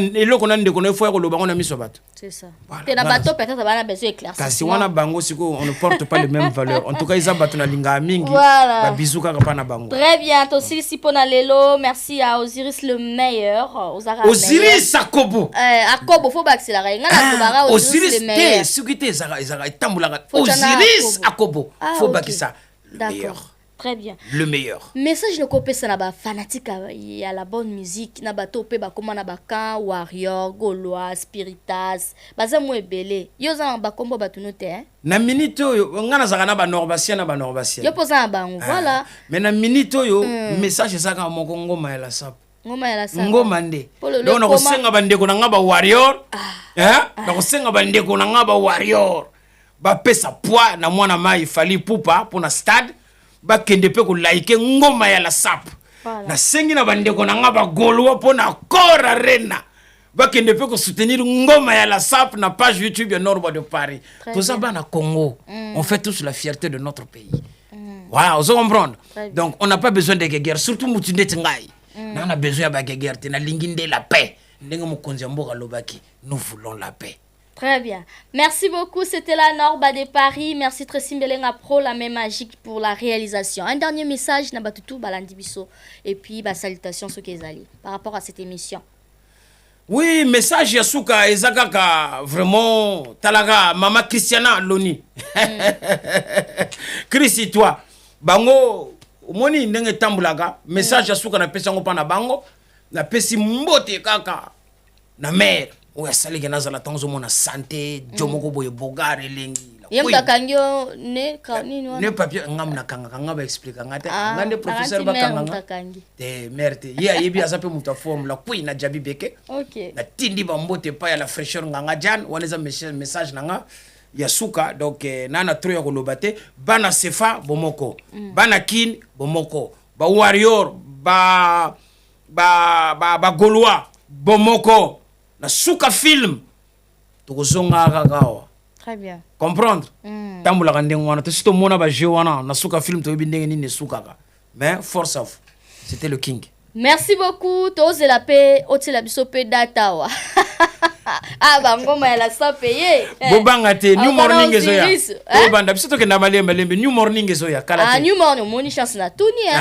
Speaker 3: ndeko na faut le bango na miso bato.
Speaker 2: C'est ça. Te na bato peut-être ba na besoin éclaircissement.
Speaker 3: Kasi wana bango siko on ne porte pas les mêmes valeurs. En tout cas, ils bato na linga mingi.
Speaker 2: Voilà.
Speaker 3: Ba bizuka ka na bango.
Speaker 2: Très bien, aussi si pona lelo, merci à Osiris le meilleur,
Speaker 3: Osiris Akobo.
Speaker 2: Akobo faut ba accélérer. Ngana kobara Osiris le meilleur.
Speaker 3: Osiris Sukite ezaka tambula. Osiris Akobo. Faut ba ça.
Speaker 2: D'accord. Très bien.
Speaker 3: Le meilleur.
Speaker 2: Message le copé ça na ba fanatique à la bonne musique na ba topé ba comment na ba kan warrior gaulois spiritas baza mo ebele yo za ba kombo ba tunote hein
Speaker 3: na minute yo ngana zaka na ba norbasia
Speaker 2: yo posa na bango voilà
Speaker 3: mais na minute yo message ça ka moko ngoma ya la sap
Speaker 2: ngoma ya la sap
Speaker 3: ngoma nde donc na kosenga bandeko na ngaba warrior na kosenga bandeko na ngaba warrior ba pesa poids na mwana mai fali pupa pour na stade ba kende pe ko like ngoma ya la sap na sengi na bandeko na ngaba golwa po na kora rena ba kende pe ko soutenir ngoma ya la sap na page YouTube ya Norba de Paris tout ça ba na Congo on fait tous la fierté de notre pays voilà vous comprenez donc on n'a pas besoin de guerre surtout mutinde tingai na on a besoin ba guerre te na linginde la paix ndenge mokonzi mboka lobaki nous voulons la paix
Speaker 2: Très bien. Merci beaucoup. C'était la Norba de Paris. Merci Tracy Mbelenga Pro, la main magique pour la réalisation. Un dernier message, Nabatutu Balandibiso. Et puis, salutations ceux qui sont par rapport à cette émission.
Speaker 3: Oui, message Yasuka Ezakaka, vraiment, Talaga, Mama Christiana Loni. Chrissy, toi, Bango, Moni Nenge Tambulaga, message Yasuka na pesa ngopa na Bango, na pesi mbote kaka, na mère. Oya sali ke nazala tanzo mona santé jomoko boye bogare lengi
Speaker 2: yem kakangyo ne ka nini wana
Speaker 3: ne papier ngam na kanga ngaba explique ngate ngande professeur bakanga te merde ya yebi azape muta forme la kui na jabi beke
Speaker 2: OK
Speaker 3: na tindi ba mbote pa ya la fraîcheur nganga jan waneza message nanga ya suka donc nana tro ya kolobate bana sefa bomoko bana kin bomoko ba warrior ba golois bomoko na suka film tokozonga kakawa
Speaker 2: très bien
Speaker 3: comprendre tambula kandeng wana to sito mona ba jeu wana na suka film to bindenge ni ne suka ka mais force of c'était le king.
Speaker 2: Merci beaucoup toze la paix otela biso pe data wa ah ba ngoma ya la sa payer
Speaker 3: bobanga te new morning ezoya o banda biso to kenda malemba lembe new morning ezoya kala te
Speaker 2: new morning moni chance na tuni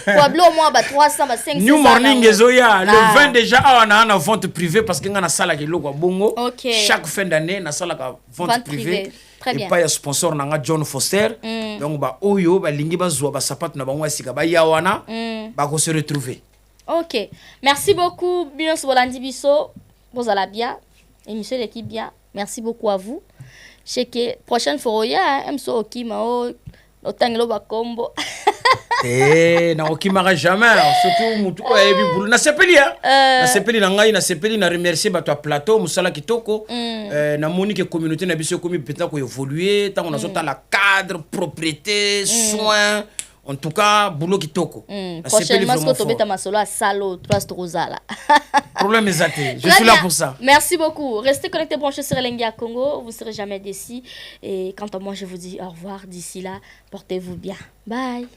Speaker 2: kwa blo mo ba 300 ba 500
Speaker 3: new morning ezoya le 20 déjà awana na vente privée parce que ngana sala ke loko bongo chaque fin d'année na sala ka vente privée et pas ya sponsor nanga John Foster donc ba oyo ba lingi ba zwa ba sapato na bango asika ba yawana ba ko se retrouver.
Speaker 2: OK, merci beaucoup bien Bolandi biso. Vous allez bien, émission l'équipe bien. Merci beaucoup à vous. Je sais que prochaine fois, il y a un so qui m'a otangelo ba combo.
Speaker 3: Na okimara jamais surtout mutu ko ebi bulu na sepeli na sepeli na ngai na sepeli na remercier bato plateau musala kitoko na monique communauté na biso komi peut-être ko évoluer tant on a sota la cadre propriété soins. En tout cas, boulot qui toko.
Speaker 2: Prochainement, ce que tu bêta masolo à salo, trois strozala.
Speaker 3: Problème est athée. Je suis là pour ça.
Speaker 2: Merci beaucoup. Restez connectés, branchés sur Lengia Congo. Vous ne serez jamais déçus. Et quant à moi, je vous dis au revoir. D'ici là, portez-vous bien. Bye.